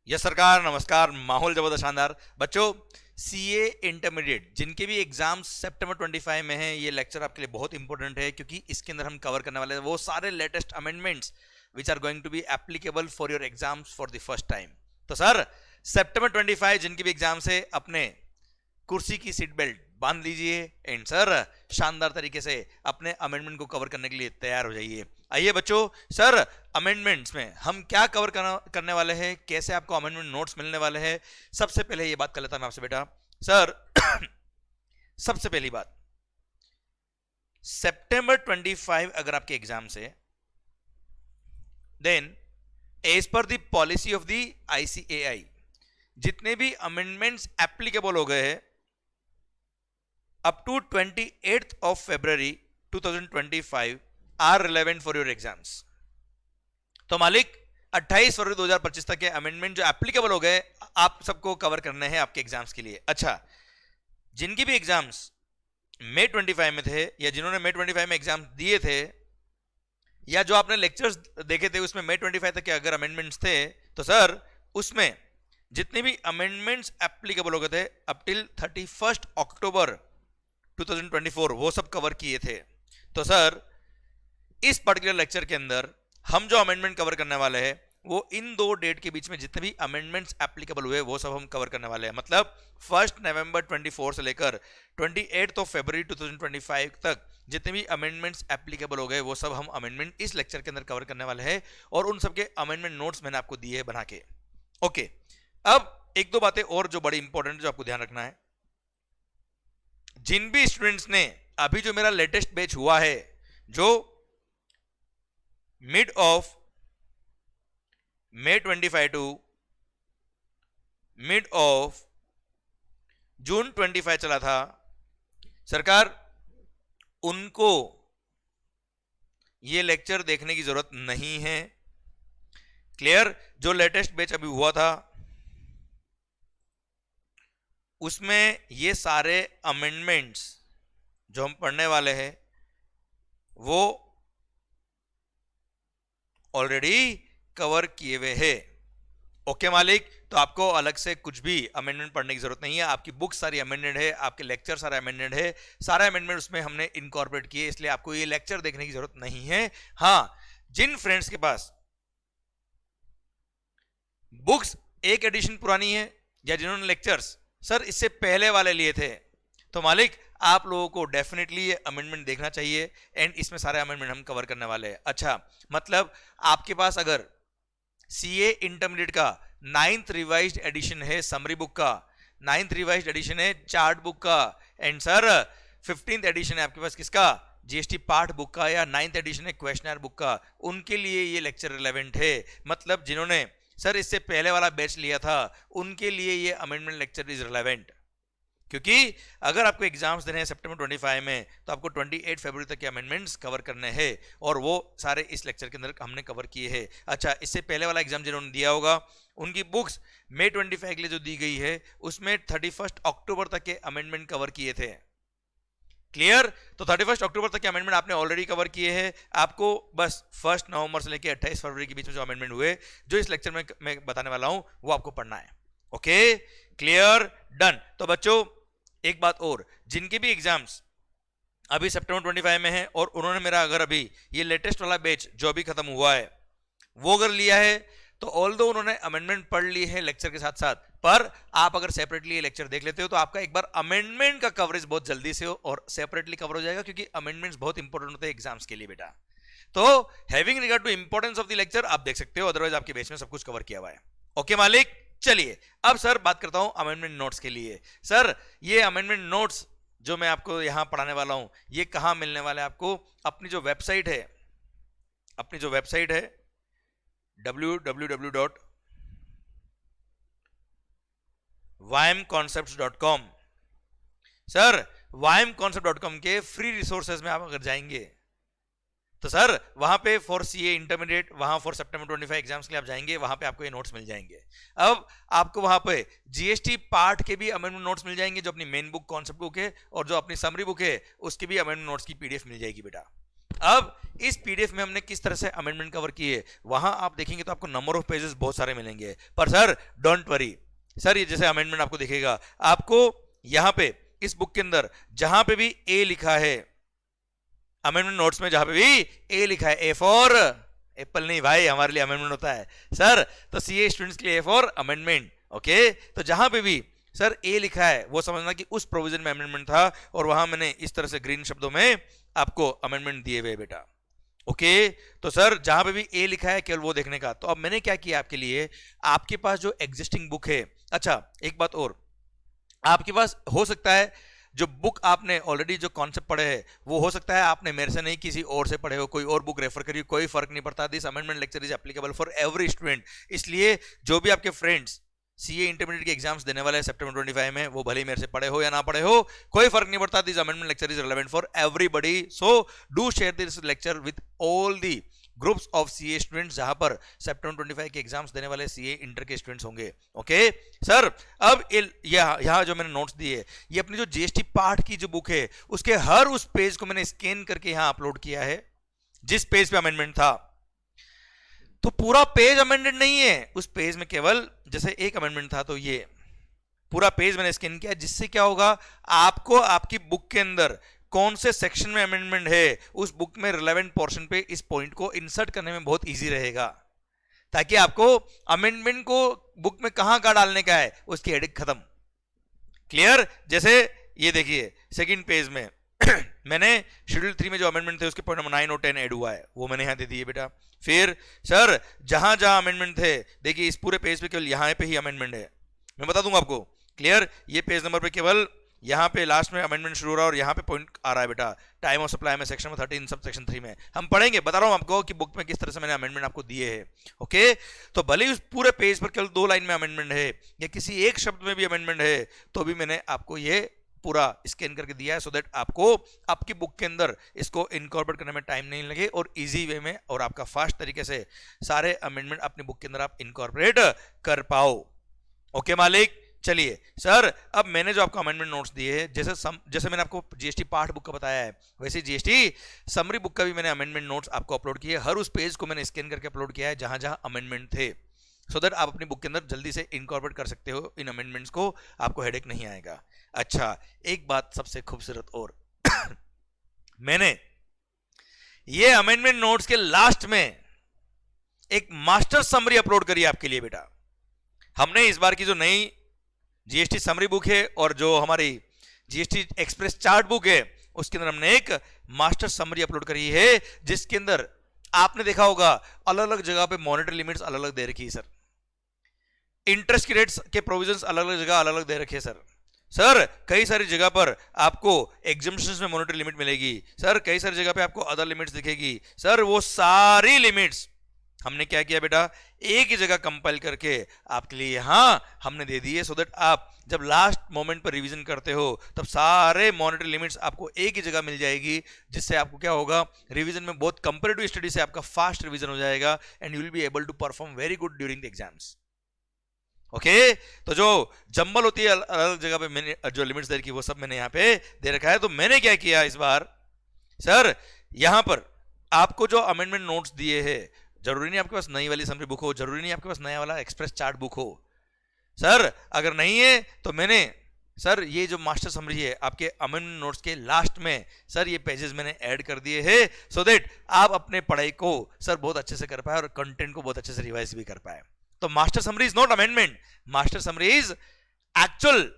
Yes सरकार, नमस्कार। माहौल जबरदस्त शानदार। बच्चों, सीए इंटरमीडिएट जिनके भी एग्जाम्स सितंबर 25 में हैं, ये लेक्चर आपके लिए बहुत इंपॉर्टेंट है क्योंकि इसके अंदर हम कवर करने वाले हैं वो सारे latest amendments which are going to be applicable for your exams for the first time. तो सर, सितंबर 25 जिनके भी एग्जाम्स है, अपने कुर्सी की सीट बेल्ट बांध लीजिए एंड सर शानदार तरीके से अपने अमेंडमेंट को कवर करने के लिए तैयार हो जाइए। आइए बच्चों, सर अमेंडमेंट्स में हम क्या कवर करने वाले हैं, कैसे आपको अमेंडमेंट नोट्स मिलने वाले हैं। सबसे पहले ये बात कर लेता हूं मैं आपसे बेटा। सर सबसे पहली बात, सितंबर 25 अगर आपके एग्जाम से, then as per the policy of the ICAI जितने भी अमेंडमेंट्स एप्लीकेबल हो गए हैं up to 28th of February 2025 are relevant for your exams। तो मालिक 28 फरवरी 2025 तक के अमेंडमेंट जो एप्लीकेबल हो गए आप सबको कवर करने हैं आपके एग्जाम्स के लिए। अच्छा, जिनकी भी एग्जाम्स मई 25 में थे या जिन्होंने मई 25 में एग्जाम दिए थे या जो आपने लेक्चर्स देखे थे उसमें मई 25 तक के अगर अमेंडमेंट्स थे, तो सर उसमें जितने भी अमेंडमेंट्स एप्लीकेबल हो गए थे अप टिल 31 अक्टूबर 2024 वो सब कवर किए थे। तो सर इस पर्टिकुलर लेक्चर के अंदर हम जो अमेंडमेंट कवर करने वाले हैं वो इन दो डेट के बीच में जितने भी अमेंडमेंट्स एप्लीकेबल हुए वो सब हम कवर करने वाले हैं। मतलब 1 नवंबर 24 से लेकर 28 ऑफ फरवरी 2025 तक जितने भी अमेंडमेंट्स एप्लीकेबल हो गए वो सब हम अमेंडमेंट इस लेक्चर के अंदर कवर करने वाले हैं और उन सबके अमेंडमेंट नोट्स मैंने आपको दिए हैं बना के। ओके, अब एक दो बातें और जो बड़ी इंपॉर्टेंट जो आपको ध्यान रखना है। जिन भी स्टूडेंट्स ने अभी जो मेरा लेटेस्ट बैच हुआ है जो mid of May 25 to mid of June 25 चला था, सरकार उनको ये लेक्चर देखने की जरूरत नहीं है। क्लियर? जो लेटेस्ट बैच अभी हुआ था उसमें ये सारे अमेंडमेंट्स जो हम पढ़ने वाले हैं वो ऑलरेडी कवर किए हुए हैं। ओके मालिक, तो आपको अलग से कुछ भी अमेंडमेंट पढ़ने की जरूरत नहीं है। आपकी बुक सारी अमेंडेड है, आपके लेक्चर सारे अमेंडेड है, सारे अमेंडमेंट उसमें हमने इनकॉर्पोरेट किए, इसलिए आपको ये लेक्चर देखने की जरूरत नहीं है। हाँ, जिन फ्रेंड्स के पास बुक्स एक एडिशन पुरानी है या जिन्होंने लेक्चर्स सर इससे पहले वाले लिए थे, तो मालिक आप लोगों को डेफिनेटली ये अमेंडमेंट देखना चाहिए एंड इसमें सारे अमेंडमेंट हम कवर करने वाले हैं। अच्छा, मतलब आपके पास अगर सीए इंटरमीडिएट का 9th रिवाइज्ड एडिशन है, समरी बुक का 9th रिवाइज्ड एडिशन है, चार्ट बुक का, एंड सर 15th एडिशन है आपके पास किसका, जीएसटी पार्ट बुक का, या 9th एडिशन है क्वेश्चनर बुक का, उनके लिए ये लेक्चर रिलेवेंट है। मतलब जिन्होंने सर इससे पहले वाला बैच लिया था उनके लिए ये अमेंडमेंट लेक्चर इज रिलेवेंट, क्योंकि अगर आपको एग्जाम्स देने हैं सितंबर 25 में तो आपको 28 फरवरी तक के अमेंडमेंट्स कवर करने हैं और वो सारे इस लेक्चर के अंदर हमने कवर किए हैं। अच्छा, इससे पहले वाला एग्जाम जिन्होंने दिया होगा उनकी बुक्स मई 25 के लिए जो दी गई है उसमें 31 अक्टूबर तक के अमेंडमेंट कवर किए थे। क्लियर? तो 31 अक्टूबर तक के अमेंडमेंट आपने ऑलरेडी कवर किए हैं। आपको बस 1 नवंबर से लेकर 28 फरवरी के बीच में जो अमेंडमेंट हुए जो इस लेक्चर में मैं बताने वाला हूं वो आपको पढ़ना है। Okay, clear, done. तो बच्चों एक बात और, जिनके भी एग्जाम्स अभी सितंबर 25 में है और उन्होंने मेरा अगर अभी ये लेटेस्ट वाला बैच जो अभी खत्म हुआ है वो अगर लिया है तो ऑल्दो उन्होंने अमेंडमेंट पढ़ ली है लेक्चर के साथ साथ, पर आप अगर सेपरेटली ये लेक्चर देख लेते हो तो आपका एक बार अमेंडमेंट का कवरेज बहुत जल्दी से और सेपरेटली कवर हो जाएगा, क्योंकि अमेंडमेंट्स बहुत इंपॉर्टेंट होते हैं एग्जाम्स के लिए बेटा। तो having regard to importance of the lecture आप देख सकते हो, अदरवाइज आपके बैच में सब कुछ कवर किया हुआ है। ओके मालिक, चलिए अब सर बात करता हूं अमेंडमेंट नोट्स के लिए। सर ये अमेंडमेंट नोट्स जो मैं आपको यहां पढ़ाने वाला हूं ये कहां मिलने वाले हैं आपको? अपनी जो वेबसाइट है www.vimconcepts.com। सर vimconcept.com के फ्री रिसोर्सेज में आप अगर जाएंगे तो सर वहां पे फॉर सीए इंटरमीडिएट, वहां फॉर सितंबर 25 एग्जाम्स के लिए आप जाएंगे, वहां पे आपको ये नोट्स मिल जाएंगे। अब आपको वहां पे जीएसटी पार्ट के भी अमेंडमेंट नोट्स मिल जाएंगे, जो अपनी मेन बुक कॉन्सेप्ट बुक है और जो अपनी समरी बुक है उसकी भी अमेंडमेंट नोट्स की पीडीएफ मिल जाएगी बेटा। अब इस पीडीएफ में हमने किस तरह से अमेंडमेंट कवर किए वहां आप देखेंगे तो आपको नंबर ऑफ पेजेस बहुत सारे मिलेंगे, पर सर डोंट वरी सर, ये जैसे अमेंडमेंट आपको दिखेगा, आपको यहां पे इस बुक के अंदर जहां पे भी ए लिखा है, अमेंडमेंट नोट्स में जहां पे भी ए लिखा है, ए फॉर एप्पल नहीं भाई, हमारे लिए अमेंडमेंट होता है सर, तो सीए स्टूडेंट्स के लिए ए फॉर अमेंडमेंट, ओके। तो जहां पे भी सर ए लिखा है वो समझना कि उस प्रोविजन में अमेंडमेंट था, और वहां मैंने इस तरह से ग्रीन शब्दों में आपको अमेंडमेंट दिए हुए बेटा, ओके। तो सर जहां पे भी ए लिखा है केवल वो देखने का। तो अब मैंने क्या किया आपके लिए, आपके पास जो एग्जिस्टिंग बुक है, अच्छा एक बात और, आपके पास हो सकता है जो बुक आपने ऑलरेडी जो कॉन्सेप्ट पढ़े हैं वो हो सकता है आपने मेरे से नहीं किसी और से पढ़े हो, कोई और बुक रेफर करिए, कोई फर्क नहीं पड़ता। This amendment lecture is applicable for every student, इसलिए जो भी आपके फ्रेंड्स सीए इंटरमीडिएट के एग्जाम्स देने वाले हैं सितंबर 25 में, वो भले ही मेरे से पढ़े हो या ना पढ़े हो, कोई फर्क नहीं पड़ता। This amendment lecture is relevant for everybody, so do share this lecture with all the groups of CA students जहां पर सितंबर 25 के एग्जाम्स देने वाले सीए इंटर के स्टूडेंट्स होंगे, ओके सर। अब यहां जो मैंने नोट्स दिए, ये अपनी जो जीएसटी पार्ट की जो बुक है उसके हर उस पेज को मैंने स्कैन करके यहां अपलोड किया है जिस पेज पे अमेंडमेंट था। तो पूरा पेज अमेंडेड नहीं है, उस पेज में केवल जैसे एक अमेंडमेंट था, तो ये पूरा पेज मैंने स्कैन किया, जिससे क्या होगा, आपको आपकी बुक के अंदर कौन से सेक्शन में अमेंडमेंट है उस बुक में रिलेवेंट पोर्शन पे इस पॉइंट को इंसर्ट करने में बहुत इजी रहेगा, ताकि आपको अमेंडमेंट को बुक में कहां डालने का है उसकी हेडिंग खत्म, क्लियर। जैसे ये देखिए सेकंड पेज में मैंने शेड्यूल 3 में जो अमेंडमेंट थे उसके पॉइंट नंबर 9 और 10 ऐड हुआ है, वो मैंने यहां दे दिए बेटा। फिर सर जहां जहां अमेंडमेंट थे, देखिए इस पूरे पेज पे केवल यहां पे ही अमेंडमेंट है, मैं बता दूंगा आपको, क्लियर। ये पेज नंबर पे केवल यहां पे लास्ट में अमेंडमेंट शुरू हो रहा है और यहां पे पॉइंट आ रहा है बेटा, टाइम ऑफ सप्लाई में सेक्शन में 13 सब सेक्शन 3 में हम पढ़ेंगे, बता रहा हूं आपको कि बुक में किस तरह से मैंने अमेंडमेंट आपको दिए हैं, ओके। तो भले ही उस पूरे पेज पर केवल 2 लाइन में अमेंडमेंट है या किसी एक शब्द में भी अमेंडमेंट है, तो भी मैंने आपको ये पूरा स्कैन करके दिया है, सो दैट आपको आपकी बुक के अंदर इसको इनकॉर्पोरेट करने में टाइम नहीं लगे और इजी वे में और आपका फास्ट तरीके से सारे अमेंडमेंट अपनी बुक के अंदर आप इनकॉर्पोरेट कर पाओ, ओके मालिक। चलिए सर, अब मैंने जो आपको अमेंडमेंट नोट्स दिए हैं, जैसे मैंने आपको जीएसटी पार्ट बुक का बताया है, वैसे जीएसटी समरी बुक का भी मैंने अमेंडमेंट नोट्स आपको अपलोड किए, हर उस पेज को मैंने स्कैन करके अपलोड किया है जहां जहां अमेंडमेंट थे, सो दैट आप अपनी बुक के अंदर जल्दी से इनकॉर्पोरेट कर सकते हो इन अमेंडमेंट्स को, आपको हेडेक नहीं आएगा। अच्छा एक बात सबसे खूबसूरत और मैंने ये अमेंडमेंट नोट्स के लास्ट में एक मास्टर समरी अपलोड करी आपके लिए बेटा। हमने इस बार की जो नई जीएसटी समरी बुक है और जो हमारी जीएसटी एक्सप्रेस चार्ट बुक है उसके अंदर हमने एक मास्टर समरी अपलोड करी है, जिसके अंदर आपने देखा होगा अलग अलग जगह पे मॉनेटरी लिमिट्स अलग अलग दे रखी है सर, इंटरेस्ट की रेट्स के प्रोविजंस अलग अलग जगह अलग अलग दे रखे सर, सर कई सारी जगह पर आपको एग्जम्पशंस में मॉनेटरी लिमिट मिलेगी सर, कई सारी जगह पे आपको अदर लिमिट्स दिखेगी सर, वो सारी लिमिट्स हमने क्या किया बेटा, एक ही जगह कंपाइल करके आपके लिए यहां हमने दे दिए, सो दैट आप जब लास्ट मोमेंट पर रिवीजन करते हो तब सारे मॉनेटरी लिमिट्स आपको एक ही जगह मिल जाएगी, जिससे आपको क्या होगा, रिवीजन में बहुत कंपैरेटिव स्टडी से आपका फास्ट रिवीजन हो जाएगा and you will be able to perform very good during the exams, okay. तो जो जंबल होती है अलग अलग जगह पे मैंने जो लिमिट्स दे रखी वो सब मैंने यहाँ पे दे रखा है। तो मैंने क्या किया इस बार सर, यहां पर आपको जो अमेंडमेंट नोट्स दिए हैं, जरूरी नहीं आपके पास नई वाली समरी बुक हो, जरूरी नहीं आपके पास नया वाला एक्सप्रेस चार्ट बुक हो सर, अगर नहीं है तो मैंने सर ये जो मास्टर समरी है आपके अमेंडमेंट नोट्स के लास्ट में सर ये पेजेस मैंने ऐड कर दिए हैं, सो दैट आप अपने पढ़ाई को सर बहुत अच्छे से कर पाए और कंटेंट को बहुत अच्छे से रिवाइज भी कर पाए। तो master summary is not amendment, master summary is actual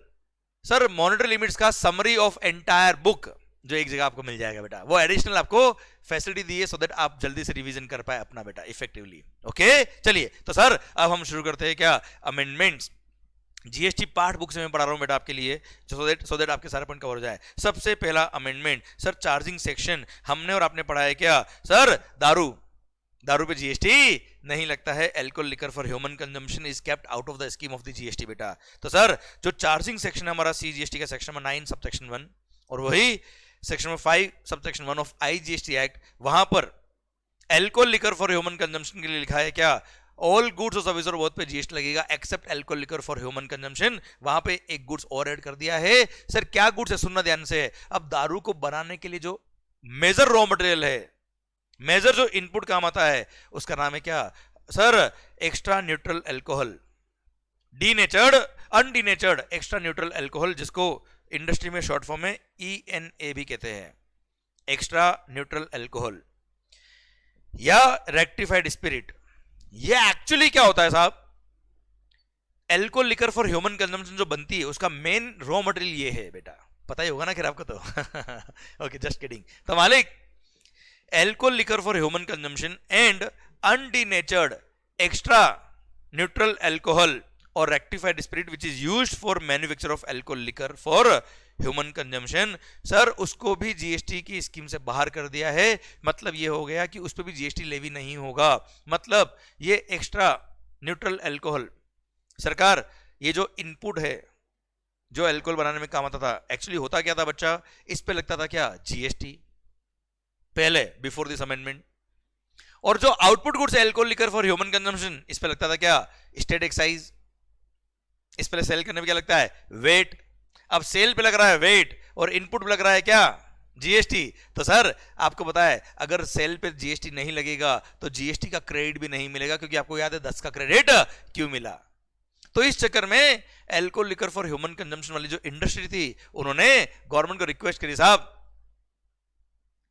sir monetary limits का समरी ऑफ एंटायर बुक, जो एक जगह आपको मिल जाएगा बेटा, वो एडिशनल आपको फैसिलिटी दी है, सो दैट आप जल्दी से रिवीजन कर पाए अपना बेटा इफेक्टिवली, ओके। चलिए तो सर अब हम शुरू करते हैं क्या, अमेंडमेंट्स जीएसटी पार्ट बुक से मैं पढ़ा रहा हूं बेटा आपके लिए, सो दैट आपके सारे पॉइंट कवर हो जाए। सबसे पहला अमेंडमेंट सर चार्जिंग सेक्शन, हमने और आपने पढ़ा है क्या सर, दारू पे जीएसटी नहीं लगता है, alcohol liquor for human consumption is kept out of the scheme of the GST बेटा। तो सर जो चार्जिंग सेक्शन है हमारा सीजीएसटी का सेक्शन नंबर 9 सब सेक्शन 1 और वही section number 5 sub section 1 of IGST act, वहां पर alcohol liquor for human consumption के लिए लिखा है क्या, ऑल गुड्स और सर्विस और बोथ पे जीएसटी लगेगा except alcohol liquor for human consumption, वहां पे एक गुड्स और ऐड कर दिया है सर। क्या गुड्स है सुनना ध्यान से, अब दारू को बनाने के लिए जो मेजर रॉ मटेरियल है मेजर जो इनपुट काम आता है उसका नाम है क्या sir? Extra neutral alcohol, denatured undenatured extra neutral alcohol, जिसको इंडस्ट्री में शॉर्ट फॉर्म में ENA भी कहते हैं, एक्स्ट्रा न्यूट्रल एल्कोहल या रेक्टिफाइड स्पिरिट। ये एक्चुअली क्या होता है साहब? Alcohol liquor for human consumption जो बनती है उसका मेन रॉ मटेरियल ये है बेटा, पता ही होगा ना खैर आपको तो। Okay just kidding. तो मालिक, alcohol liquor for human consumption and undenatured extra neutral alcohol और rectified spirit which is used for manufacture of alcohol liquor for human consumption, sir उसको भी जीएसटी की स्कीम से बाहर कर दिया है। मतलब ये हो गया कि उस पर भी जीएसटी लेवी नहीं होगा। मतलब ये एक्स्ट्रा न्यूट्रल एल्कोहल, सरकार ये जो इनपुट है जो एल्कोहल बनाने में काम आता था, एक्चुअली होता क्या था बच्चा? इस पे लगता था क्या? जीएसटी पहले, बिफोर दिस अमेंडमेंट। और जो output goods alcohol liquor for human consumption, इस पे लगता था क्या? State excise. इस पे सेल करने में क्या लगता है? वेट। अब सेल पे लग रहा है वेट और इनपुट पे लग रहा है क्या? जीएसटी। तो सर आपको पता है अगर सेल पे जीएसटी नहीं लगेगा तो जीएसटी का क्रेडिट भी नहीं मिलेगा, क्योंकि आपको याद है 10 का क्रेडिट क्यों मिला। तो इस चक्कर में alcohol liquor for human consumption वाली जो इंडस्ट्री थी उन्होंने गवर्नमेंट को रिक्वेस्ट करी, साहब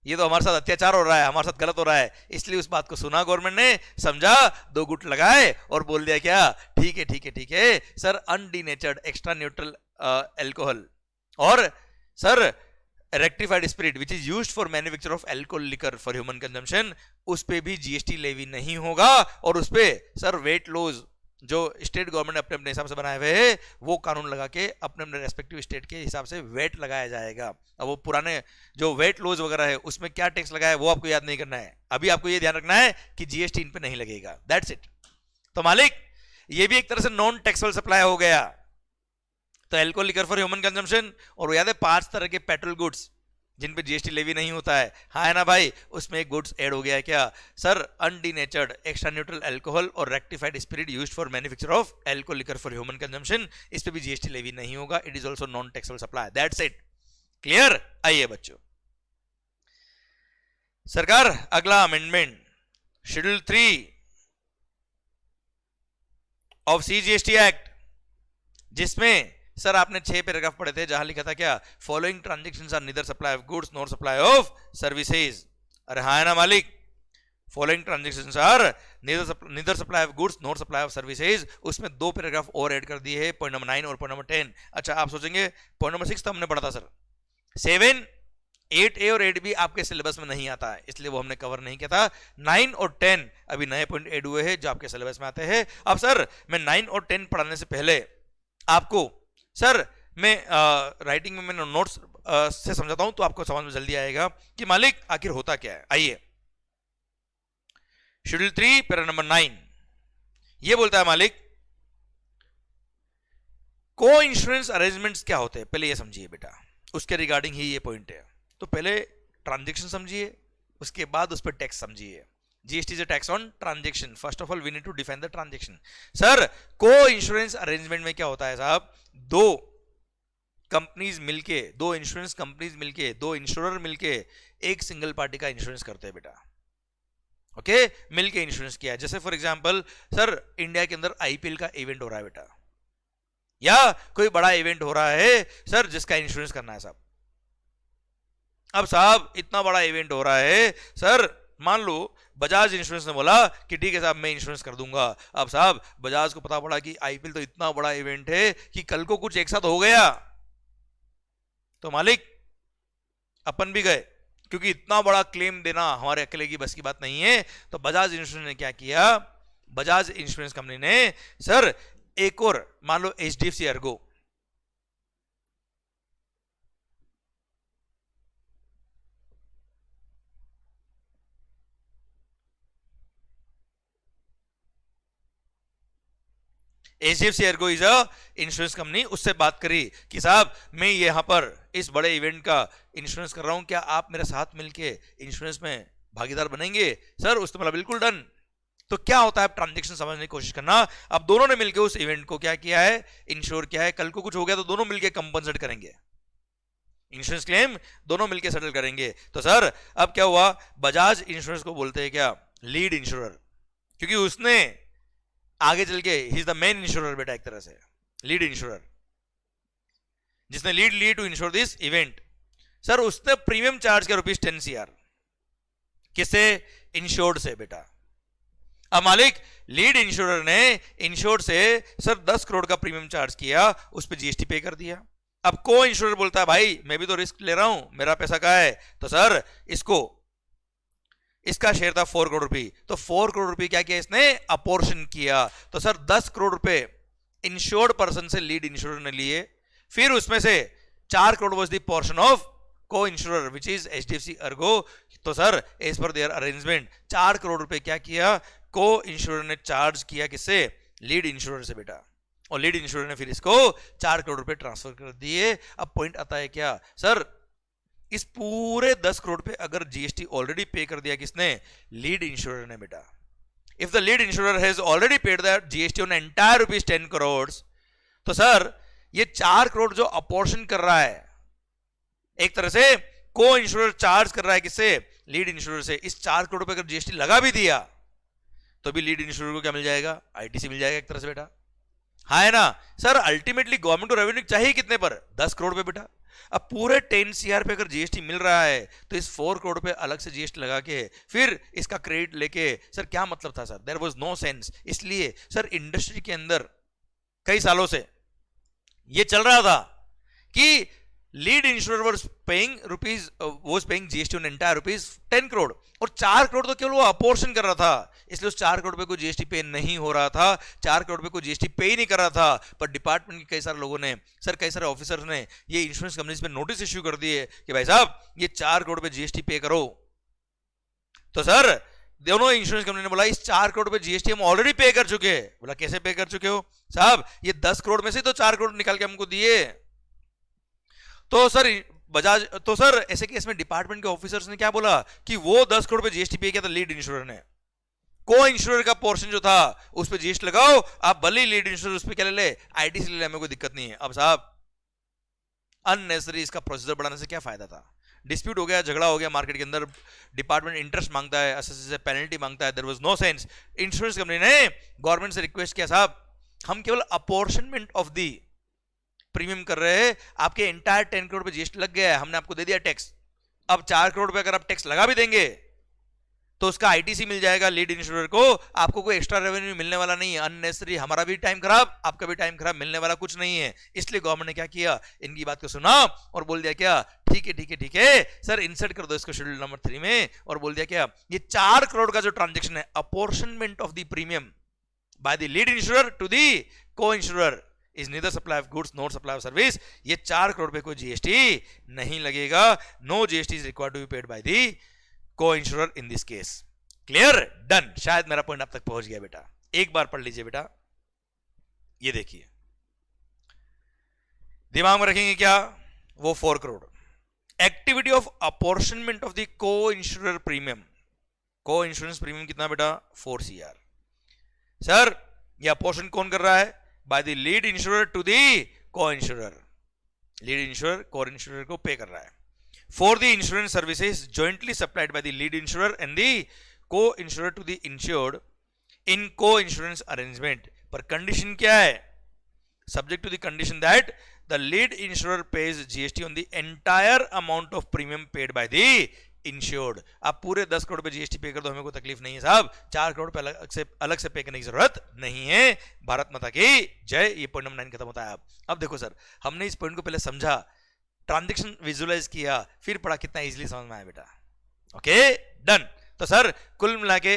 ये तो हमारे साथ अत्याचार हो रहा है, हमारे साथ गलत हो रहा है। इसलिए उस बात को सुना गवर्नमेंट ने, समझा, 2 गुट लगाए और बोल दिया क्या? ठीक है ठीक है ठीक है sir, undenatured extra neutral alcohol और sir rectified spirit which is used for manufacture of alcohol liquor for human consumption, उस पे भी जीएसटी लेवी नहीं होगा। और उस पे सर वेट लॉज जो स्टेट गवर्नमेंट अपने अपने हिसाब से बनाए हुए हैं वो कानून लगा के अपने अपने रेस्पेक्टिव स्टेट के हिसाब से वेट लगाया जाएगा। अब वो पुराने जो वेट लॉज वगैरह है उसमें क्या टैक्स लगा है वो आपको याद नहीं करना है, अभी आपको ये ध्यान रखना है कि जीएसटी इन पे नहीं लगेगा, दैट्स इट। तो मालिक ये भी एक तरह से नॉन टैक्सेबल सप्लाई हो गया। तो alcohol liquor for human consumption, और वो याद है 5 तरह के पेट्रोल गुड्स जिन पे जीएसटी लेवी नहीं होता है, हाँ है ना भाई? उसमें एक गुड्स ऐड हो गया है क्या sir? Undenatured extra neutral alcohol और rectified spirit used for manufacture of alcohol liquor for human consumption, इस पे भी जीएसटी लेवी नहीं होगा। It is also non taxable supply, that's it. Clear? आइए बच्चों, सरकार अगला amendment schedule 3 of CGST act, जिसमें सर आपने 6 पैराग्राफ पढ़े थे जहां लिखा था क्या? Following transactions are neither supply of goods nor supply of services. अरे हाँ है ना मालिक? Following transactions are neither supply of goods nor supply of services. उसमें 2 पैराग्राफ और ऐड कर दिए हैं, पॉइंट नंबर 9 और पॉइंट नंबर 10। अच्छा आप सोचेंगे पॉइंट नंबर 6 तो हमने पढ़ा था सर, 7, 8A और 8B आपके सिलेबस में नहीं आता है, इसलिए वो हमने कवर नहीं किया था। 9 और 10 अभी नए पॉइंट ऐड हुए हैं जो आपके सिलेबस में आते हैं। अब सर मैं 9 और 10 पढ़ाने से पहले आपको सर मैं राइटिंग में मैंने नोट्स से समझाता हूं तो आपको समझ में जल्दी आएगा कि मालिक आखिर होता क्या है। आइए, शेड्यूल 3 पैरा नंबर 9 ये बोलता है मालिक को इंश्योरेंस अरेंजमेंट्स क्या होते हैं, पहले ये समझिए बेटा, उसके रिगार्डिंग ही ये पॉइंट है। तो पहले ट्रांजैक्शन समझिए, उसके बाद उस पर टैक्स समझिए। GST is a tax on transaction. First of all we need to define the transaction. Sir को इंश्योरेंस अरेंजमेंट में क्या होता है साहब? 2 कंपनीज मिलके, 2 इंश्योरेंस कंपनीज मिलके, 2 इंश्योरर मिलके एक सिंगल पार्टी का इंश्योरेंस करते हैं बेटा। ओके, मिलके इंश्योरेंस किया है। जैसे फॉर एग्जांपल सर इंडिया के अंदर आईपीएल का इवेंट हो रहा है बेटा, या कोई बड़ा इवेंट हो रहा है सर जिसका इंश्योरेंस करना है साहब। अब साहब इतना बड़ा इवेंट हो रहा है सर, मान लो बजाज इंश्योरेंस ने बोला कि ठीक है साहब मैं इंश्योरेंस कर दूंगा। अब साहब बजाज को पता पड़ा कि आईपीएल तो इतना बड़ा इवेंट है कि कल को कुछ एक साथ हो गया तो मालिक अपन भी गए, क्योंकि इतना बड़ा क्लेम देना हमारे अकेले की बस की बात नहीं है। तो बजाज इंश्योरेंस ने क्या किया? बजाज इंश्योरेंस कंपनी ने सर एक और मान लो HDFC Ergo, HDFC Ergo is a insurance company, उससे बात करी कि साहब मैं यहां पर इस बड़े इवेंट का इंश्योरेंस कर रहा हूं, क्या आप मेरे साथ मिलके इंश्योरेंस में भागीदार बनेंगे? सर उसने बोला बिल्कुल डन। तो क्या होता है, ट्रांजैक्शन समझने की कोशिश करना। अब दोनों ने मिलकर उस इवेंट को क्या किया है? इंश्योर किया है। कल को कुछ हो गया तो दोनों मिलकर कंपनसेट करेंगे। इंश्योरेंस क्लेम दोनों मिलकर सेटल करेंगे। तो सर अब क्या हुआ, बजाज इंश्योरेंस को बोलते हैं क्या, लीड इंश्योरर, क्योंकि उसने आगे चल के he is the main insurer बेटा, एक तरह से लीड इंश्योरर, जिसने लीड ली to insure this event. Sir उसने प्रीमियम चार्ज किया ₹10 CR, किससे, इंश्योर्ड से बेटा। अब मालिक लीड इंश्योरर ने इंश्योर्ड से सर 10 करोड़ का प्रीमियम चार्ज किया, उस पर जीएसटी पे कर दिया। अब को इंश्योरर बोलता है भाई मैं भी तो रिस्क ले रहा हूं, मेरा पैसा कहाँ है, तो सर इसका शेयर था 4 करोड़ रुपए, तो 4 करोड़ रुपए क्या किया इसने, अपोर्शन किया। तो सर 10 करोड़ रुपए इंश्योर्ड पर्सन से लीड इंश्योरर ने लिए, फिर उसमें से 4 crore was the portion of co insurer which is HDFC Ergo. तो sir as per their arrangement 4 crore रुपए क्या किया, को इंश्योरर ने चार्ज किया, किससे, लीड इंश्योरर से बेटा, और लीड इंश्योरर ने फिर इसको 4 करोड़ रुपए ट्रांसफर कर दिए। अब पॉइंट आता है क्या, सर इस पूरे 10 करोड़ पे अगर जीएसटी ऑलरेडी पे कर दिया किसने, लीड इंश्योरर ने बेटा। If the lead insurer has already paid the GST on entire ₹10 crore, तो सर ये 4 करोड़ जो अपोर्शन कर रहा है, एक तरह से को इंश्योरर चार्ज कर रहा है किससे, लीड इंश्योरर से, इस 4 करोड़ पे अगर जीएसटी लगा भी दिया तो भी लीड इंश्योरर को क्या मिल जाएगा, आईटीसी मिल जाएगा एक तरह से बेटा, हाँ है ना। सर अल्टीमेटली गवर्नमेंट को रेवेन्यू चाहिए कितने पर, 10 करोड़ पे बेटा। अब पूरे 10 CR पे अगर जीएसटी मिल रहा है तो इस 4 करोड़ पे अलग से जीएसटी लगा के फिर इसका क्रेडिट लेके, सर क्या मतलब था sir, there was no sense. इसलिए सर इंडस्ट्री के अंदर कई सालों से ये चल रहा था कि lead insurer was paying GST on entire ₹10 crore, और 4 करोड़ तो केवल वो अपोर्शन कर रहा था, इसलिए उस 4 करोड़ पे कोई जीएसटी पे नहीं हो रहा था, 4 करोड़ पे कोई जीएसटी पे ही नहीं कर रहा था। पर डिपार्टमेंट के कई सारे लोगों ने, सर कई सारे ऑफिसर्स ने ये इंश्योरेंस कंपनीज पे नोटिस इश्यू कर दिए कि भाई साहब ये 4 करोड़ पे जीएसटी पे करो। तो सर दोनों इंश्योरेंस कंपनी ने बोला इस 4 करोड़ पे जीएसटी हम ऑलरेडी पे कर चुके हैं। बोला कैसे पे कर चुके हो साहब, ये 10 करोड़ में से तो 4 करोड़ निकाल के हमको दिए। तो सर बजाज, तो सर ऐसे केस में डिपार्टमेंट के ऑफिसर्स ने क्या बोला कि वो 10 करोड़ पे जीएसटी पे किया था लीड इंश्योरर ने, को इंश्योरर का पोर्शन जो था उस पे जीएसटी लगाओ, आप भले ही लीड इंश्योरर उस पे क्या ले ले, आईटीसी ले ले, हमें कोई दिक्कत नहीं है। अब साहब अननेसेसरी इसका प्रोसीजर बढ़ाने से क्या फायदा था, डिस्प्यूट हो गया, झगड़ा हो गया मार्केट के अंदर, डिपार्टमेंट इंटरेस्ट मांगता है, एसएससी से पेनल्टी मांगता है, there was no sense. Insurance company ने गवर्नमेंट से रिक्वेस्ट किया साहब हम केवल अपॉर्शनमेंट ऑफ दी प्रीमियम कर रहे हैं, आपके एंटायर 10 करोड़ पे जीएसटी लग गया है, हमने आपको दे दिया टैक्स, अब 4 करोड़ पे अगर आप टैक्स लगा भी देंगे तो उसका आईटीसी मिल जाएगा लीड इंश्योरर को, आपको कोई एक्स्ट्रा रेवेन्यू मिलने वाला नहीं है। अननेसेसरी हमारा भी टाइम खराब, आपका भी टाइम खराब, मिलने वाला कुछ नहीं है। इसलिए गवर्नमेंट ने क्या किया, इनकी बात को सुना और बोल दिया क्या, ठीक है ठीक है ठीक है सर इंसर्ट कर दो इसको शेड्यूल नंबर 3 में, और बोल दिया क्या, ये 4 करोड़ का जो ट्रांजेक्शन है apportionment of the premium by the lead insurer to the को insurer is neither supply of goods not supply of service. ये 4 करोड़ पे कोई जीएसटी नहीं लगेगा, no GST is required to be paid by the को insurer in this case. Clear, done. शायद मेरा point अब तक पहुंच गया बेटा, एक बार पढ़ लीजिए बेटा, ये देखिए दिमाग में रखेंगे क्या, वो 4 crore activity of apportionment of the को इंश्योरर प्रीमियम, को इंश्योरेंस प्रीमियम कितना बेटा 4 CR। सर ये अपॉर्शन कौन कर रहा है, by the lead insurer to the को insurer, lead insurer coinsurer को पे कर रहा है for the insurance services jointly supplied by the lead insurer and the को insurer to the insured in को इंश्योरेंस अरेंजमेंट। पर condition क्या है, subject to the condition that the lead insurer pays GST on the entire amount of premium paid by the insured. आप पूरे 10 करोड़ पे GST पे कर दो, हमें कोई तकलीफ नहीं है साहब, 4 करोड़ पे अलग से पे करने की जरूरत नहीं है। भारत माता की जय। ये पॉइंट नंबर 9 खत्म होता है। अब देखो सर हमने इस पॉइंट को पहले समझा, ट्रांजेक्शन विजुअलाइज किया, फिर पढ़ा, कितना इजीली समझ में आया बेटा। Okay done. तो सर कुल मिला के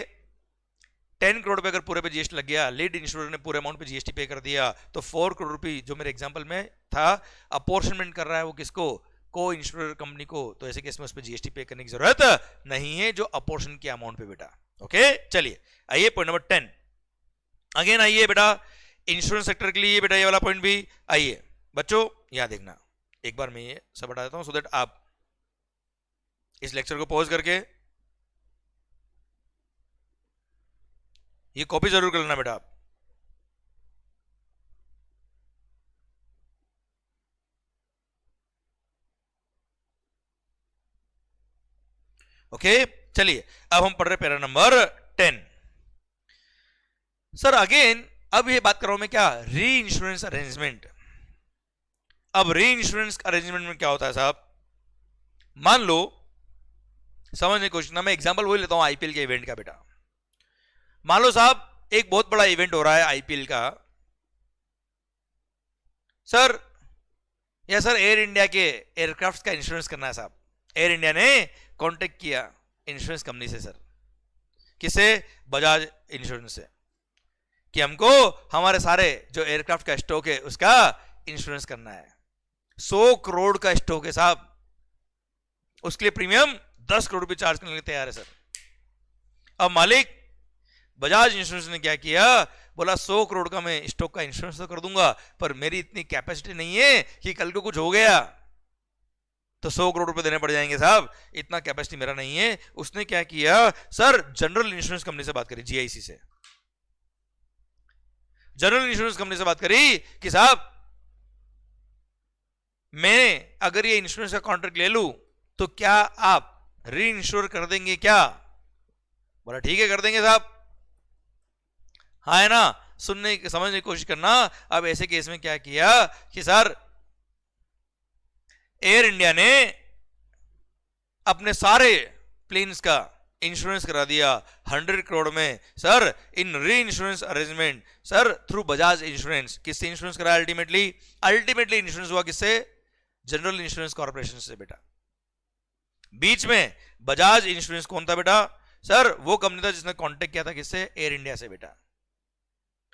10 करोड़ पे अगर पूरे पे जीएसटी लग गया, लीड इंश्योरर ने पूरे अमाउंट पे जीएसटी पे कर दिया, तो 4 करोड़ रुपए जो मेरे एग्जांपल में था अपॉर्शनमेंट कर रहा है वो किसको, को इंश्योरर कंपनी को। तो ऐसे केस में उस पे जीएसटी पे करने की जरूरत नहीं है जो अपॉर्शन के अमाउंट पे बेटा। ओके चलिए आइए पॉइंट नंबर 10 अगेन आइए बेटा, इंश्योरेंस सेक्टर के लिए बेटा ये वाला पॉइंट भी आइए बच्चों, यहां देखना एक बार मैं ये सब बता देता हूं सो दैट आप इस लेक्चर को पॉज करके ये कॉपी जरूर कर लेना बेटा आप। ओके, चलिए अब हम पढ़ रहे पैरा नंबर 10। सर अगेन अब ये बात कर रहा हूं मैं क्या, री इंश्योरेंस अरेंजमेंट। अब री इंश्योरेंस अरेंजमेंट में क्या होता है साहब, मान लो, समझने की कोशिश ना, मैं एग्जांपल वही लेता हूं आईपीएल के इवेंट का बेटा। मान लो साहब एक बहुत बड़ा इवेंट हो रहा है आईपीएल का, सर या सर एयर इंडिया के एयरक्राफ्ट का इंश्योरेंस करना है साहब। एयर इंडिया ने कांटेक्ट किया इंश्योरेंस कंपनी से, सर किसे, बजाज इंश्योरेंस से, कि हमको हमारे सारे जो एयरक्राफ्ट का स्टॉक है उसका इंश्योरेंस करना है। 100 करोड़ का स्टॉक है साहब, उसके लिए प्रीमियम 10 करोड़ रुपए चार्ज करने के लिए तैयार है सर। अब मालिक बजाज इंश्योरेंस ने क्या किया, बोला 100 करोड़ का मैं स्टॉक का इंश्योरेंस तो कर दूंगा, पर मेरी इतनी कैपेसिटी नहीं है कि कल को कुछ हो गया तो 100 करोड़ रुपए देने पड़ जाएंगे साहब, इतना कैपेसिटी मेरा नहीं है। उसने क्या किया सर, जनरल इंश्योरेंस कंपनी से बात करी, जीआईसी से, जनरल इंश्योरेंस कंपनी से बात करी कि साहब मैं अगर ये इंश्योरेंस का कॉन्ट्रैक्ट ले लूं तो क्या आप री इंश्योर कर देंगे क्या। बोला ठीक है कर देंगे साहब। हाँ है ना, सुनने समझने की कोशिश करना। अब ऐसे केस में क्या किया कि सर एयर इंडिया ने अपने सारे प्लेन्स का इंश्योरेंस करा दिया 100 करोड़ में सर, इन री insurance arrangement sir through Bajaj insurance. किससे इंश्योरेंस कराया अल्टीमेटली, अल्टीमेटली इंश्योरेंस हुआ किससे, जनरल इंश्योरेंस कॉर्पोरेशन से बेटा। बीच में बजाज इंश्योरेंस कौन था बेटा, सर वो कंपनी था जिसने कांटेक्ट किया था किससे, एयर इंडिया से बेटा।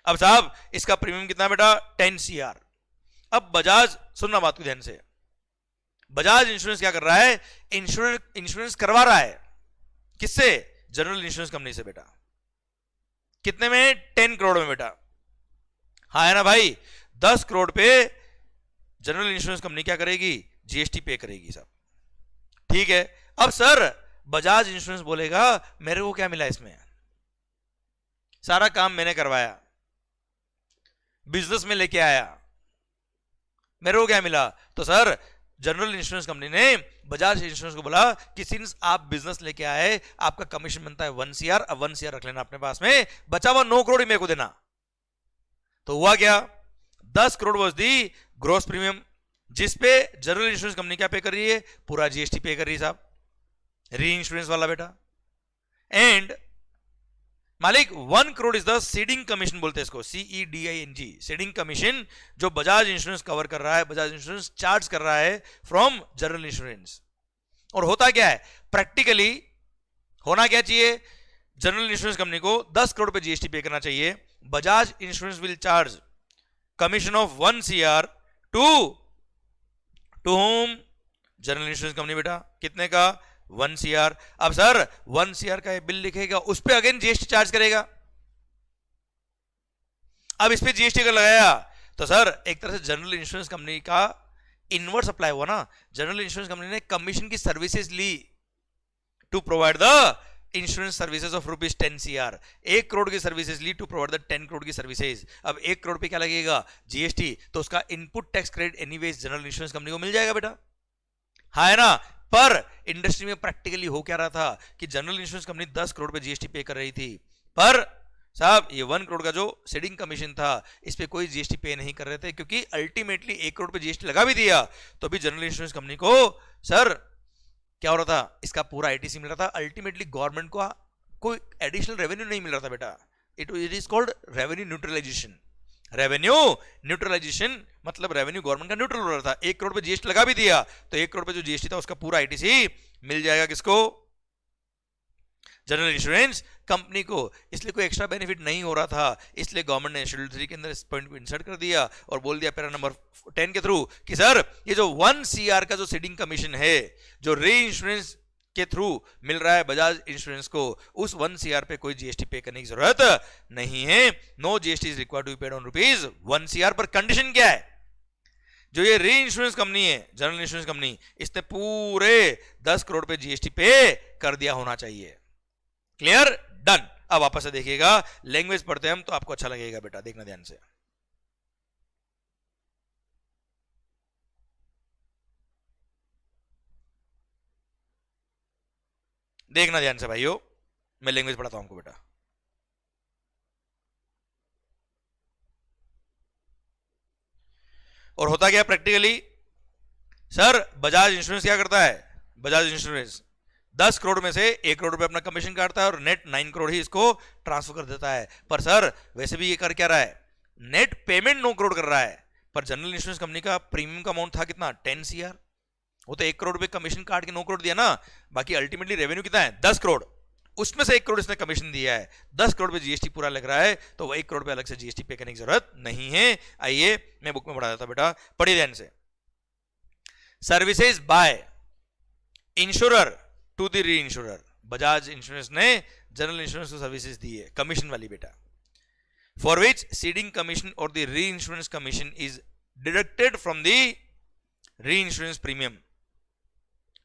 अब साहब इसका प्रीमियम कितना बेटा, 10 CR। अब बजाज, सुनना बात को ध्यान से, बजाज इंश्योरेंस क्या कर रहा है, इंश्योरेंस करवा रहा है किससे, जनरल इंश्योरेंस कंपनी से बेटा। कितने में, 10 करोड़ में बेटा। हाँ है ना भाई, 10 करोड़ पे जनरल इंश्योरेंस कंपनी क्या करेगी, जीएसटी पे करेगी साहब। ठीक है, अब सर बजाज इंश्योरेंस बोलेगा मेरे को क्या मिला इसमें, सारा काम मैंने करवाया, बिजनेस में लेके आया, मेरे को क्या मिला। तो सर जनरल इंश्योरेंस कंपनी ने बजाज इंश्योरेंस को बोला कि सिंस आप बिजनेस लेके आए, आपका कमीशन बनता है 1 CR, अब 1 CR रख लेना अपने पास में, बचा हुआ 9 करोड़ ही मेरे को देना। तो हुआ क्या, 10 crore was the gross premium, जिसपे जनरल इंश्योरेंस कंपनी क्या पे कर रही है, पूरा जीएसटी पे कर रही है साहब, री इंश्योरेंस वाला बेटा। एंड मालिक 1 crore is the seeding commission, बोलते हैं इसको, CEDING, सीडिंग कमीशन, जो बजाज इंश्योरेंस कवर कर रहा है, बजाज इंश्योरेंस चार्ज कर रहा है फ्रॉम जनरल इंश्योरेंस। और होता क्या है प्रैक्टिकली, होना क्या चाहिए, जनरल इंश्योरेंस कंपनी को 10 करोड़ पे जीएसटी पे करना चाहिए, Bajaj insurance will charge commission of 1 CR to whom, general insurance company बेटा। कितने का, 1 CR। अब सर 1 CR का बिल लिखेगा, उस पर अगेन जीएसटी चार्ज करेगा। अब इस पे जीएसटी अगर लगाया तो सर एक तरह से जनरल इंश्योरेंस कंपनी का इनवर्स अप्लाई हुआ ना, जनरल इंश्योरेंस कंपनी ने कमीशन की सर्विसेज ली to provide the insurance services of ₹10 CR, 1 crore की सर्विसेज ली टू प्रोवाइड द 10 करोड़ की सर्विसेज। अब 1 करोड़ पे क्या लगेगा, जीएसटी, तो उसका input tax credit anyways general insurance company को मिल जाएगा बेटा। हाँ है ना, पर इंडस्ट्री में प्रैक्टिकली हो क्या रहा था कि जनरल इंश्योरेंस कंपनी 10 करोड़ पे जीएसटी पे कर रही थी, पर साहब ये 1 करोड़ का जो सीडिंग कमीशन था इस पे कोई जीएसटी पे नहीं कर रहे थे, क्योंकि अल्टीमेटली 1 करोड़ पे जीएसटी लगा भी दिया तो भी जनरल इंश्योरेंस कंपनी को सर क्या हो रहा था, इसका पूरा आईटीसी मिल रहा था, अल्टीमेटली गवर्नमेंट को कोई एडिशनल रेवेन्यू नहीं मिल रहा था बेटा। It is called revenue neutralization. Revenue neutralization मतलब रेवेन्यू गवर्नमेंट का न्यूट्रल हो रहा था, 1 करोड़ पे जीएसटी लगा भी दिया तो 1 करोड़ पे जो जीएसटी था उसका पूरा आईटीसी मिल जाएगा किसको, जनरल इंश्योरेंस कंपनी को। इसलिए कोई एक्स्ट्रा बेनिफिट नहीं हो रहा था, इसलिए गवर्नमेंट ने शेड्यूल 3 के अंदर इस पॉइंट को इंसर्ट कर दिया और बोल दिया पैरा नंबर 10 के थ्रू कि सर ये जो 1 CR का जो सीडिंग कमीशन है जो री इंश्योरेंस के थ्रू मिल रहा है बजाज इंश्योरेंस को, उस 1 CR पे कोई जीएसटी पे करने की जरूरत नहीं है। No GST is required to be paid on ₹1 CR, पर कंडीशन क्या है, जो ये री इंश्योरेंस कंपनी है जनरल इंश्योरेंस कंपनी, इसने पूरे 10 करोड़ पे जीएसटी पे कर दिया होना चाहिए। Clear, done. अब वापस से देखिएगा, लैंग्वेज पढ़ते हैं हम तो आपको अच्छा लगेगा बेटा, देखना ध्यान से। देखना ध्यान से भाइयों, मैं लैंग्वेज पढ़ाता हूं आपको बेटा। और होता क्या प्रैक्टिकली, सर बजाज इंश्योरेंस क्या करता है, बजाज इंश्योरेंस 10 करोड़ में से 1 करोड़ रुपए अपना कमीशन काटता है और नेट 9 करोड़ ही इसको ट्रांसफर कर देता है। पर सर वैसे भी ये कर क्या रहा है, नेट पेमेंट 9 करोड़ कर रहा है, पर जनरल इंश्योरेंस कंपनी का प्रीमियम का अमाउंट था कितना 10 CR, वो तो 1 करोड़ रुपए कमीशन काट के 9 करोड़ दिया ना, बाकी अल्टीमेटली रेवेन्यू कितना है 10 करोड़, उसमें से 1 करोड़ इसने कमीशन दिया है, 10 करोड़ पे जीएसटी पूरा लग रहा है, तो 1 करोड़ पे अलग से जीएसटी पे करने की जरूरत नहीं है। आइए मैं बुक में पढ़ा देता बेटा, पढ़िए ध्यान से। Services by insurer to the reinsurer, Bajaj insurance ने जनरल इंश्योरेंस को सर्विसेज दी है कमीशन वाली बेटा, फॉर विच सीडिंग कमीशन और the reinsurance commission is deducted from the reinsurance premium.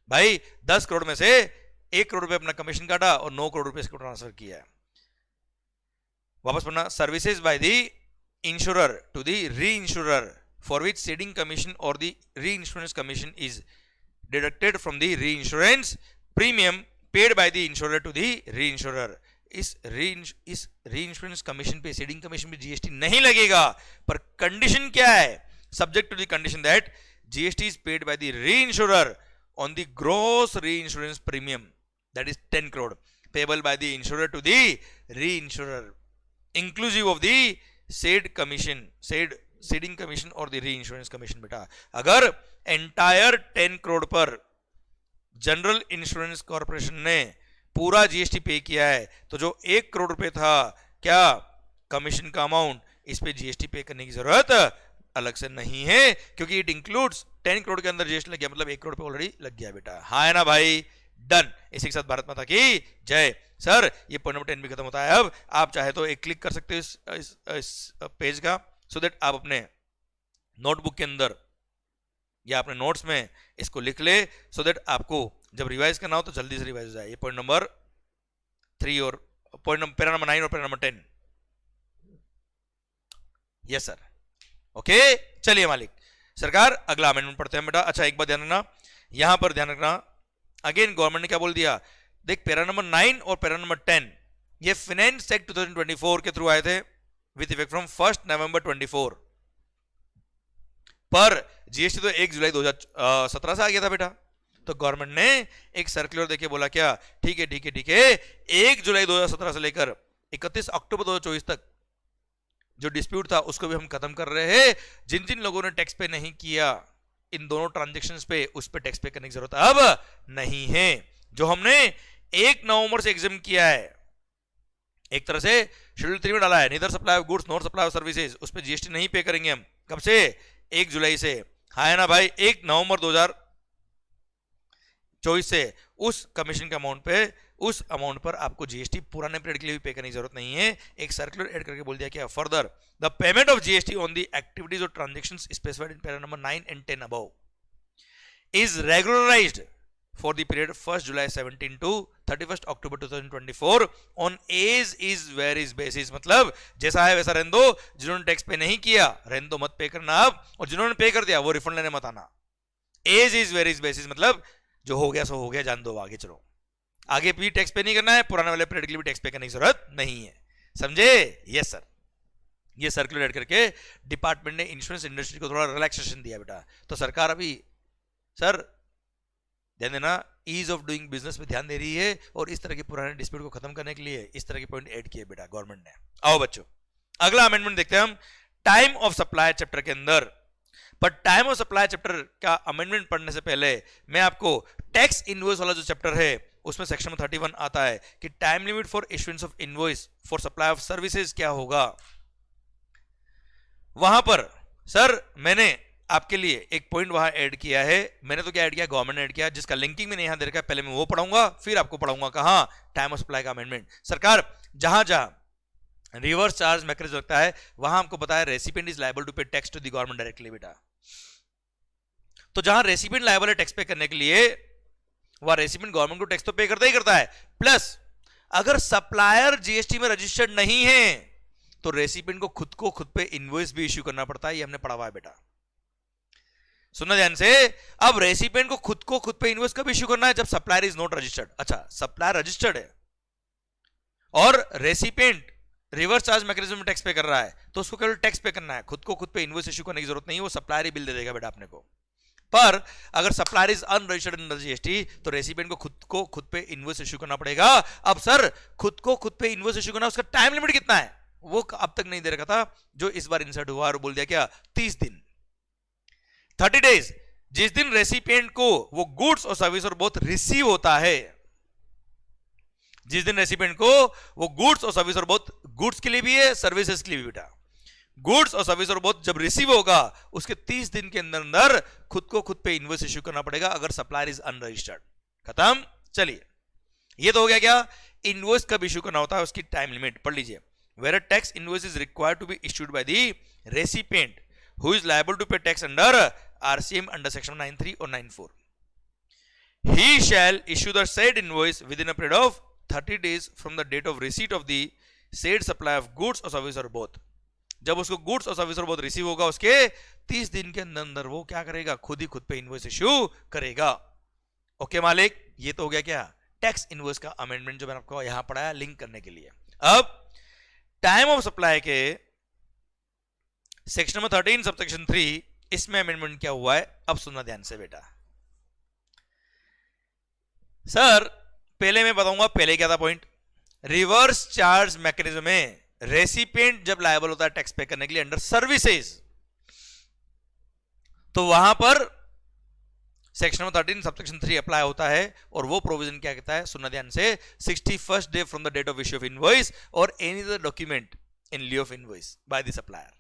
भाई 10 करोड़ में से 1 करोड़ रुपए अपना कमीशन काटा और 9 करोड़ रुपए इसको ट्रांसफर किया है। वापस पढ़ना, services by the insurer to the reinsurer for which ceding commission और the reinsurance commission is deducted from the reinsurance premium paid by the insurer to the reinsurer. इस reinsurance commission पे, ceding commission पे GST नहीं लगेगा, पर condition क्या है, subject to the condition that GST is paid by the reinsurer on the gross reinsurance premium, that is 10 crore payable by the insurer to the reinsurer inclusive of the said commission, said ceding commission or the reinsurance commission। बेटा अगर entire 10 crore पर general insurance corporation ने पूरा GST पे किया है, तो जो 1 करोड़ रुपए था क्या कमीशन का अमाउंट, इस पे जीएसटी पे करने की जरूरत अलग से नहीं है, क्योंकि इट इंक्लूड्स 10 करोड़ के अंदर जीएसटी लग गया, मतलब 1 करोड़ पे ऑलरेडी लग गया बेटा। हाँ है ना भाई, डन। इसी के साथ भारत माता की जय। सर ये पॉइंट नंबर 10 भी खत्म होता है। अब आप चाहे तो एक क्लिक कर सकते हो इस पेज का, सो दैट आप अपने नोटबुक के अंदर या अपने नोट्स में इसको लिख ले, सो दैट आपको जब रिवाइज करना हो तो जल्दी से रिवाइज हो जाए। ये पॉइंट नंबर 3 और पॉइंट नंबर पैरा नंबर 9 और para number 10। Yes sir, okay चलिए मालिक सरकार अगला अमेंडमेंट पढ़ते हैं बेटा। अच्छा एक बात ध्यान रखना, यहां पर ध्यान रखना, अगेन गवर्नमेंट ने क्या बोल दिया, देख पैरा नंबर 9 और पैरा नंबर 10 ये फाइनेंस एक्ट 2024 के थ्रू आए थे विद इफेक्ट फ्रॉम 1 नवंबर 24, पर जीएसटी तो 1 जुलाई 2017 से आ गया था बेटा। तो गवर्नमेंट ने एक सर्कुलर देके बोला क्या, ठीक है ठीक है ठीक है, 1 जुलाई 2017 से लेकर 31 अक्टूबर 2024 तक जो डिस्प्यूट था उसको भी हम खत्म कर रहे हैं। जिन जिन लोगों ने टैक्स पे नहीं किया इन दोनों ट्रांजैक्शंस पे, उस पे टैक्स पे करने की जरूरत अब नहीं है। जो हमने 1 नवंबर से एग्जाम किया है, एक तरह से शेड्यूल 3 में डाला है, neither supply of goods nor supply of services, उस पे जीएसटी नहीं पे करेंगे हम। कब से? 1 जुलाई से। हाँ है ना भाई, 1 नवंबर 2024 से उस कमीशन के अमाउंट पे, उस अमाउंट पर आपको जीएसटी पुराने पीरियड के लिए भी पे करने की जरूरत नहीं है। एक सर्कुलर ऐड करके बोल दिया क्या, further the payment of GST on the activities और transactions specified in para number 9 and 10 above is regularized for the period 1 July 17 to 31 October 2024 on as is where is basis. मतलब जैसा है वैसा रहने दो, जिन्होंने टैक्स पे नहीं किया रहने दो, मत पे करना अब, और जिन्होंने पे कर दिया वो रिफंड लेने मत आना। एज इज वेरीज बेसिस मतलब जो हो गया सो हो गया, जान दो, आगे चलो। आगे भी टैक्स पे नहीं करना है, पुराने वाले पीरियड के लिए भी टैक्स पे करने की जरूरत नहीं है, समझे? Yes sir. ये सर्कुलर ऐड करके डिपार्टमेंट ने इंश्योरेंस इंडस्ट्री को थोड़ा रिलैक्सेशन दिया बेटा। तो सरकार अभी सर ध्यान देना, ईज ऑफ डूइंग बिजनेस पे ध्यान दे रही है, और इस तरह के पुराने डिस्प्यूट को खत्म करने के लिए इस तरह के पॉइंट ऐड किए बेटा गवर्नमेंट ने। आओ बच्चों अगला अमेंडमेंट देखते हैं हम टाइम ऑफ सप्लाई चैप्टर के अंदर। पर टाइम ऑफ सप्लाई चैप्टर का अमेंडमेंट पढ़ने से पहले मैं आपको टैक्स इनवॉइस वाला जो चैप्टर है उसमें सेक्शन 31 आता है कि time limit for issuance of invoice for supply of services क्या होगा। वहां पर सर मैंने आपके लिए एक पॉइंट वहां ऐड किया है। मैंने तो क्या ऐड किया, गवर्नमेंट ने ऐड किया, जिसका लिंकिंग में नहीं यहां दे रखा है। पहले मैं वो पढ़ाऊंगा, फिर आपको पढ़ाऊंगा कहां, टाइम ऑफ सप्लाई का अमेंडमेंट। सरकार जहां जहां रिवर्स चार्ज मैकेनिज्म लगता है वहां हमको पता है recipient is liable to pay tax to the government directly बेटा। तो जहां रेसिपिएंट लायबल है टैक्स पे करने के लिए, वह रेसिपिएंट गवर्नमेंट को टैक्स तो पे करता ही करता है, प्लस अगर सप्लायर जीएसटी में रजिस्टर्ड नहीं है तो रेसिपिएंट को खुद पे इनवॉइस भी इश्यू करना पड़ता है। ये हमने पढ़ा हुआ है बेटा। सुनना ध्यान से। अब रेसिपिएंट को खुद पे इन्वॉइस कब इश्यू करना है? जब सप्लायर इज नॉट रजिस्टर्ड। अच्छा, सप्लायर रजिस्टर्ड है और रेसिपिएंट रिवर्स चार्ज मैकेनिज्म में टैक्स पे कर रहा है, तो उसको केवल टैक्स पे करना है, खुद को खुद पे इन्वॉइस इश्यू करने की जरूरत नहीं है, वो सप्लायर ही बिल दे देगा बेटा अपने को। पर अगर supplier is unregistered in GST तो रेसिपिएंट को खुद पे इन्वॉइस इश्यू करना पड़ेगा। अब सर खुद को खुद पे इन्वॉइस इश्यू करना, उसका टाइम लिमिट कितना है? वो अब तक नहीं दे रखा था, जो इस बार इंसर्ट हुआ और बोल दिया क्या, 30 दिन, 30 डेज। जिस दिन रेसिपिएंट को वो गुड्स और सर्विस और बोथ रिसीव होता है, जिस दिन रेसिपिएंट को वो गुड्स और सर्विस और बोथ, गुड्स के लिए भी है सर्विसेज के लिए भी बेटा, गुड्स और सर्विस और बोथ जब रिसीव होगा उसके 30 दिन के अंदर अंदर खुद को खुद पे इन्वॉइस इश्यू करना पड़ेगा, अगर सप्लायर इज अनरजिस्टर्ड। खत्म। चलिए, ये तो हो गया क्या, इन्वॉइस कब इश्यू करना होता है, उसकी टाइम लिमिट पढ़ लीजिए। Where a tax invoice is required to be issued by the recipient who is liable to pay tax under RCM under section 93 और 94, he shall issue the said invoice within a period of 30 days from the date of receipt of the said supply of goods or service or both। जब उसको goods और service और both receive होगा उसके 30 दिन के अंदर अंदर वो क्या करेगा, खुद ही खुद पे इन्वॉइस इश्यू करेगा। ओके मालिक, ये तो हो गया क्या, टैक्स इन्वॉइस का अमेंडमेंट जो मैंने आपको यहां पढ़ाया लिंक करने के लिए। अब टाइम ऑफ सप्लाई के सेक्शन नंबर 13 सबसेक्शन 3, इसमें अमेंडमेंट क्या हुआ है, अब सुनना ध्यान से बेटा। सर पहले मैं बताऊंगा, पहले क्या था पॉइंट, रिवर्स चार्ज मैकेनिज्म में रेसिपिएंट जब लायबल होता है टैक्स पे करने के लिए अंडर सर्विसेज, तो वहां पर सेक्शन नंबर 13 सबसेक्शन 3 अप्लाई होता है, और वो प्रोविजन क्या कहता है, सुनना ध्यान से, 61st day from the date of issue of invoice और any other document in lieu of invoice by the supplier.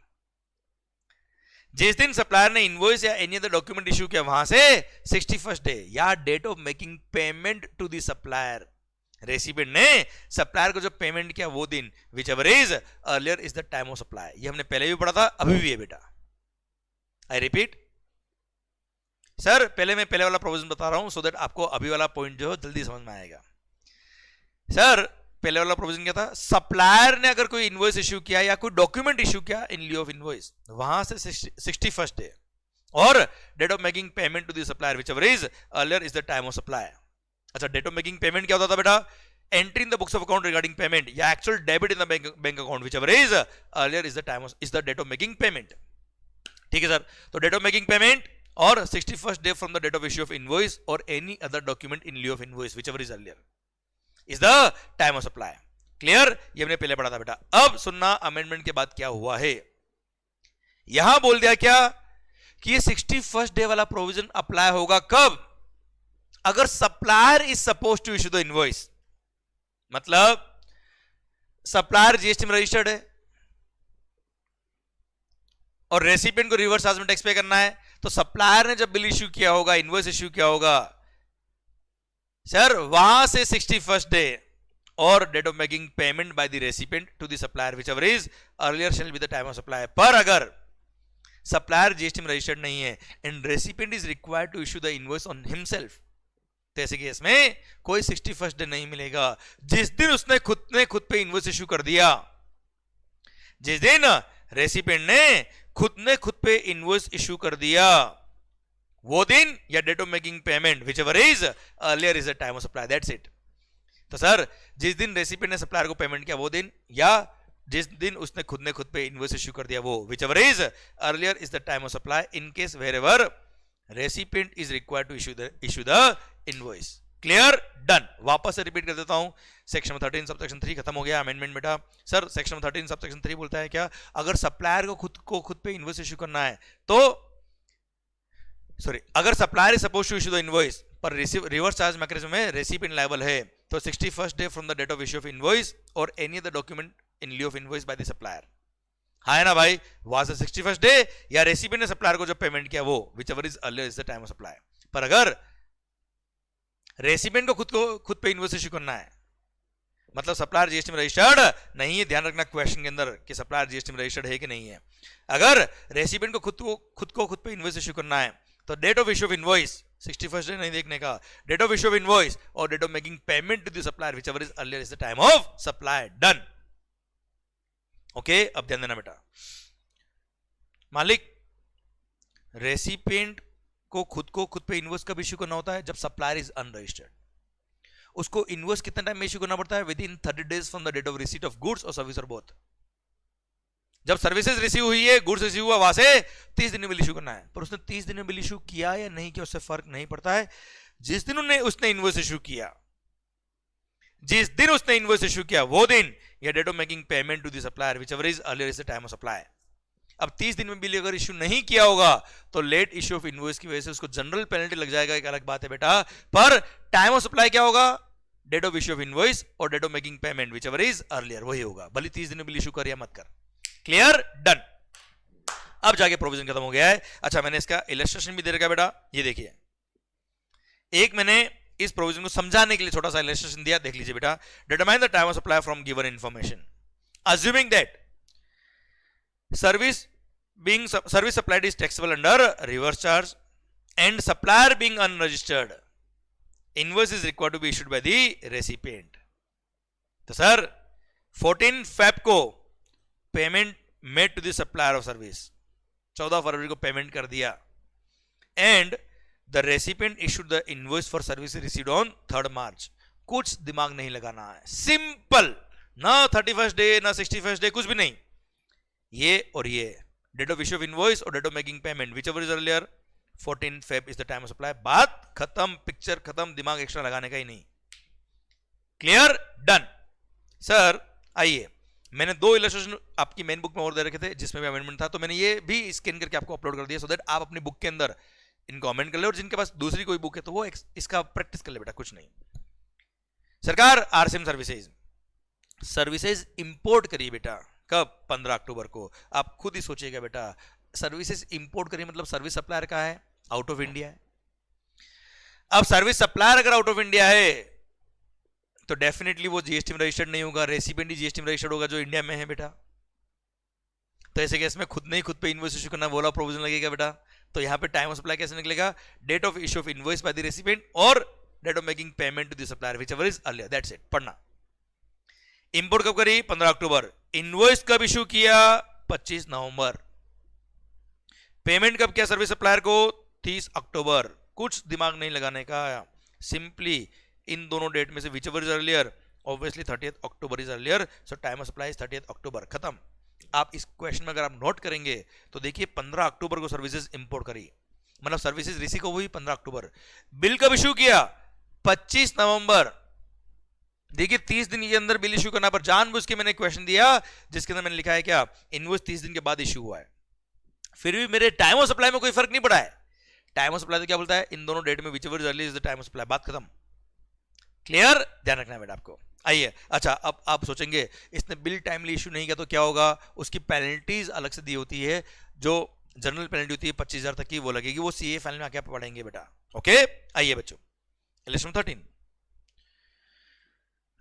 जिस दिन सप्लायर ने इनवॉइस या एनी अदर डॉक्यूमेंट इश्यू किया वहां से 61st डे या date of making payment to the supplier, recipient ने सप्लायर को जो पेमेंट किया वो दिन, whichever is earlier is the time of supply. ये हमने पहले भी पढ़ा था, अभी भी है बेटा। आई रिपीट सर, पहले मैं पहले वाला प्रोविजन बता रहा हूं सो दैट आपको अभी वाला पॉइंट जो है जल्दी समझ में आएगा। सर पहले वाला प्रोविजन क्या था, सप्लायर ने अगर कोई इनवॉइस इश्यू किया या कोई डॉक्यूमेंट इश्यू किया इन लिeu ऑफ इनवॉइस, वहां से 61st डे और date of making payment to the supplier whichever is earlier is the time of supply. अच्छा, डेट ऑफ मेकिंग पेमेंट क्या होता था बेटा, entry in the books of account regarding payment या actual debit in the bank account whichever is earlier is the time of, is the date of making payment. ठीक है sir, तो date of making payment और 61st day from the date of issue of invoice और any other document in lieu of invoice whichever is earlier is the time of supply. Clear, ये हमने पहले पढ़ा था बेटा। अब सुनना अमेंडमेंट के बाद क्या हुआ है, यहां बोल दिया क्या कि ये 61st डे वाला प्रोविजन अप्लाई होगा कब, अगर supplier is suppose to issue the invoice, मतलब सप्लायर जीएसटी में रजिस्टर्ड है और रेसिपिएंट को रिवर्स चार्ज में टैक्स पे करना है, तो सप्लायर ने जब बिल इश्यू किया होगा, इनवॉइस इश्यू किया होगा सर, वहां से 61st डे और date of making payment by the recipient to the supplier whichever is earlier shall be the time of supply. पर अगर सप्लायर जीएसटी में रजिस्टर्ड नहीं है and recipient is required to issue the invoice on himself, तो ऐसे case में कोई 61st day नहीं मिलेगा। जिस दिन उसने खुद पे इनवॉइस इश्यू कर दिया, जिस दिन रेसिपिएंट ने खुद पे इनवॉइस इश्यू कर दिया, वो दिन या date of making payment whichever is earlier is the time of supply, that's it. तो सर जिस दिन रेसिपिएंट ने सप्लायर को पेमेंट किया वो दिन, या जिस दिन उसने खुद पे इनवॉइस इश्यू कर दिया वो, whichever is earlier is the time of supply in case wherever recipient is required to issue the invoice. Clear, done. वापस से रिपीट कर देता हूं, सेक्शन 13 सबसेक्शन 3 खत्म हो गया अमेंडमेंट बेटा। सर सेक्शन 13 सबसेक्शन 3 बोलता है क्या, अगर सप्लायर को खुद पे इनवॉइस इश्यू करना है तो, सॉरी, अगर supplier is suppose to issue the invoice पर रिवर्स चार्ज मैकेनिज्म में रेसिपिएंट लायबल है, तो 61st day from the date of issue of invoice और any other document in lieu of invoice by the supplier. हाँ है ना भाई, वहां से 61st डे या रेसिपिएंट ने सप्लायर को जो पेमेंट किया वो, whichever is earlier is the time of supply. पर अगर रेसिपिएंट को खुद पे इनवॉइस इश्यू करना है, मतलब सप्लायर जीएसटी में रजिस्टर्ड नहीं है, ध्यान रखना क्वेश्चन के अंदर कि सप्लायर जीएसटी में रजिस्टर्ड है कि नहीं है। अगर रेसिपिएंट को खुद पे इनवॉइस इश्यू करना है, तो date of issue of invoice 61st day नहीं देखने का, date of issue of invoice और date of making payment to the supplier whichever is earlier is the time of supply. Done. Okay, अब ध्यान देना बेटा, मालिक रेसिपिएंट को खुद पे इनवॉइस कब इश्यू करना होता है? जब सप्लायर इज अनरजिस्टर्ड। उसको इनवॉइस कितना टाइम में इश्यू करना पड़ता है? Within 30 days from the date of receipt of goods और सर्विस और बोथ। जब सर्विसेज रिसीव हुई है, गुड्स रिसीव हुआ, वहां से 30 दिन में बिल इश्यू करना है। पर उसने 30 दिन में बिल इश्यू किया या नहीं किया, उससे फर्क नहीं पड़ता है। जिस दिन उसने इनवॉइस इश्यू किया, जिस दिन उसने इनवॉइस इश्यू किया, वो दिन या date of making payment to the supplier whichever is earlier is the time of supply. अब 30 दिन में बिल अगर इश्यू नहीं किया होगा तो लेट इश्यू ऑफ इनवॉइस की वजह से उसको जनरल पेनल्टी लग जाएगा, एक अलग बात है बेटा। पर टाइम ऑफ सप्लाई क्या होगा? Date of issue of invoice और date of making payment whichever is earlier, वही होगा, भले 30 दिन में बिल इश्यू कर या मत कर। क्लियर? डन। अब जाके प्रोविजन खत्म हो गया है। अच्छा, मैंने इसका इलस्ट्रेशन भी दे रखा बेटा, ये देखिए। एक मैंने इस प्रोविजन को समझाने के लिए छोटा सा इलस्ट्रेशन दिया, देख लीजिए बेटा। Determine the time of supply from given information assuming that service supplied is taxable under reverse charge and supplier being unregistered, invoice is required to be issued by the recipient. तो sir 14 Feb को payment made to the supplier of service, 14 फरवरी को payment कर दिया, and the recipient issued the invoice for service received on 3rd March. कुछ दिमाग नहीं लगाना है, सिंपल, ना 31st डे ना 61st डे, कुछ भी नहीं, ये और ये date of issue of invoice और date of making payment whichever is earlier 14 Feb is the time of supply. बात खत्म, पिक्चर खत्म, दिमाग एक्स्ट्रा लगाने का ही नहीं। क्लियर? डन। सर आइए, मैंने 2 इलस्ट्रेशन आपकी मेन बुक में और दे रखे थे जिसमें भी अमेंडमेंट था, तो मैंने ये भी स्कैन करके आपको अपलोड कर दिया सो दैट आप अपनी बुक के अंदर इनको अमेंड कर ले, और जिनके पास दूसरी कोई बुक है तो वो इसका प्रैक्टिस कर ले बेटा, कुछ नहीं। सरकार आरसीएम सर्विसेज इंपोर्ट करिए बेटा, कब? 15 अक्टूबर को। आप खुद ही सोचिएगा बेटा, सर्विसेज इंपोर्ट करिए मतलब सर्विस सप्लायर का है, आउट ऑफ इंडिया है। अब सर्विस सप्लायर अगर आउट ऑफ इंडिया है तो डेफिनेटली वो जीएसटी में रजिस्टर्ड नहीं होगा, रेसिपिएंट ही जीएसटी में रजिस्टर्ड होगा जो इंडिया में है बेटा। तो ऐसे केस में खुद पे इनवॉइस इशू करना बोला प्रोविजन लगेगा बेटा। तो यहां पे टाइम ऑफ सप्लाई कैसे निकलेगा? Date of issue of invoice by the recipient और date of making payment to the supplier whichever is earlier, that's it. पढ़ना। इंपोर्ट कब करी? 15 अक्टूबर। इनवॉइस कब इशू किया? 25 नवंबर। पेमेंट कब किया सर्विस सप्लायर को? 30 अक्टूबर। कुछ दिमाग नहीं लगाने का, सिंपली इन दोनों डेट में से whichever is earlier, obviously 30th October is earlier, so time of supply is 30th अक्टूबर, खत्म। आप इस क्वेश्चन में अगर आप नोट करेंगे तो देखिए 15 अक्टूबर को सर्विसेज इंपोर्ट करी, मतलब सर्विसेज रिसीव हुई 15 अक्टूबर। बिल कब इशू किया? 25 नवंबर। देखिए 30 दिन के अंदर बिल इशू करना, पर जानबूझ के मैंने क्वेश्चन दिया जिसके अंदर मैंने लिखा है क्या? इनवॉइस 30 दिन के बाद इशू हुआ है। फिर भी मेरे टाइम ऑफ सप्लाई में कोई फर्क नहीं पड़ा है। टाइम ऑफ सप्लाई तो क्या बोलता है? इन दोनों डेट में whichever is earlier is the time of supply, बात खत्म। क्लियर? ध्यान रखना है बेटा आपको। आइए, अच्छा अब आप सोचेंगे इसने बिल टाइमली इशू नहीं किया तो क्या होगा? उसकी पेनल्टीज अलग से दी होती है, जो जनरल पेनल्टी होती है 25,000 तक की, वो लगेगी, वो सीए फाइल में आके पढ़ेंगे बेटा। ओके, आइए बच्चों, लेसन 13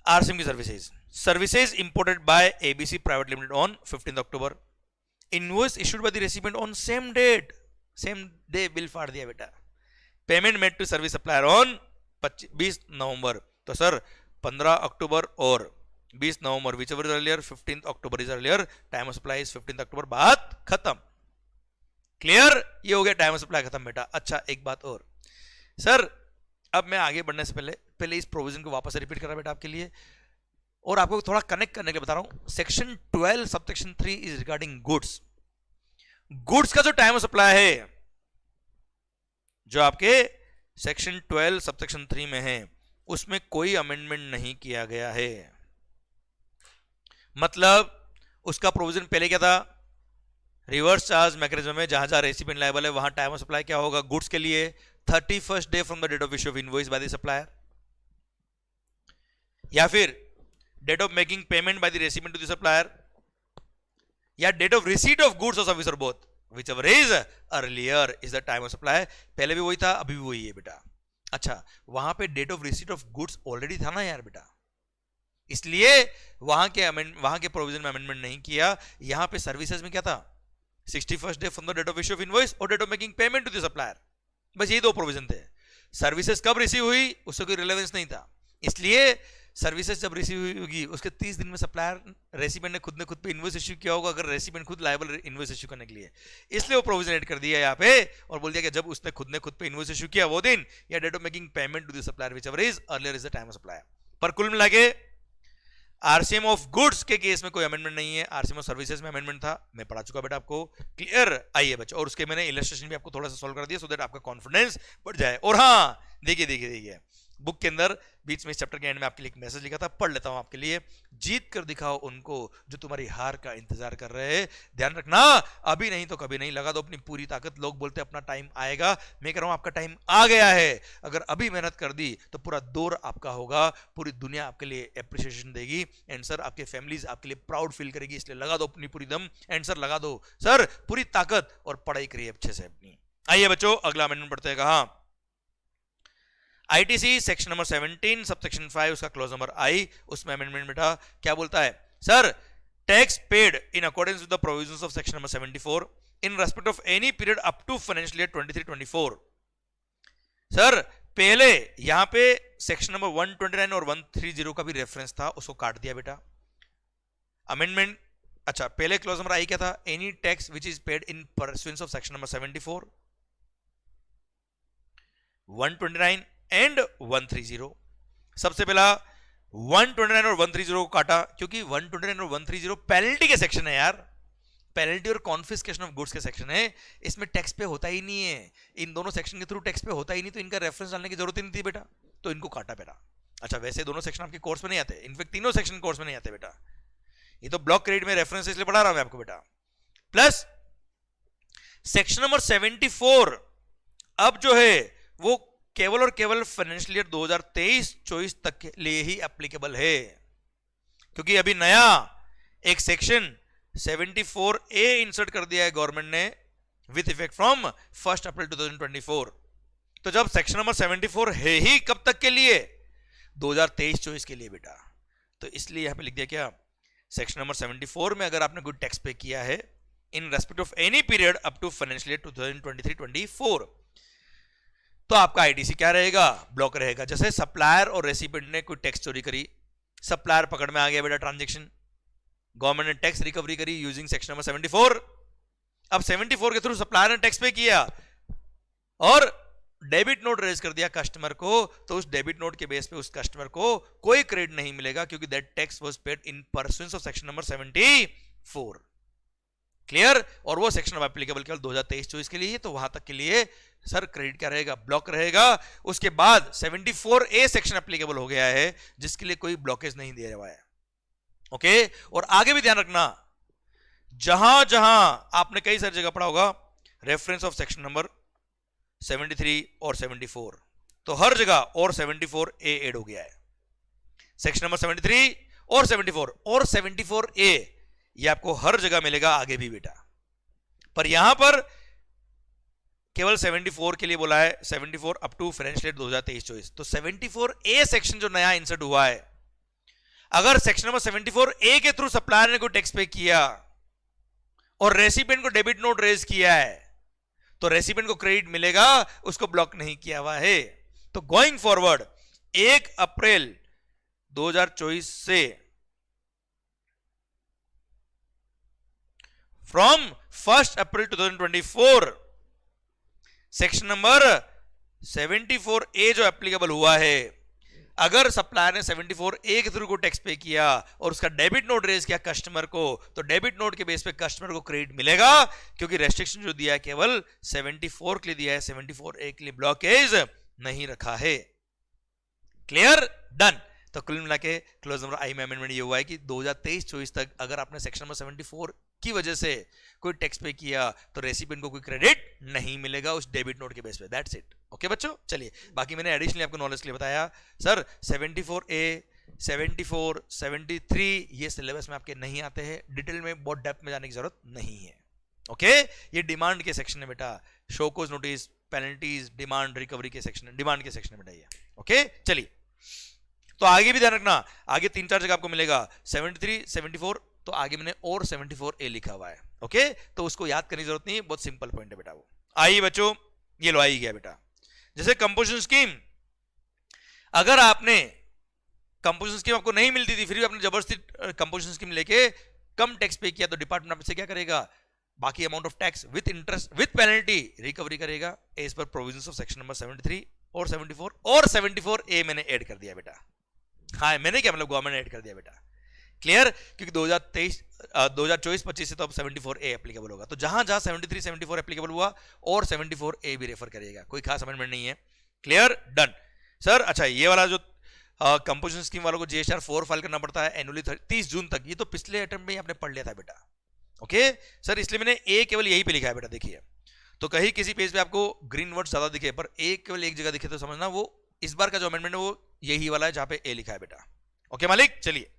आरसीएम की services imported by ABC private limited on 15 October, invoice issued by the recipient on same date, same day bill फाड़ दिया बेटा। Payment made to service supplier on 20 November. तो सर 15 अक्टूबर और 20 November whichever is earlier, 15 October is earlier, time of supply is 15 October, बात खत्म। Clear? ये हो गया टाइम ऑफ सप्लाई खत्म बेटा। अच्छा एक बात और, सर अब मैं आगे बढ़ने से पहले इस प्रोविजन को वापस से रिपीट कर रहा बेटा आपके लिए, और आपको थोड़ा कनेक्ट करने के लिए बता रहा हूं। Section 12 subsection 3 is regarding goods. Goods का जो टाइम ऑफ सप्लाई है, जो आपके सेक्शन 12 सबसेक्शन 3 में है, उसमें कोई अमेंडमेंट नहीं किया गया है। मतलब उसका प्रोविजन पहले क्या था? रिवर्स चार्ज मैकेनिज्म में जहां जहां रेसिपिएंट लायबल है वहां टाइम ऑफ सप्लाई क्या होगा? गुड्स के लिए 31st day from the date of issue of invoice by the supplier, या फिर date of making payment by the recipient to the supplier, या date of receipt of goods और service और both, whichever is earlier is the time of supply. पहले भी वही था, अभी भी वही है बेटा। अच्छा, वहां पे date of receipt of goods already था ना यार बेटा, इसलिए वहां के प्रोविजन में अमेंडमेंट नहीं किया। यहां पे सर्विसेज में क्या था? 61st day from the date of issue of invoice और date of making payment to the supplier, बस यही 2 प्रोविजन थे। सर्विसेज कब रिसीव हुई उससे कोई रिलेवेंस नहीं था, इसलिए सर्विसेज जब रिसीव हुई होगी उसके 30 दिन में सप्लायर रेसिपेंट ने खुद पे इनवॉइस इश्यू किया होगा, अगर रेसिपेंट खुद लायबल इनवॉइस इश्यू करने के लिए, इसलिए वो प्रोविजन ऐड कर दिया है यहाँ पे और बोल दिया कि जब उसने खुद पे इनवॉइस इश्यू किया वो दिन या date of making payment to the supplier whichever is earlier is the time of supplier. पर कुल मिला के आरसीएम ऑफ गुड्स के केस में कोई अमेंडमेंट नहीं है, आरसीएम ऑफ सर्विसेज में अमेंडमेंट था, मैं पढ़ा चुका बेटा आपको, क्लियर। आइए बच्चों, और उसके मैंने इलस्ट्रेशन भी आपको थोड़ा सा सॉल्व कर दिया सो दैट आपका कॉन्फिडेंस बढ़ जाए। और हाँ देखिए बुक के अंदर बीच में इस चैप्टर के एंड में आपके लिए एक मैसेज लिखा था, पढ़ लेता हूं आपके लिए। जीत कर दिखाओ उनको जो तुम्हारी हार का इंतजार कर रहे हैं, ध्यान रखना अभी नहीं तो कभी नहीं, लगा दो अपनी पूरी ताकत। लोग बोलते अपना टाइम आएगा, मैं कह रहा हूं आपका टाइम आ गया है। अगर अभी मेहनत कर दी तो पूरा दौर आपका होगा, पूरी दुनिया आपके लिए एप्रिसिएशन देगी एंड सर आपके फैमिलीज आपके लिए प्राउड फील करेगी, इसलिए लगा दो अपनी पूरी दम एंड सर लगा दो सर पूरी ताकत और पढ़ाई करिए अच्छे से अपनी। आइए बच्चों अगला अमेंडमेंट पढ़ते हैं। कहा आईटीसी सेक्शन नंबर 17 सबसेक्शन 5 उसका क्लॉज नंबर आई, उसमें अमेंडमेंट बेटा क्या बोलता है, sir tax paid in accordance with the provisions of section number 74 in respect of any period up to financial year 23-24। Sir पहले यहां पे सेक्शन नंबर 129 और 130 का भी रेफरेंस था, उसको काट दिया बेटा अमेंडमेंट। अच्छा पहले क्लॉज नंबर आई क्या था, any tax which is paid in परस्यूएंस of section number 74, 129 and 130। सबसे पहला 129 और 130 को काटा क्योंकि 129 और 130 पेनल्टी के सेक्शन है यार, पेनल्टी और कॉन्फिस्केशन ऑफ गुड्स के सेक्शन है, इसमें टैक्स पे होता ही नहीं है, इन दोनों सेक्शन के थ्रू टैक्स पे होता ही नहीं, तो इनका रेफरेंस डालने की जरूरत ही नहीं थी बेटा, तो इनको काटा बेटा। अच्छा वैसे दोनों सेक्शन आपके कोर्स में नहीं आते, इनफैक्ट तीनों सेक्शन कोर्स में नहीं आते बेटा, ये तो ब्लॉक क्रेडिट में रेफरेंस इसलिए पढ़ा रहा हूं मैं आपको बेटा। प्लस सेक्शन नंबर 74 अब जो है वो केवल और केवल फाइनेंशियल ईयर 2023-24 तक के लिए ही एप्लीकेबल है, क्योंकि अभी नया एक सेक्शन 74A इंसर्ट कर दिया है गवर्नमेंट ने विथ इफेक्ट फ्रॉम 1 अप्रैल 2024। तो जब सेक्शन नंबर 74 है ही कब तक के लिए, 2023-24 के लिए बेटा, तो इसलिए यहां पे लिख दिया क्या, सेक्शन नंबर 74 में अगर आपने गुड टैक्स पे किया है in respect of any period up to financial year 2023-24 तो आपका आईटीसी क्या रहेगा, ब्लॉक रहेगा। जैसे सप्लायर और रेसिपिएंट ने कोई टैक्स चोरी करी, सप्लायर पकड़ में आ गया बेटा ट्रांजैक्शन, गवर्नमेंट ने टैक्स रिकवरी करी यूजिंग सेक्शन नंबर 74, अब 74 के थ्रू सप्लायर ने टैक्स पे किया और डेबिट नोट रेज कर दिया कस्टमर को, तो उस डेबिट नोट के बेस पे उस कस्टमर को कोई क्रेडिट नहीं मिलेगा क्योंकि that tax was paid in परस्यूएंस of section number 74। Clear, और वो सेक्शन अब एप्लीकेबल केवल 2023-24 के लिए, तो वहां तक के लिए सर क्रेडिट क्या रहेगा, ब्लॉक रहेगा। उसके बाद 74A सेक्शन एप्लीकेबल हो गया है जिसके लिए कोई ब्लॉकेज नहीं दिया हुआ है। ओके, और आगे भी ध्यान रखना, जहां जहां आपने कई सारी जगह पढ़ा होगा रेफरेंस ऑफ सेक्शन नंबर 73 और 74, तो हर जगह और 74A ऐड हो गया है, सेक्शन नंबर 73 और 74 और 74A ये आपको हर जगह मिलेगा आगे भी बेटा, पर यहां पर केवल 74 के लिए बोला है, 74 अप टू फाइनेंशियल ईयर 2023-24। तो 74A सेक्शन जो नया इंसर्ट हुआ है, अगर सेक्शन नंबर 74A के थ्रू सप्लायर ने कोई टैक्स पे किया और रेसिपिएंट को डेबिट नोट रेज किया है तो रेसिपिएंट को क्रेडिट मिलेगा, उसको ब्लॉक नहीं किया हुआ है। तो गोइंग फॉरवर्ड 1 अप्रैल 2024 से from 1 April 2024 section number 74A जो एप्लीकेबल हुआ है, अगर सप्लायर ने 74A के थ्रू को टैक्स पे किया और उसका डेबिट नोट रेज किया कस्टमर को, तो डेबिट नोट के बेस पे कस्टमर को क्रेडिट मिलेगा क्योंकि रेस्ट्रिक्शन जो दिया है केवल 74 के लिए दिया है, 74A के लिए ब्लॉकेज नहीं रखा है। Clear, done. तो कुल मिला के क्लोज नंबर आई में अमेंडमेंट ये हुआ है कि 2023-24 तक अगर आपने सेक्शन नंबर 74 की वजह से कोई टैक्स पे किया तो रेसिपिएंट को कोई क्रेडिट नहीं मिलेगा उस डेबिट नोट के बेस पे। That's it. ओके बच्चों, चलिए बाकी मैंने एडिशनली आपको नॉलेज के लिए बताया। सर 74A 74 73 ये सिलेबस में आपके नहीं आते हैं, डिटेल में बहुत डेप्थ में जाने की जरूरत नहीं है। ओके, ये डिमांड के सेक्शन है बेटा, show cause notice, penalties, demand recovery के सेक्शन, डिमांड के सेक्शन में बेटा ये। ओके चलिए, तो आगे भी ध्यान रखना, आगे 3-4 जगह आपको मिलेगा 73 74, तो आगे मैंने और 74A लिखा हुआ है। ओके, तो उसको याद करने की जरूरत नहीं है, बहुत सिंपल पॉइंट है बेटा वो। आइए बच्चों, ये लो आ ही गया बेटा। जैसे कंपोजिशन स्कीम, अगर आपने कंपोजिशन स्कीम आपको नहीं मिलती थी, फिर भी आपने जबरदस्ती कंपोजिशन स्कीम लेके कम टैक्स पे किया, तो डिपार्टमेंट आपसे क्या करेगा, बाकी amount of tax with interest with penalty recovery करेगा as per provisions of section number 73 और 74 और 74 ए मैंने ऐड कर दिया बेटा। हाँ मैंने क्या मतलब गवर्नमेंट ने ऐड कर दिया बेटा, क्लियर, क्योंकि 2024-25 से तो अब 74 ए एप्लीकेबल होगा, तो जहां जहां 73 74 एप्लीकेबल हुआ और 74 ए भी रेफर करेगा, कोई खास अमेंडमेंट नहीं है, क्लियर, डन सर। अच्छा ये वाला जो कंपोजिशन स्कीम वालों को जीएसआर 4 फाइल करना पड़ता है एनुअली 30 जून तक, ये तो पिछले अटेम्प्ट में ही आपने पढ़ लिया था बेटा, ओके सर, इसलिए मैंने ए केवल यही पे लिखा है बेटा। देखिए तो कहीं किसी पेज पे आपको ग्रीन वर्ड ज्यादा दिखे पर ए केवल एक जगह दिखे तो समझना वो इस बार का जो अमेंडमेंट है वो यही वाला है जहां पे ए लिखा है बेटा, ओके मालिक। चलिए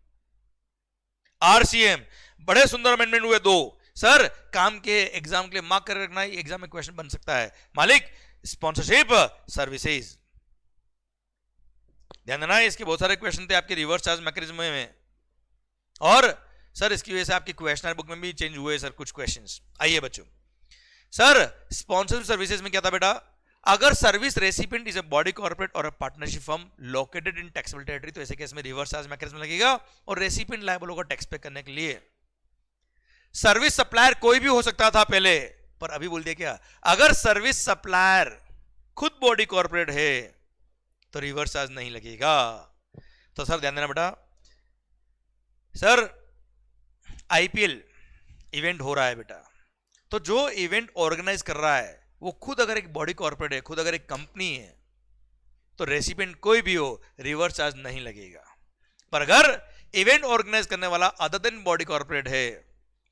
आरसीएम, बड़े सुंदर अमेंडमेंट हुए दो सर, काम के एग्जाम के लिए मार्क कर रखना, एग्जाम में क्वेश्चन बन सकता है मालिक। स्पॉन्सरशिप सर्विसेज, ध्यान देना इसके बहुत सारे क्वेश्चन थे आपके रिवर्स चार्ज मैकेनिज्म में, और सर इसकी वजह से आपके क्वेश्चनर बुक में भी चेंज हुए सर कुछ क्वेश्चंस। आइए बच्चों, सर स्पॉन्सरशिप सर्विसेज में क्या था बेटा, अगर service recipient is a body corporate और a partnership firm located in taxable territory, तो ऐसे केस में रिवर्स चार्ज मैकेनिज्म लगेगा और रेसिपिएंट लायबल होगा टैक्स पे करने के लिए। सर्विस सप्लायर कोई भी हो सकता था पहले, पर अभी बोल दिया क्या, अगर सर्विस सप्लायर खुद बॉडी कॉर्पोरेट है तो रिवर्स चार्ज नहीं लगेगा। तो सर ध्यान देना बेटा, सर आईपीएल इवेंट हो रहा है बेटा, तो जो इवेंट ऑर्गेनाइज कर रहा है वो खुद अगर एक बॉडी कॉर्पोरेट है, खुद अगर एक कंपनी है, तो रेसिपिएंट कोई भी हो रिवर्स चार्ज नहीं लगेगा। पर अगर इवेंट ऑर्गेनाइज करने वाला अदर देन बॉडी कॉर्पोरेट है,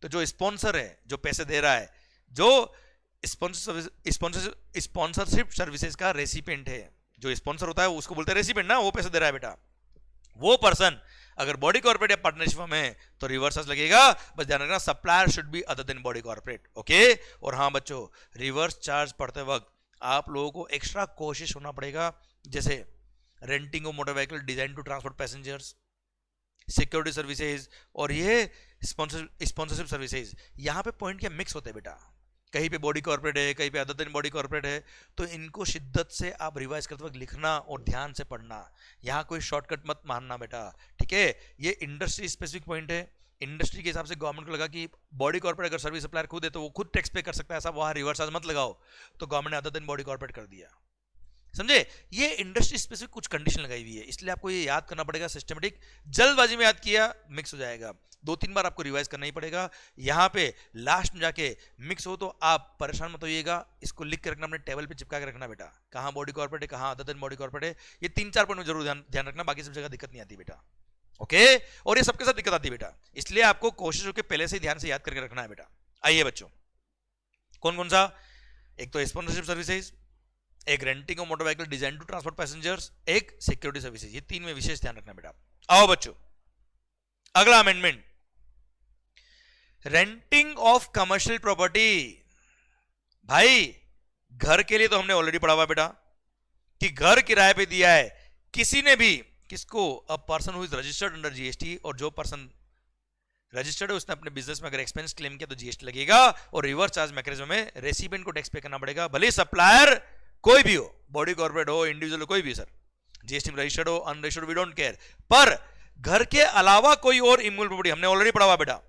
तो जो स्पॉन्सर है, जो पैसे दे रहा है, जो स्पॉन्सरशिप सर्विसेज का रेसिपिएंट है, जो स्पॉन्सर होता है उसको बोलते हैं रेसिपिएंट ना, वो पैसे दे रहा है बेटा, वो पर्सन अगर बॉडी कॉर्पोरेट या पार्टनरशिप में है तो रिवर्स चार्ज लगेगा। बस ध्यान रखना supplier should be other than body corporate, okay. और हाँ बच्चों, रिवर्स चार्ज पढ़ते वक्त आप लोगों को एक्स्ट्रा कोशिश होना पड़ेगा, जैसे renting of motor vehicle design to transport passengers, security services और ये स्पॉन्सरशिप सर्विसेज, यहां पे पॉइंट क्या मिक्स होते हैं बेटा, कहीं पे बॉडी कॉर्पोरेट है, कहीं पे अदर देन बॉडी कॉर्पोरेट है, तो इनको शिद्दत से आप रिवाइज करते वक्त लिखना और ध्यान से पढ़ना, यहाँ कोई शॉर्टकट मत मानना बेटा, ठीक है। ये इंडस्ट्री स्पेसिफिक पॉइंट है, इंडस्ट्री के हिसाब से गवर्नमेंट को लगा कि बॉडी कॉर्पोरेट अगर सर्विस सप्लायर खुद है तो वो खुद टैक्स पे कर सकता है, ऐसा वहां रिवर्स चार्ज मत लगाओ, तो गवर्नमेंट ने अदर देन बॉडी कॉर्पोरेट कर दिया, समझे। ये इंडस्ट्री स्पेसिफिक कुछ कंडीशन लगाई हुई है, इसलिए आपको ये याद करना पड़ेगा, सिस्टमेटिक जल्दबाजी में याद किया मिक्स हो जाएगा, 2-3 बार आपको रिवाइज करना ही पड़ेगा। यहां पे लास्ट में जाके मिक्स हो तो आप परेशान मत होइएगा, इसको लिख के रखना, अपने टेबल पे चिपका के रखना बेटा, कहां बॉडी कॉर्पोरेट है, कहां अदर देन बॉडी कॉर्पोरेट है, ये 3-4 पॉइंट में जरूर ध्यान रखना, बाकी सब जगह दिक्कत नहीं आती बेटा, ओके। और ये सबके साथ दिक्कत आती है बेटा, इसलिए आपको कोशिश हो के पहले से ध्यान से याद करके रखना है बेटा। आइए बच्चों, कौन कौन सा, एक तो स्पॉन्सरशिप सर्विसेज, एक renting of motor vehicle design to transport passengers, एक सिक्योरिटी सर्विसेज, ये 3 में विशेष ध्यान रखना बेटा। आओ बच्चों, अगला amendment, renting of commercial property. भाई घर के लिए तो हमने ऑलरेडी पढ़ा हुआ बेटा कि घर किराए पे दिया है किसी ने भी, किसको, अ person who is registered under GST, और जो पर्सन रजिस्टर्ड है उसने अपने बिजनेस में अगर एक्सपेंस क्लेम किया तो जीएसटी लगेगा, और रिवर्स चार्ज मैकेनिज्म में रेसिपिएंट को टैक्स पे करना पड़ेगा, भले सप्लायर कोई भी हो, बॉडी कॉर्पोरेट हो, इंडिविजुअल कोई भी, सर जीएसटी में रजिस्टर्ड हो अनरजिस्टर्ड वी डोंट केयर, पर घर के अलावा कोई और इमूवेबल प्रॉपर्टी, हमने ऑलरेडी पढ़ा हुआ बेटा,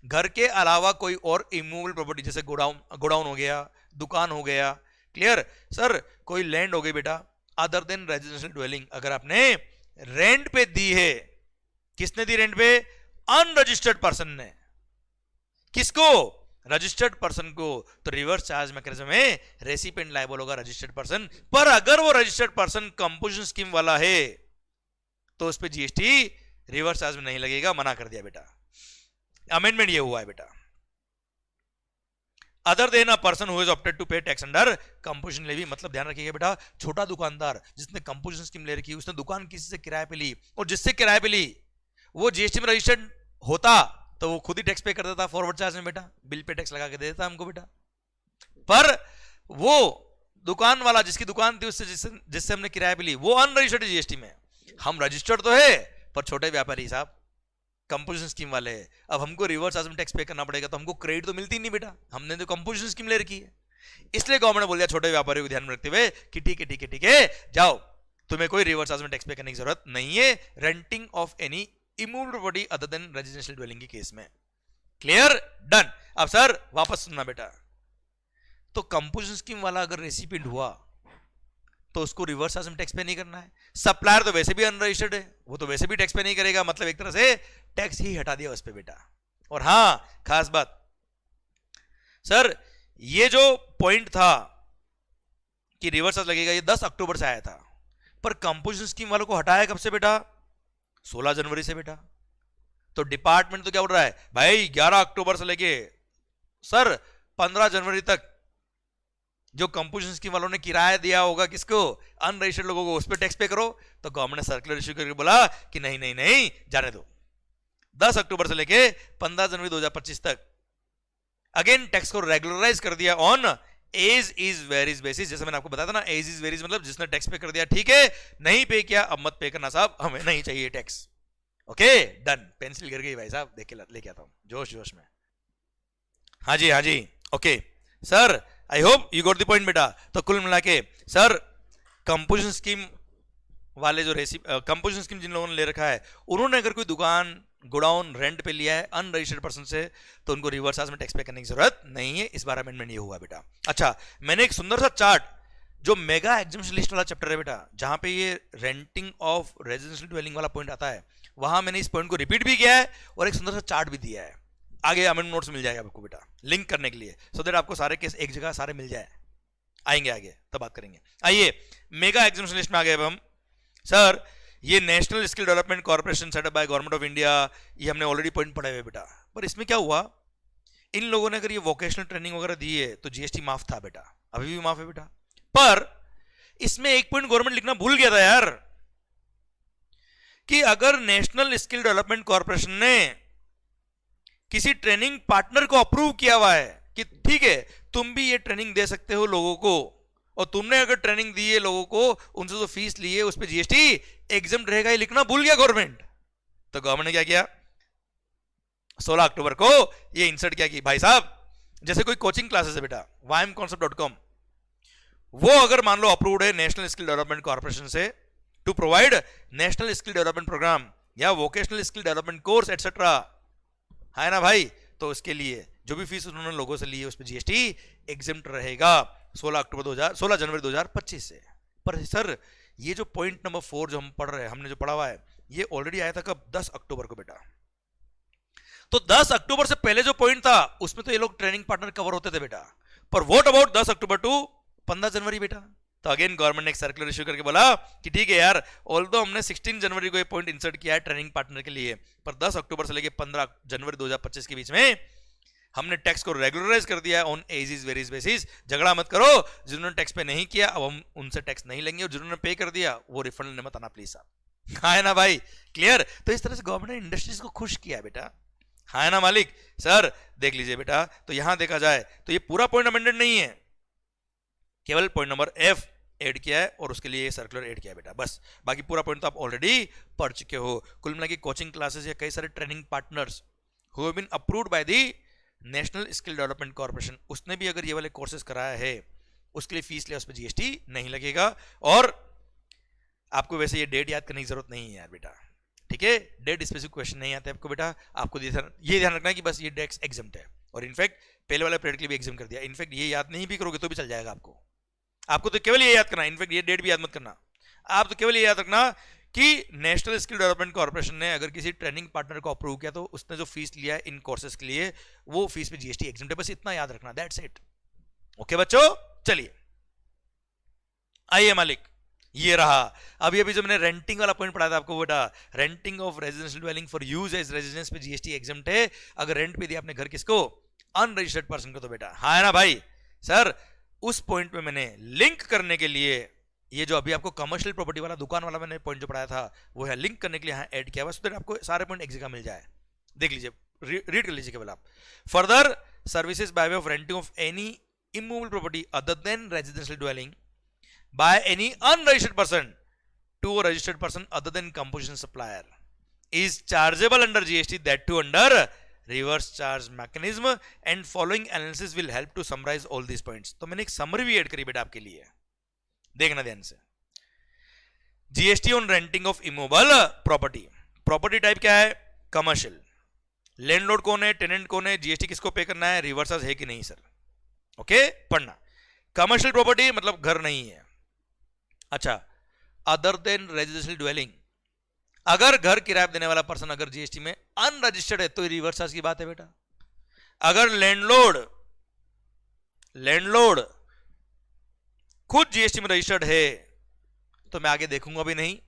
घर के अलावा कोई और इमूवेबल प्रॉपर्टी, जैसे गोडाउन हो गया, दुकान हो गया, क्लियर सर, कोई लैंड हो गई बेटा, अदर देन रेजिडेंशियल ड्वेलिंग, अगर आपने रेंट पे दी है, किसने दी रेंट पे, अनरजिस्टर्ड पर्सन ने, किसको, रजिस्टर्ड पर्सन को, तो रिवर्स चार्ज मैकेनिज्म में रेसिपिएंट लायबल होगा रजिस्टर्ड पर्सन, पर अगर वो रजिस्टर्ड पर्सन कंपोजिशन स्कीम वाला है तो उस पर जीएसटी रिवर्स चार्ज में नहीं लगेगा, मना कर दिया बेटा, अमेंडमेंट ये हुआ है बेटा। Other than a person who is opted to pay tax under composition levy, मतलब ध्यान रखिएगा बेटा, छोटा दुकानदार जिसने कंपोजिशन स्कीम ले रखी, उसने दुकान किसी से किराए पे ली, और जिससे किराए पे ली वो जीएसटी में रजिस्टर्ड होता तो वो खुद ही टैक्स पे कर देता फॉरवर्ड चार्ज में बेटा, बिल पे टैक्स लगा के दे देता हमको बेटा, पर वो दुकान वाला जिसकी दुकान थी उससे जिससे हमने किराया पे ली वो अनरजिस्टर्ड जीएसटी में, हम रजिस्टर्ड तो है पर छोटे व्यापारी साहब कंपोजिशन स्कीम वाले हैं, अब हमको रिवर्स चार्ज में टैक्स पे करना पड़ेगा, तो हमको क्रेडिट तो मिलती नहीं बेटा, हमने तो कंपोजिशन स्कीम ले रखी है, इसलिए गवर्नमेंट ने बोल दिया छोटे व्यापारियों को ध्यान में रखते हुए कि ठीक है जाओ तुम्हें कोई रिवर्स चार्ज में टैक्स पे करने की जरूरत नहीं है renting of any immovable property other than residential dwelling के केस में। Clear, done. अब सर वापस सुनना बेटा, तो कंपोजिशन स्कीम वाला अगर रेसिपिएंट हुआ तो उसको रिवर्स चार्ज में टैक्स पे नहीं करना है। सप्लायर तो वैसे भी अनरजिस्टर्ड है, वो तो वैसे भी टैक्स पे नहीं करेगा, मतलब एक तरह से टैक्स ही हटा दिया उस पे बेटा। और हाँ खास बात सर, ये जो पॉइंट था कि रिवर्स चार्ज लगेगा, ये 10 अक्टूबर से आया था, पर कंपोजिशन स्कीम वालों को हटाया कब से बेटा? 16 जनवरी से बेटा। तो डिपार्टमेंट तो क्या बोल रहा है भाई 11 अक्टूबर से लेके सर 15 जनवरी तक जो कंपोजिशन स्कीम वालों ने किराया दिया होगा किसको? अनरजिस्टर्ड लोगों को, उस पर टैक्स पे करो। तो गवर्नमेंट ने सर्कुलर इश्यू करके बोला कि नहीं नहीं नहीं जाने दो, 10 अक्टूबर से लेके 15 जनवरी 2025 तक अगेन टैक्स को रेगुलराइज कर दिया on as is where is basis. जैसे मैंने आपको बताया था ना, एज इज वेरीज मतलब जिसने टैक्स पे कर दिया ठीक है, नहीं पे किया अब मत पे करना साहब, हमें नहीं चाहिए टैक्स। Okay done. पेंसिल गिर गई भाई साहब, देख के लेके आता हूं जोश जोश में। हाँ जी हाँ जी okay sir, I hope you got the point बेटा। तो कुल मिला के सर कंपोजिशन स्कीम वाले जो कंपोजिशन स्कीम जिन लोगों ने ले रखा है, उन्होंने अगर कोई दुकान गोडाउन रेंट पे लिया है अनरजिस्टर्ड पर्सन से, तो उनको रिवर्स चार्ज में टैक्स पे करने की जरूरत नहीं है। इस बार अमेंडमेंट ये हुआ बेटा। अच्छा, मैंने एक सुंदर सा चार्ट जो मेगा एग्जामिनेशन लिस्ट वाला चैप्टर है बेटा, जहां पे ये रेंटिंग ऑफ रेजिडेंशियल ड्वेलिंग वाला पॉइंट आता है, वहां मैंने इस पॉइंट को रिपीट भी किया है और एक सुंदर सा चार्ट भी दिया है। आगे अमेंडमेंट नोट्स मिल जाएगा आपको बेटा लिंक करने के लिए, सो दैट आपको सारे केस एक जगह सारे मिल जाए। आएंगे आगे तब बात करेंगे। आइए मेगा एग्जामिनेशन लिस्ट में आ गए अब हम। सर ये national skill development corporation setup by government of India, ये हमने ऑलरेडी पॉइंट पढ़े हुए बेटा। पर इसमें क्या हुआ, इन लोगों ने अगर ये वोकेशनल ट्रेनिंग वगैरह दी है तो जीएसटी माफ था बेटा, अभी भी माफ है बेटा। पर इसमें एक पॉइंट गवर्नमेंट लिखना भूल गया था यार, कि अगर नेशनल स्किल डेवलपमेंट कॉर्पोरेशन ने किसी ट्रेनिंग पार्टनर को अप्रूव किया हुआ है कि ठीक है तुम भी ये ट्रेनिंग दे सकते हो लोगों को, और तुमने अगर ट्रेनिंग दी है लोगों को, उनसे जो फीस ली है उस पर जीएसटी एग्जम्प्ट रहेगा, ये लिखना भूल गया गवर्नमेंट। तो गवर्नमेंट ने क्या किया, 16 अक्टूबर को ये इंसर्ट किया कि भाई साहब जैसे कोई कोचिंग क्लासेस है बेटा, YMConcept.com, वो अगर मान लो अप्रूव्ड है नेशनल स्किल डेवलपमेंट कॉर्पोरेशन से to provide national skill development programme या vocational skill development course etcetera, है ना भाई, तो उसके लिए जो भी फीस उन्होंने लोगों से ली है उस पर जीएसटी एग्जम्प्ट रहेगा 16 जनवरी 2025 से। पर सर ये जो पॉइंट नंबर 4 जो हम पढ़ रहे हैं, हमने जो पढ़ा हुआ है, ये ऑलरेडी आया था कब? 10 अक्टूबर को बेटा। तो 10 अक्टूबर से पहले जो पॉइंट था उसमें तो ये लोग ट्रेनिंग पार्टनर कवर होते थे बेटा, पर व्हाट अबाउट 10 अक्टूबर टू 15 जनवरी बेटा? तो अगेन गवर्नमेंट ने एक सर्कुलर इश्यू करके बोला कि ठीक है यार, ऑल्दो हमने 16 जनवरी को ये पॉइंट इंसर्ट किया है ट्रेनिंग पार्टनर के लिए, पर 10 अक्टूबर से लेकर 15 जनवरी 2025 के बीच में हमने टैक्स को रेगुलराइज कर दिया है on as is where is basis. झगड़ा मत करो, जिन्होंने टैक्स पे नहीं किया अब हम उनसे टैक्स नहीं लेंगे, और जिन्होंने पे कर दिया वो रिफंड लेने मत आना प्लीज साहब, हाँ है ना भाई, क्लियर। तो इस तरह से गवर्नमेंट ने इंडस्ट्रीज को खुश किया बेटा, हाँ है ना मालिक। सर देख लीजिए बेटा, तो यहां देखा जाए तो ये पूरा पॉइंट अमेंडेड नहीं है, केवल पॉइंट नंबर F ऐड किया है और उसके लिए सर्कुलर ऐड किया है बेटा, बस। बाकी पूरा पॉइंट तो आप ऑलरेडी पढ़ चुके हो। कुल मिला के कोचिंग क्लासेस या कई सारे training partners who have been approved by the national skill development corporation, उसने भी अगर ये वाले कोर्सेज कराया है उसके लिए फीस लिया, उस पर जीएसटी नहीं लगेगा। और आपको वैसे ये डेट याद करने की जरूरत नहीं है यार बेटा, ठीक है, डेट स्पेसिफिक क्वेश्चन नहीं आते आपको बेटा, आपको ये ध्यान रखना है कि बस ये टैक्स एग्जम्प्ट है, और इनफैक्ट पहले वाले पीरियड के लिए भी एग्जाम कर दिया। इनफैक्ट ये याद नहीं भी करोगे तो भी चल जाएगा आपको तो केवल ये याद करना, इनफैक्ट ये डेट भी याद मत करना, आप तो केवल ये याद रखना कि नेशनल स्किल डेवलपमेंट कॉर्पोरेशन ने अगर किसी ट्रेनिंग पार्टनर को अप्रूव किया तो उसने जो फीस लिया है इन कोर्सेज के लिए वो फीस पे जीएसटी एग्जम्प्ट है, बस इतना याद रखना, दैट्स इट। ओके बच्चों, चलिए आइए मालिक, ये रहा। अभी अभी जो मैंने रेंटिंग वाला पॉइंट पढ़ाया था आपको बेटा, renting of residential dwelling for use as residence पे जीएसटी एग्जम्प्ट है, अगर रेंट पे दिया आपने घर किसको? अनरजिस्टर्ड पर्सन को, तो बेटा हाँ है ना भाई। सर उस पॉइंट में मैंने लिंक करने के लिए ये जो अभी आपको कमर्शियल प्रॉपर्टी वाला दुकान वाला मैंने पॉइंट जो पढ़ाया था वो है लिंक करने के लिए यहाँ ऐड किया, बस तो आपको सारे पॉइंट एक जगह मिल जाए। देख लीजिए, रीड कर लीजिए केवल आप। Further services by way of renting of any immovable property other than residential dwelling by any unregistered person to a registered person other than composition supplier is chargeable under GST, that too under reverse charge mechanism, and following analysis will help to summarize all these points. तो मैंने एक summary भी add करी बेटा आपके लिए, देखना ध्यान से। GST on renting of immovable property. Property type क्या है? कमर्शियल। लैंडलॉर्ड कौन है? टेनेंट कौन है? जीएसटी किसको पे करना है? रिवर्सर्स है कि नहीं सर? ओके, पढ़ना। कमर्शियल प्रॉपर्टी मतलब घर नहीं है। अच्छा, अदर देन रेजिडेंशियल ड्वेलिंग, अगर घर किराया देने वाला पर्सन अगर जीएसटी में अनरजिस्टर्ड है तो रिवर्स चार्ज की बात है बेटा। अगर लैंडलॉर्ड खुद जीएसटी में रजिस्टर्ड है तो मैं आगे देखूंगा भी नहीं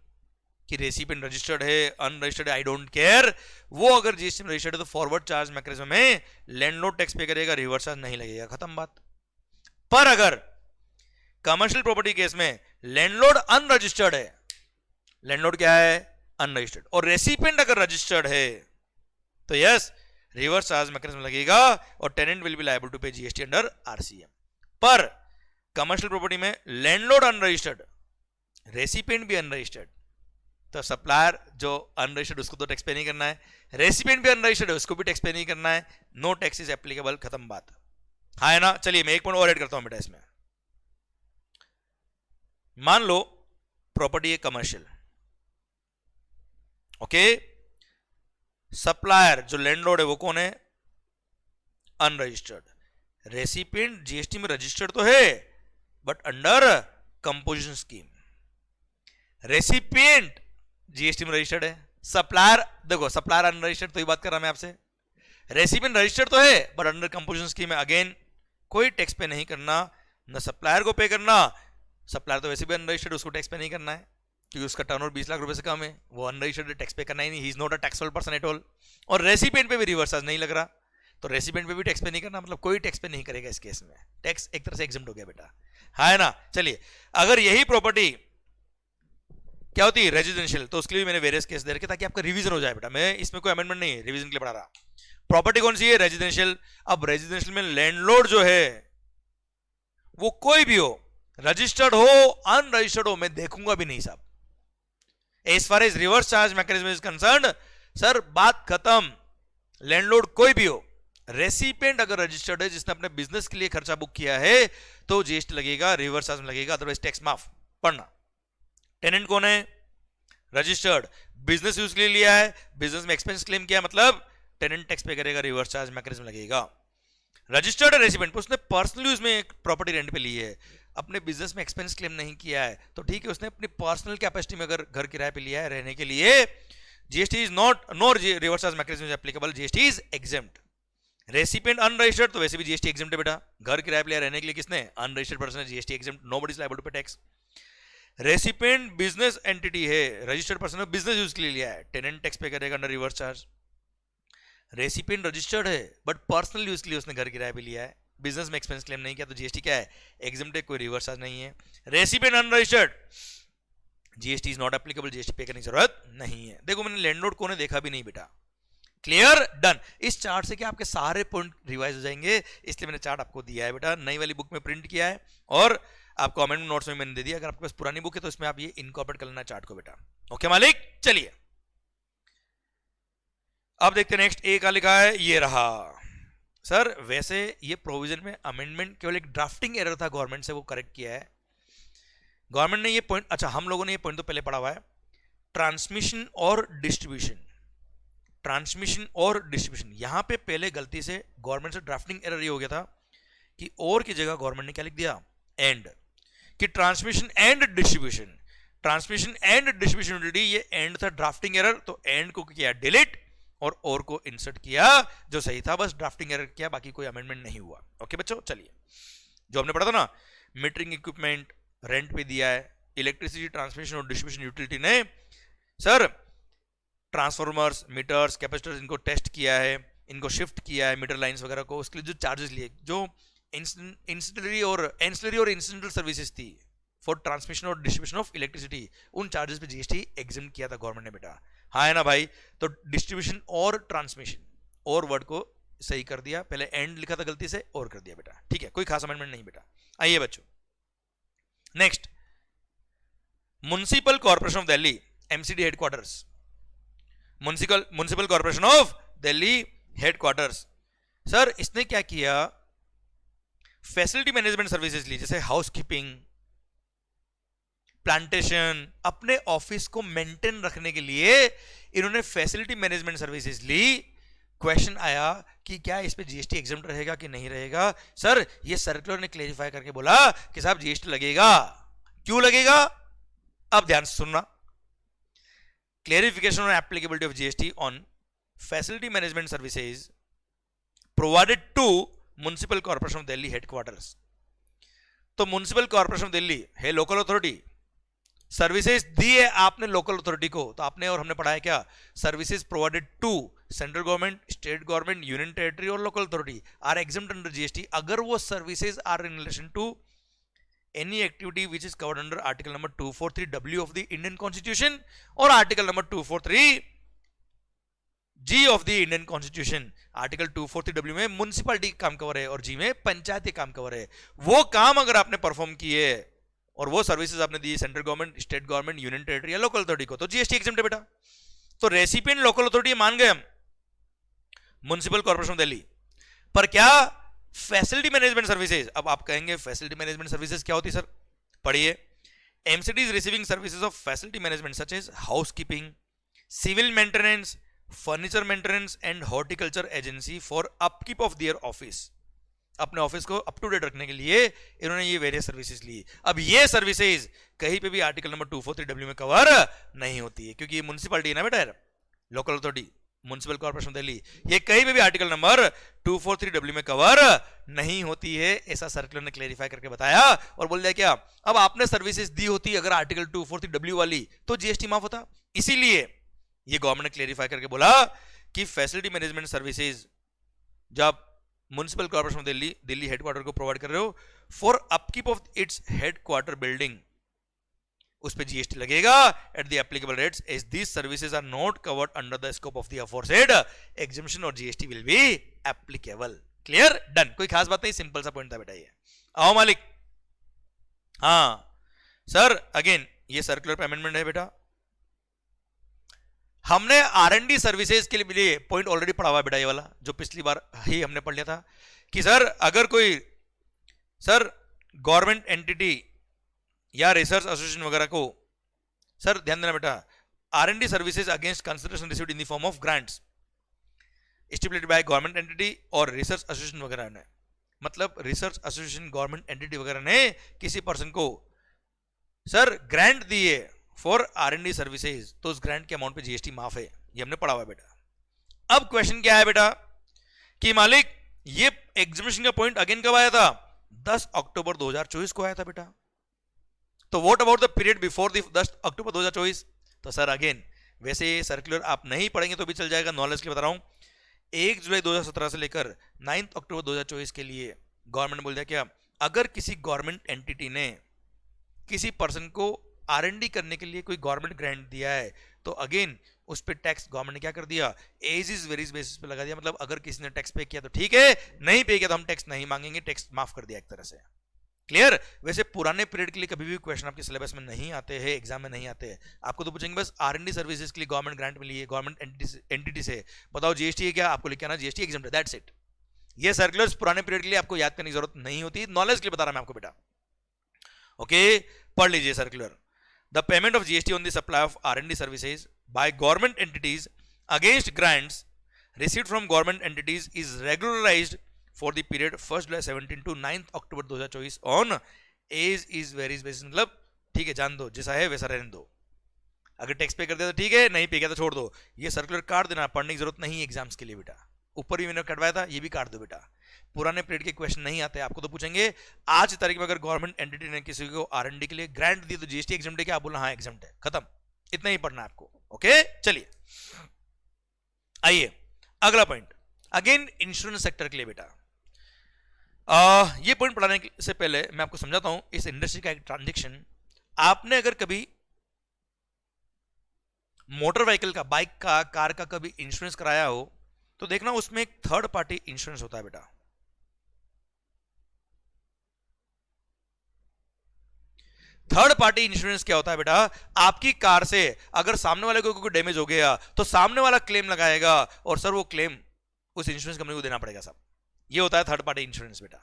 कि रेसिपिएंट रजिस्टर्ड है अनरजिस्टर्ड है, आई डोंट केयर। वो अगर जीएसटी में रजिस्टर्ड है तो फॉरवर्ड चार्ज मैकेनिज्म में लैंडलॉर्ड टैक्स पे करेगा, रिवर्स चार्ज नहीं लगेगा, खत्म बात। पर अगर कमर्शियल प्रॉपर्टी केस में लैंडलॉर्ड अनरजिस्टर्ड है, लैंडलॉर्ड क्या है? अनरजिस्टर्ड, और रेसिपिएंट अगर रजिस्टर्ड है तो यस रिवर्स चार्ज मैकेनिज्म लगेगा और tenant will be liable to pay GST under RCM. पर कमर्शियल प्रॉपर्टी में लैंडलॉर्ड अनरजिस्टर्ड, रेसिपिएंट भी अनरजिस्टर्ड, तो सप्लायर जो अनरजिस्टर्ड उसको तो टैक्स पे नहीं करना है, रेसिपिएंट भी अनरजिस्टर्ड है उसको भी टैक्स पे नहीं करना है, नो टैक्स इज एप्लीकेबल, खत्म बात। हाँ है ना? चलिए मैं एक पॉइंट और ऐड करता हूं बेटा इसमें। मान लो प्रॉपर्टी है कमर्शियल, ओके, सप्लायर जो लैंडलॉर्ड है वो कौन है? अनरजिस्टर्ड, रेसिपिएंट जीएसटी में रजिस्टर्ड तो है but under composition scheme, recipient GST में रजिस्टर्ड है, सप्लायर देखो सप्लायर अनरजिस्टर्ड, तो ही बात कर रहा मैं आपसे, रेसिपिएंट रजिस्टर्ड तो है बट अंडर कंपोजिशन स्कीम है, अगेन कोई टैक्स पे नहीं करना, ना सप्लायर को पे करना, सप्लायर तो वैसे भी अनरजिस्टर्ड उसको टैक्स पे नहीं करना है क्योंकि उसका टर्नओवर 20 लाख रुपए से कम है, वो अनरजिस्टर्ड टैक्स पे करना ही नहीं, he is not a taxable person at all. और रेसिपिएंट पे भी रिवर्स चार्ज नहीं लग रहा, तो रेसिपिएंट पे भी टैक्स पे नहीं करना, मतलब कोई टैक्स पे नहीं करेगा इस केस में, टैक्स एक तरह से एग्जम्प्ट हो गया बेटा, है ना? चलिए, अगर यही प्रॉपर्टी क्या होती है रेजिडेंशियल, तो उसके लिए मैंने वेरियस केस दे रखे ताकि आपका रिवीजन हो जाए बेटा, मैं इसमें कोई अमेंडमेंट नहीं है, रिवीजन के लिए पढ़ा रहा। प्रॉपर्टी कौन सी है? रेजिडेंशियल। अब रेजिडेंशियल में लैंडलॉर्ड जो है वो कोई भी हो, रजिस्टर्ड हो अनरजिस्टर्ड हो, मैं देखूंगा भी नहीं साहब। As far as reverse charge mechanism is concerned, sir बात खत्म, लैंडलॉर्ड कोई भी हो, रेसिपिएंट अगर रजिस्टर्ड है जिसने अपने बिजनेस के लिए खर्चा बुक किया है तो जीएसटी लगेगा, रिवर्स चार्ज लगेगा, अदरवाइज टैक्स माफ। पढ़ना। टेनेंट कौन है? रजिस्टर्ड, बिजनेस यूज के लिए लिया है, बिजनेस में एक्सपेंस क्लेम किया, मतलब टेनेंट टैक्स पे करेगा, रिवर्स चार्ज मैकेनिज्म लगेगा। रजिस्टर्ड है रेसिडेंट, उसने पर्सनल यूज में एक प्रॉपर्टी रेंट पे ली है, अपने बिजनेस में एक्सपेंस क्लेम नहीं किया है, तो ठीक है, उसने अपनी पर्सनल कैपेसिटी में अगर घर किराए पे लिया है रहने के लिए, GST is not, no reverse charge mechanism is applicable, GST is exempt. Recipient unregistered तो वैसे भी जीएसटी एग्जेम्प्ट है बेटा, घर किराए पे लिया रहने के लिए किसने? अनरजिस्टर्ड पर्सन है, GST exempt, nobody is liable to pay tax. Recipient business entity है, रजिस्टर्ड पर्सन है, बिजनेस यूज के लिए लिया है, टेनेंट टैक्स पे करेगा under reverse charge. Recipient registered है बट पर्सनल यूज के लिए उसने घर किराए पे लिया है, बिजनेस में एक्सपेंस क्लेम नहीं किया, तो जीएसटी क्या है? एग्जेम्प्ट है, कोई रिवर्स चार्ज नहीं है। Recipient unregistered, GST is not applicable, GST पे करने की जरूरत नहीं है। देखो मैंने लैंडलॉर्ड को ने देखा भी नहीं बेटा, क्लियर, डन। इस चार्ट से क्या आपके सारे पॉइंट रिवाइज हो जाएंगे, इसलिए मैंने चार्ट आपको दिया है बेटा, नई वाली बुक में प्रिंट किया है और आपको अमेंडमेंट नोट्स में मैंने दे दिया, अगर आपके पास पुरानी बुक है तो इसमें आप ये इनकॉर्पोरेट कर लेना चार्ट को बेटा। ओके मालिक, चलिए अब देखते हैं नेक्स्ट, ए का लिखा है, ये रहा सर। वैसे ये प्रोविजन में अमेंडमेंट केवल एक ड्राफ्टिंग एरर था गवर्नमेंट से, वो करेक्ट किया है गवर्नमेंट ने ये पॉइंट। अच्छा, हम लोगों ने ये पॉइंट तो पहले पढ़ा हुआ है, ट्रांसमिशन और डिस्ट्रीब्यूशन, ट्रांसमिशन और डिस्ट्रीब्यूशन, यहां पे पहले गलती से गवर्नमेंट से ड्राफ्टिंग एरर ये हो गया था कि और की जगह गवर्नमेंट ने क्या लिख दिया? एंड, कि transmission and distribution, transmission and distribution utility, ये एंड था, ड्राफ्टिंग एरर, तो एंड को किया डिलीट और को इंसर्ट किया, जो सही था, बस ड्राफ्टिंग एरर किया, बाकी कोई अमेंडमेंट नहीं हुआ। ओके बच्चों, चलिए जो हमने पढ़ा था ना, मीटरिंग इक्विपमेंट रेंट पे दिया है, इलेक्ट्रिसिटी ट्रांसमिशन और डिस्ट्रीब्यूशन यूटिलिटी ने सर ट्रांसफॉर्मर्स, मीटर्स, कैपेसिटर्स, इनको टेस्ट किया है, इनको शिफ्ट किया है, मीटर लाइंस वगैरह को, उसके लिए जो चार्जेस लिए, जो इंसिडेंटरी और इंसिडेंटल सर्विसेज थी फॉर ट्रांसमिशन और डिस्ट्रीब्यूशन ऑफ इलेक्ट्रिसिटी, उन चार्जेस पे जीएसटी एग्जेम्प्ट किया था गवर्नमेंट ने बेटा, हाँ है ना भाई? तो डिस्ट्रीब्यूशन और ट्रांसमिशन और वर्ड को सही कर दिया, पहले एंड लिखा था गलती से और कर दिया बेटा, ठीक है, कोई खास अमेंडमेंट नहीं बेटा। आइए बच्चों next, municipal corporation of Delhi MCD headquarters, municipal corporation of Delhi headquarters, sir इसने क्या किया? फैसिलिटी मैनेजमेंट सर्विसेज ली, जैसे हाउसकीपिंग, प्लांटेशन, अपने ऑफिस को मेंटेन रखने के लिए इन्होंने फैसिलिटी मैनेजमेंट सर्विसेज ली। क्वेश्चन आया कि क्या इस पे जीएसटी एग्जम्प्ट रहेगा कि नहीं रहेगा। सर ये सर्कुलर ने क्लेरिफाई करके बोला कि साहब जीएसटी लगेगा। क्यों लगेगा, अब ध्यान से सुनना। Clarification on applicability of GST on facility management services provided to municipal corporation of Delhi headquarters. तो म्युनिसिपल कॉर्पोरेशन ऑफ दिल्ली है लोकल अथॉरिटी, सर्विसेज दी है आपने लोकल अथॉरिटी को। तो आपने और हमने पढ़ा है क्या, services provided to central government, state government, union territory और local authority are exempt under GST अगर वो services are in relation to any activity which is covered under article number 243W of the Indian Constitution or article number 243G of the Indian Constitution। Article 243W में municipality काम cover है और जी में पंचायती काम cover है। वो काम अगर आपने परफॉर्म किए और वो सर्विसेज आपने the central government, state government, union territory या लोकल अथॉरिटी को, तो जीएसटी एग्जम्प्ट है बेटा। तो रेसिपिएंट लोकल अथॉरिटी मान गए हम, म्युनिसिपल कॉर्पोरेशन ऑफ दिल्ली। पर क्या फैसिलिटी मैनेजमेंट सर्विसेज, अब आप कहेंगे फैसिलिटी मैनेजमेंट सर्विसेज क्या होती है सर, पढ़िए। MCD is receiving services of facility management such as housekeeping, civil maintenance, furniture maintenance and horticulture agency for upkeep of their office. अपने ऑफिस को अप टू डेट रखने के लिए इन्होंने ये वेरियस सर्विसेज ली। अब ये सर्विसेज कहीं पे भी आर्टिकल नंबर 243W में कवर नहीं होती है, क्योंकि ये म्युनिसिपैलिटी है ना बेटा, local authority, municipal corporation Delhi, ये कहीं पे भी आर्टिकल नंबर 243W में कवर नहीं होती है। ऐसा सर्कुलर ने क्लेरिफाई करके बताया और बोल दिया क्या, अब आपने सर्विसेज दी होती अगर आर्टिकल 243W वाली तो जीएसटी माफ होता। इसीलिए ये गवर्नमेंट ने क्लेरिफाई करके बोला कि फैसिलिटी मैनेजमेंट सर्विसेज जब municipal corporation Delhi, Delhi headquarter को प्रोवाइड कर रहे हो for upkeep of its headquarter building, उस पे जीएसटी लगेगा at the applicable rates as these services are not covered under the scope of the aforesaid exemption और GST will be applicable. Clear, done, कोई खास बात नहीं, सिंपल सा point था बेटा ये। आओ मालिक, हाँ सर अगेन ये सर्कुलर अमेंडमेंट है बेटा। हमने आरएनडी सर्विसेज के लिए पॉइंट ऑलरेडी पढ़ा हुआ बेटा, ये वाला जो पिछली बार ही हमने पढ़ लिया था कि सर अगर कोई सर गवर्नमेंट एंटिटी या रिसर्च एसोसिएशन वगैरह को, सर ध्यान देना बेटा, R and D services against consideration received in the form of grants stipulated by government entity और रिसर्च एसोसिएशन वगैरह ने, मतलब रिसर्च एसोसिएशन गवर्नमेंट एंटिटी वगैरह ने किसी पर्सन को सर ग्रांट दिए फॉर आरएनडी सर्विसेज, तो उस ग्रांट के अमाउंट पे जीएसटी माफ है। ये हमने पढ़ा हुआ है बेटा। अब क्वेश्चन क्या है बेटा कि मालिक ये एग्जामिनेशन का पॉइंट अगेन कब आया था, 10 अक्टूबर 2024 को आया था बेटा। तो what about the period before 10 अक्टूबर 2024? तो सर अगेन वैसे सर्कुलर आप नहीं पढ़ेंगे तो भी चल जाएगा, नॉलेज के बता रहा हूं। 1 जुलाई 2017 से लेकर 9 अक्टूबर 2024 के लिए गवर्नमेंट बोल दिया क्या, अगर किसी गवर्नमेंट एंटिटी ने किसी पर्सन को आरएनडी करने के लिए कोई गवर्नमेंट ग्रांट दिया है तो अगेन उस पर टैक्स गवर्नमेंट ने क्या कर दिया, एज इज वेरीज बेसिस पे लगा दिया। मतलब अगर किसी ने टैक्स पे किया तो ठीक है, नहीं पे किया तो हम टैक्स नहीं मांगेंगे, टैक्स माफ कर दिया एक तरह से। क्लियर। वैसे पुराने पीरियड के लिए कभी भी क्वेश्चन आपके सिलेबस में नहीं आते हैं, एग्जाम में नहीं आते हैं। आपको तो पूछेंगे बस आरएनडी सर्विसेज के लिए गवर्नमेंट ग्रांट मिली है गवर्नमेंट एंटिटी से, बताओ जीएसटी है क्या, आपको लिखना है जीएसटी एग्जाम्प्ट है, दैट्स इट। ये सर्कुलर्स पुराने पीरियड के लिए आपको याद करने की जरूरत नहीं होती, नॉलेज के लिए बता रहा मैं आपको बेटा। ओके, पढ़ लीजिए circular. The payment of GST on the supply of R&D services by government entities against grants received from government entities is regularized for the period 1st July 17 to 9th October 2024 on age is varies basis। मतलब ठीक है, जान दो जैसा है वैसा रहने दो। अगर टैक्स पे कर दिया तो ठीक है, नहीं पे किया तो छोड़ दो। ये सर्कुलर काट देना, पढ़ने की जरूरत नहीं है एग्जाम्स के लिए बेटा। ऊपर भी मैंने कटवाया था, ये भी काट दो बेटा। पुराने पीरियड के क्वेश्चन नहीं आते, आपको तो पूछेंगे आज की तारीख में अगर गवर्नमेंट एंटिटी ने किसी को आरएनडी के लिए ग्रांट दी तो जीएसटी एग्जाम्प्ट है क्या, आप बोलना हाँ एग्जाम्प्ट है, खत्म, इतना ही पढ़ना है आपको। ओके चलिए आइए अगला पॉइंट, अगेन इंश्योरेंस सेक्टर के लिए बेटा। ये पॉइंट पढ़ाने से पहले मैं आपको समझाता हूं इस इंडस्ट्री का एक ट्रांजेक्शन। आपने अगर कभी मोटर व्हीकल का, बाइक का, कार का कभी इंश्योरेंस कराया हो तो देखना उसमें एक थर्ड पार्टी इंश्योरेंस होता है बेटा। थर्ड पार्टी इंश्योरेंस क्या होता है बेटा, आपकी कार से अगर सामने वाले को कोई डैमेज हो गया तो सामने वाला क्लेम लगाएगा और सर वो क्लेम उस इंश्योरेंस कंपनी को देना पड़ेगा साहब। ये होता है थर्ड पार्टी इंश्योरेंस बेटा।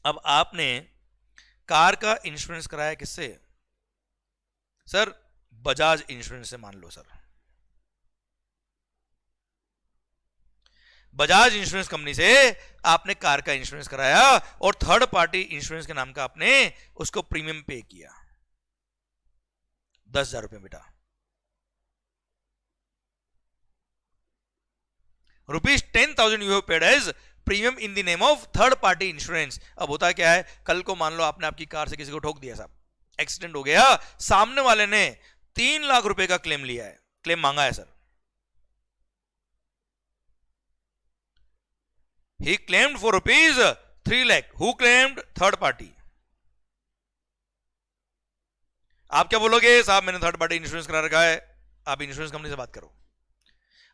अब आपने कार का इंश्योरेंस कराया किससे, सर बजाज इंश्योरेंस से मान लो सर, बजाज इंश्योरेंस कंपनी से आपने कार का इंश्योरेंस कराया और थर्ड पार्टी इंश्योरेंस के नाम का आपने उसको प्रीमियम पे किया 10,000 रुपए बेटा, ₹10,000 you have paid as premium in the name of third party insurance. अब होता क्या है, कल को मान लो आपने आपकी कार से किसी को ठोक दिया साहब, एक्सीडेंट हो गया, सामने वाले ने 3 लाख रुपए का क्लेम लिया है, क्लेम मांगा है sir, he claimed for rupees 3 lakh, who claimed? Third party. आप क्या बोलोगे, साहब मैंने थर्ड पार्टी इंश्योरेंस करा रखा है, आप इंश्योरेंस कंपनी से बात करो।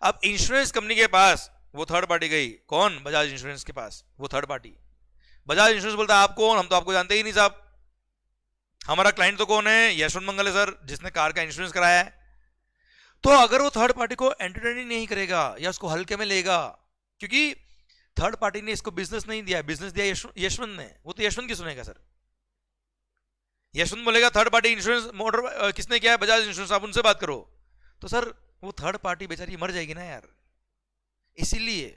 अब इंश्योरेंस कंपनी के पास वो थर्ड पार्टी गई, कौन? बजाज इंश्योरेंस के पास वो थर्ड पार्टी। बजाज इंश्योरेंस बोलता है आप कौन? हम तो आपको जानते ही नहीं साहब, हमारा क्लाइंट तो कौन है? यशवंत मंगल है सर, जिसने कार का इंश्योरेंस कराया है। तो अगर वो थर्ड पार्टी को एंटरटेन नहीं करेगा या उसको हल्के में लेगा, क्योंकि थर्ड पार्टी ने इसको बिजनेस नहीं दिया, बिजनेस दिया यशवंत ने, वो तो यशवंत की सुनेगा सर। यशवंत बोलेगा थर्ड पार्टी इंश्योरेंस मोटर किसने किया है? बजाज इंश्योरेंस, आप उनसे बात करो। तो सर वो थर्ड पार्टी बेचारी मर जाएगी ना यार। इसीलिए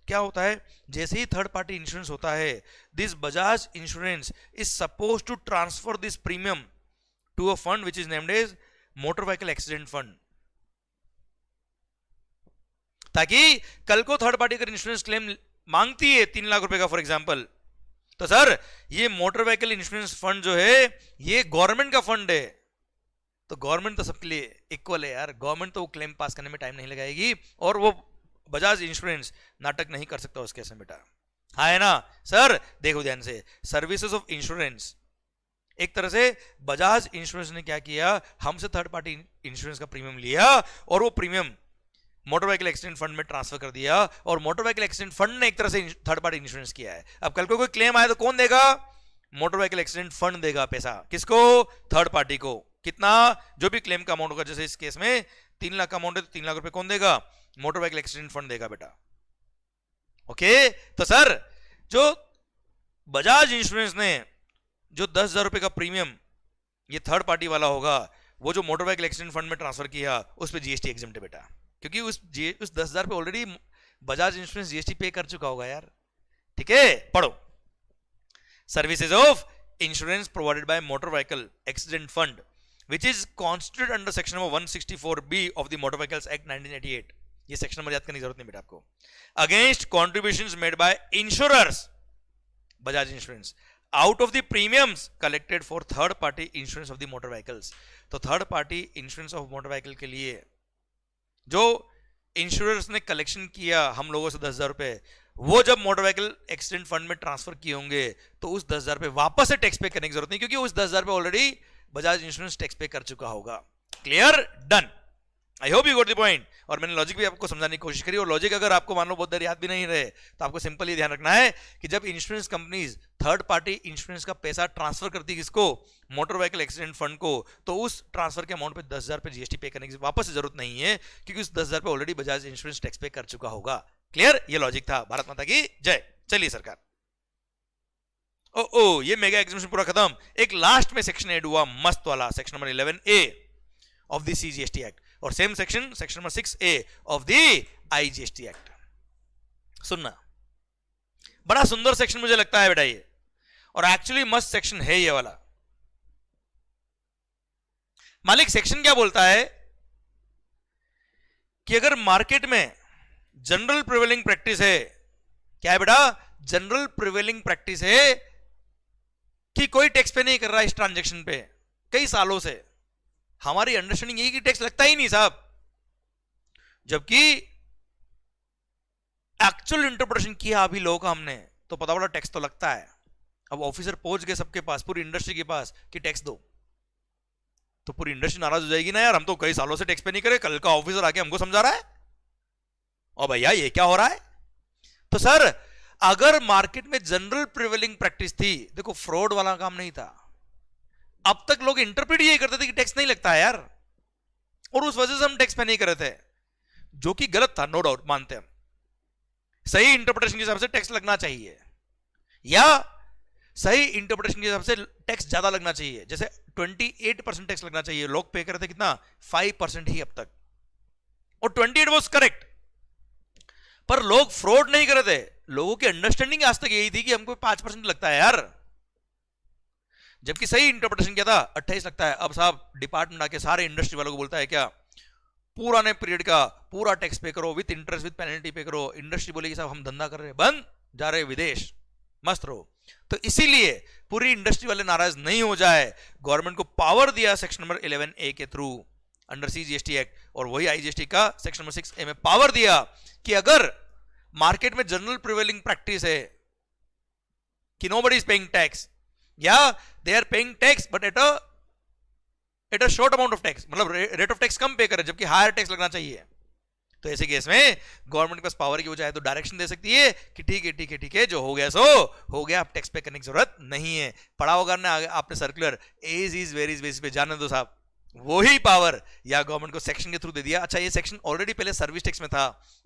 क्या होता है, जैसे ही थर्ड पार्टी इंश्योरेंस होता है, this Bajaj insurance is suppose to transfer this premium to a fund which is named as motor vehicle accident fund, ताकि कल को थर्ड पार्टी अगर इंश्योरेंस क्लेम मांगती है 3 लाख रुपए का फॉर एग्जांपल, तो सर ये मोटर व्हीकल इंश्योरेंस फंड जो है ये गवर्नमेंट का फंड है, तो गवर्नमेंट तो सबके लिए इक्वल है यार, गवर्नमेंट तो वो क्लेम पास करने में टाइम नहीं लगाएगी और वो बजाज इंश्योरेंस नाटक नहीं कर सकता उसके में बेटा। हाँ है ना सर, देखो ध्यान से, सर्विसेज ऑफ इंश्योरेंस, एक तरह से बजाज इंश्योरेंस ने क्या किया, हमसे थर्ड पार्टी इंश्योरेंस का प्रीमियम लिया और वो premium motor vehicle accident fund में ट्रांसफर कर दिया, और मोटर व्हीकल एक्सीडेंट फंड ने एक तरह से थर्ड पार्टी इंश्योरेंस किया है। अब कल को कोई क्लेम आया तो कौन देगा? मोटर व्हीकल एक्सीडेंट फंड देगा पैसा, किसको? थर्ड पार्टी को। कितना? जो भी क्लेम का अमाउंट होगा, जैसे इस केस में 3 लाख का अमाउंट है तो 3 लाख रुपए कौन देगा? मोटर व्हीकल एक्सीडेंट फंड देगा बेटा। ओके, तो सर जो बजाज इंश्योरेंस ने जो 10,000 रुपए का प्रीमियम ये थर्ड पार्टी वाला होगा, वो जो मोटर व्हीकल एक्सीडेंट फंड में ट्रांसफर किया उस पर जीएसटी एग्जम्प्ट है बेटा, क्योंकि उस 10,000 पे ऑलरेडी बजाज इंश्योरेंस जीएसटी पे कर चुका होगा यार। ठीक है, पढ़ो। Services of insurance provided by motor vehicle accident fund which is constituted under section number 164B of the motor vehicles act 1988। ये सेक्शन नंबर याद करने की जरूरत नहीं बेटा आपको। Against contributions made by insurers, Bajaj insurance, out of the premiums collected for third party insurance of the motor vehicles. तो third party insurance of motor vehicle के लिए जो इंश्योरेंस ने कलेक्शन किया हम लोगों से 10,000 रुपए, वो जब मोटर व्हीकल एक्सीडेंट फंड में ट्रांसफर किए होंगे तो उस 10,000 रुपए वापस से टैक्स पे करने की जरूरत नहीं, क्योंकि उस 10,000 रुपए ऑलरेडी बजाज इंश्योरेंस टैक्स पे कर चुका होगा। Clear? Done. I hope you got the point. और मैंने लॉजिक भी आपको समझाने की कोशिश करी, और लॉजिक अगर आपको मान लो बहुत देर याद भी नहीं रहे तो आपको सिंपल ये ध्यान रखना है कि जब insurance companies third party insurance का पैसा ट्रांसफर करती है किसको? मोटर व्हीकल एक्सीडेंट फंड को, तो उस ट्रांसफर के अमाउंट पे 10,000 पे जीएसटी पे करने की वापस जरूरत नहीं है, क्योंकि उस 10,000 पे ऑलरेडी बजाज इंश्योरेंस टैक्स पे कर चुका होगा। क्लियर? ये लॉजिक था। भारत माता की जय। चलिए सरकार, ओ ये मेगा एग्जामिनेशन पूरा खत्म। एक लास्ट में सेक्शन ऐड हुआ मस्त वाला, section number 11A of the CGST act, और same section number 6A of the IGST act. सुनना, बड़ा सुंदर सेक्शन मुझे लगता है बेटा ये, और एक्चुअली मस्त सेक्शन है ये वाला। मालिक सेक्शन क्या बोलता है कि अगर मार्केट में जनरल प्रिवेलिंग प्रैक्टिस है, क्या है बेटा? जनरल प्रिवेलिंग प्रैक्टिस है कि कोई टैक्स पे नहीं कर रहा इस ट्रांजैक्शन पे कई सालों से, हमारी अंडरस्टैंडिंग यही कि टैक्स लगता ही नहीं साहब, जबकि एक्चुअल इंटरप्रिटेशन किया अभी लोगों का हमने, तो पता पड़ा टैक्स तो लगता है। अब ऑफिसर पहुंच गए सबके पास, पूरी इंडस्ट्री के पास कि टैक्स दो, तो पूरी इंडस्ट्री नाराज हो जाएगी ना यार, हम तो कई सालों से टैक्स पे नहीं करे, कल का ऑफिसर आके हमको समझा रहा है और भैया ये क्या हो रहा है। तो सर अगर मार्केट में जनरल प्रिवेलिंग प्रैक्टिस थी, देखो फ्रॉड वाला काम नहीं था, अब तक लोग इंटरप्रेट ये करते थे कि टैक्स नहीं लगता है यार, और उस वजह से हम टैक्स पे नहीं कर रहे थे, जो कि गलत था, नो डाउट, मानते हैं। सही इंटरप्रिटेशन के हिसाब से टैक्स लगना चाहिए, या सही इंटरप्रिटेशन के हिसाब से टैक्स ज्यादा लगना चाहिए, जैसे 28% टैक्स लगना चाहिए, लोग पे कर रहे थे कितना 5% ही अब तक, और 28 वाज करेक्ट। पर लोग फ्रॉड नहीं कर रहे थे, लोगों की अंडरस्टैंडिंग आज तक यही थी कि हमको 5% लगता है यार, जबकि सही इंटरप्रिटेशन क्या था 28 लगता है। अब साहब डिपार्टमेंट आके सारे इंडस्ट्री वालों को बोलता है क्या, पुराने पीरियड का पूरा टैक्स पे करो विद इंटरेस्ट विद पेनल्टी पे करो। इंडस्ट्री बोलेगी साहब हम धंधा कर रहे हैं, बंद, जा रहे विदेश, मस्त रहो। तो इसीलिए पूरी इंडस्ट्री वाले नाराज नहीं हो जाए, गवर्नमेंट को पावर दिया सेक्शन नंबर 11A के थ्रू अंडर CGST एक्ट, और वही IGST का सेक्शन नंबर 6A में पावर दिया कि अगर मार्केट में जनरल प्रिवेलिंग प्रैक्टिस है कि नोबडी इज पेइंग टैक्स, या they are paying tax but at a short amount of tax, मतलब रेट ऑफ टैक्स कम पे करे जबकि हायर टैक्स लगना चाहिए, तो ऐसे केस में गवर्नमेंट के पास पावर की वजह है तो डायरेक्शन दे सकती है कि ठीक है ठीक है ठीक है, जो हो गया सो हो गया, अब टैक्स पे करने की जरूरत नहीं है। पढ़ा होगा ना आपने circular, as is where is basis पे, जाने दो साहब, वही पावर या गवर्नमेंट को सेक्शन के थ्रू दे दिया। अच्छा, ये सेक्शन ऑलरेडी पहले सर्विस टैक्स में था,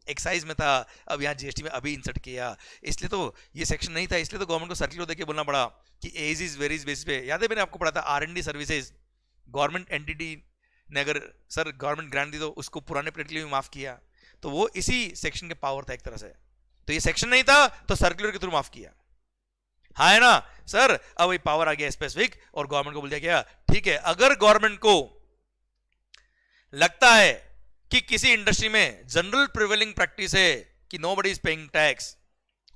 एक्साइज में था, अब यहाँ GST में अभी इंसर्ट किया, इसलिए तो ये सेक्शन नहीं था, इसलिए तो गवर्नमेंट को सर्कुलर देके बोलना पड़ा कि एज इज वेरीज बेसिस पे। याद है मैंने आपको पढ़ा था R&D सर्विसेज, गवर्नमेंट एंटिटी ने अगर सर गवर्नमेंट ग्रांट दी तो उसको पुराने पीरियड के लिए भी माफ किया, तो वो इसी सेक्शन के पावर था एक तरह से। तो ये सेक्शन नहीं था तो सर्कुलर के थ्रू माफ किया, हाँ है ना सर। अब वही पावर आ गया स्पेसिफिक, और गवर्नमेंट को बोल दिया गया ठीक है, अगर गवर्नमेंट को लगता है कि किसी इंडस्ट्री में जनरल प्रिवेलिंग प्रैक्टिस है कि नोबडी इज पेइंग टैक्स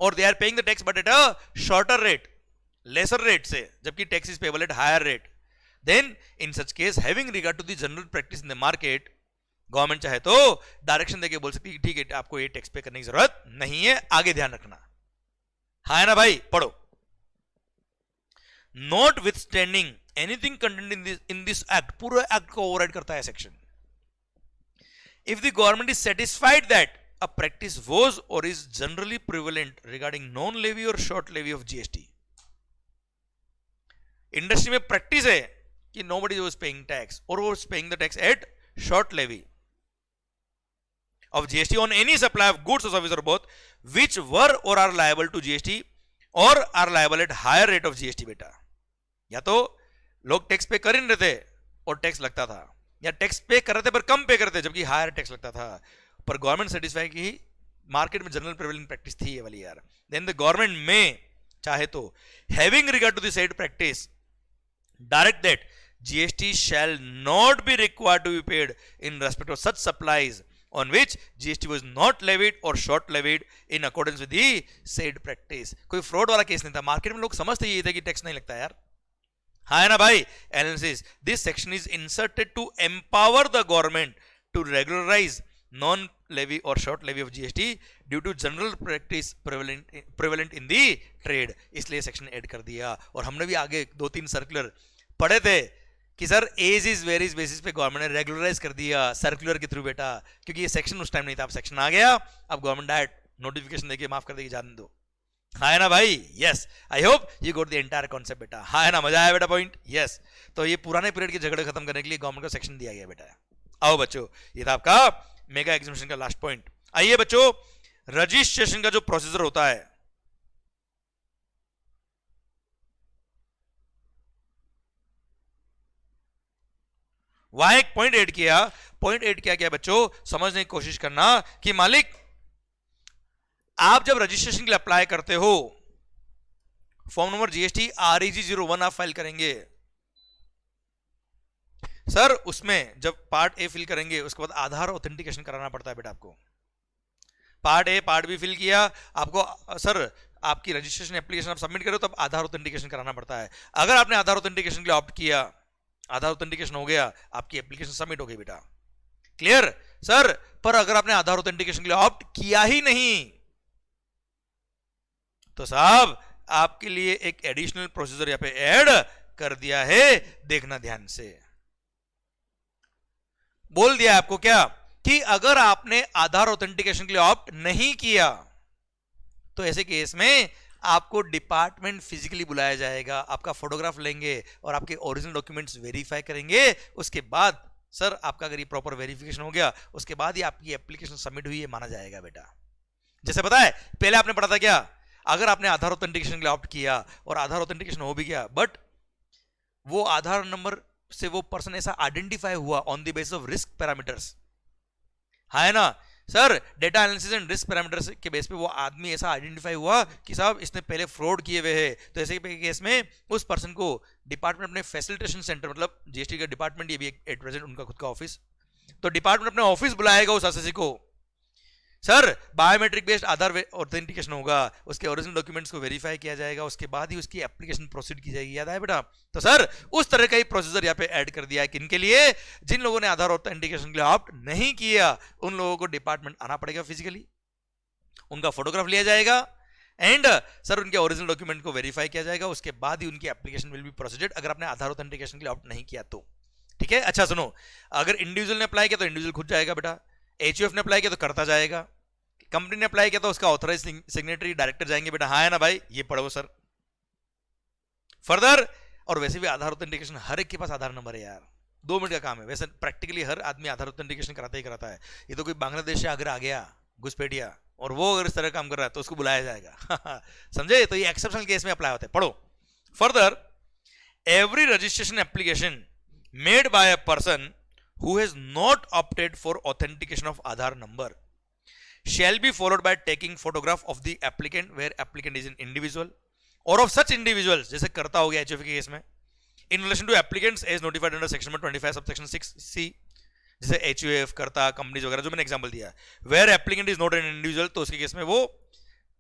और they are paying the tax but at a shorter rate, lesser rate से, जबकि tax is payable at higher rate, then in such case having regard to the general practice in the market, government चाहे तो direction देके बोल सकती है ठीक है आपको ये टैक्स पे करने की जरूरत नहीं है, आगे ध्यान रखना, हाँ है ना भाई, पढ़ो। Not with standing anything content in this act, पूरा एक्ट को ओवरराइड करता है section. If the government is satisfied that a practice was or is generally prevalent regarding non-levy or short levy of GST, industry में practice है कि nobody was paying tax or was paying the tax at short levy of GST on any supply of goods or services or both which were or are liable to GST or are liable at higher rate of GST। बेटा या तो लोग tax पे कर ही नहीं रहे थे और टैक्स लगता था, या टैक्स पे कर रहे थे पर कम पे करते जबकि हायर टैक्स लगता था, पर गवर्नमेंट सेटिस्फाई की मार्केट में जनरल प्रिवेलिंग प्रैक्टिस थी ये वाली यार, देन द गवर्नमेंट में चाहे तो having regard to the said practice direct that GST shall not be required to be paid in respect of such supplies on which GST was not levied or short levied in accordance with the said practice। कोई fraud वाला case नहीं था, market में लोग समझते ये थे कि टैक्स नहीं लगता यार, हाँ है ना भाई। Analysis, this section is inserted to empower the government to regularise non levy और short levy of GST due to general practice prevalent in the trade, इसलिए सेक्शन ऐड कर दिया। और हमने भी आगे 2-3 सर्कुलर पढ़े थे कि sir as is where is basis पे गवर्नमेंट ने रेगुलराइज कर दिया सर्कुलर के थ्रू बेटा, क्योंकि ये सेक्शन उस टाइम नहीं था, अब सेक्शन आ गया, अब गवर्नमेंट डायरेक्ट नोटिफिकेशन देके माफ कर देगी, जाने दो, हाँ है ना भाई। Yes, I hope you got the entire concept बेटा, हाँ है ना, मजा आया बेटा पॉइंट। यस, तो ये पुराने पीरियड के झगड़े खत्म करने के लिए गवर्नमेंट को सेक्शन दिया गया बेटा। आओ बच्चों, ये था आपका मेगा एग्जामिनेशन का लास्ट पॉइंट। आइए बच्चों, रजिस्ट्रेशन का जो प्रोसीजर होता है, वहां एक पॉइंट ऐड किया। पॉइंट ऐड किया क्या बच्चों, समझने की कोशिश करना कि मालिक आप जब रजिस्ट्रेशन के लिए अप्लाई करते हो, फॉर्म नंबर GST REG 01 आप फाइल करेंगे सर, उसमें जब पार्ट ए फिल करेंगे उसके बाद आधार ऑथेंटिकेशन कराना पड़ता है बेटा आपको। Part A part B fill किया, आपको सर आपकी रजिस्ट्रेशन एप्लीकेशन आप सबमिट करो तब आधार ऑथेंटिकेशन कराना पड़ता है। अगर आपने आधार ऑथेंटिकेशन के लिए ऑप्ट किया, आधार ऑथेंटिकेशन हो गया, आपकी एप्लीकेशन सबमिट हो गई बेटा, क्लियर सर। पर अगर आपने आधार ऑथेंटिकेशन के लिए ऑप्ट किया ही नहीं तो साहब आपके लिए एक एडिशनल प्रोसीजर यहां पे ऐड कर दिया है, देखना ध्यान से। बोल दिया आपको क्या कि अगर आपने आधार ऑथेंटिकेशन के लिए ऑप्ट नहीं किया तो ऐसे केस में आपको डिपार्टमेंट फिजिकली बुलाया जाएगा, आपका फोटोग्राफ लेंगे और आपके ओरिजिनल डॉक्यूमेंट्स वेरीफाई करेंगे। उसके बाद सर आपका अगर ये प्रॉपर वेरिफिकेशन हो गया उसके बाद ही आपकी एप्लीकेशन सबमिट हुई है माना जाएगा बेटा। जैसे पता है पहले आपने पढ़ा था क्या, अगर आपने आधार ऑथेंटिकेशन के लिए ऑप्ट किया और आधार ऑथेंटिकेशन हो भी गया, बट वो आधार नंबर से वो पर्सन ऐसा आइडेंटिफाई हुआ on the basis of risk parameters, है ना sir, data analysis and risk parameters के बेस पे वो आदमी ऐसा आइडेंटिफाई हुआ कि साहब इसने पहले फ्रॉड किए हुए हैं, तो ऐसे केस में उस पर्सन को डिपार्टमेंट अपने फैसिलिटेशन सेंटर, मतलब जीएसटी का डिपार्टमेंट, ये भी एट प्रेजेंट उनका खुद का ऑफिस, तो डिपार्टमेंट अपने ऑफिस बुलाएगा उस एसएससी को, सर बायोमेट्रिक बेस्ड आधार ऑथेंटिकेशन होगा, उसके ओरिजिनल डॉक्यूमेंट्स को वेरीफाई किया जाएगा, उसके बाद ही उसकी एप्लीकेशन प्रोसीड की जाएगी, याद है बेटा? तो सर उस तरह का ही प्रोसीजर यहाँ पे ऐड कर दिया है, किनके लिए? जिन लोगों ने आधार ऑथेंटिकेशन के लिए ऑप्ट नहीं किया, उन लोगों को डिपार्टमेंट आना पड़ेगा फिजिकली, उनका फोटोग्राफ लिया जाएगा एंड सर उनके ओरिजिनल डॉक्यूमेंट को वेरीफाई किया जाएगा, उसके बाद ही उनकी एप्लीकेशन विल बी प्रोसीडेड, अगर आपने आधार ऑथेंटिकेशन के लिए ऑप्ट नहीं किया तो। ठीक है, अच्छा सुनो, अगर इंडिविजुअल ने अप्लाई किया तो इंडिविजुअल खुद जाएगा बेटा, एचयूएफ ने अप्लाई किया तो करता जाएगा, कंपनी ने अप्लाई किया तो उसका ऑथराइज सिग्नेटरी डायरेक्टर जाएंगे बेटा, हाँ है ना भाई, ये पढ़ो सर फर्दर। और वैसे भी आधार ऑथेंटिकेशन हर एक के पास आधार नंबर है यार, 2 मिनट का काम है, वैसे प्रैक्टिकली हर आदमी आधार ऑथेंटिकेशन कराता ही कराता है, ये तो कोई बांग्लादेश से अगर आ गया घुसपैठिया और वो अगर इस तरह काम कर रहा है तो उसको बुलाया जाएगा समझे? तो ये एक्सेप्शनल केस में अप्लाई होता है, पढ़ो further. Every registration application made by a person who has not opted for authentication of Aadhaar number shall be followed by taking photograph of the applicant where applicant is an individual or of such individuals, जैसे करता हो गया HUF के case में, in relation to applicants as notified under section 25 subsection 6C, जैसे HUF करता companies वगैरह जो मैंने एग्जांपल दिया, where applicant is not an individual, तो उसके केस में वो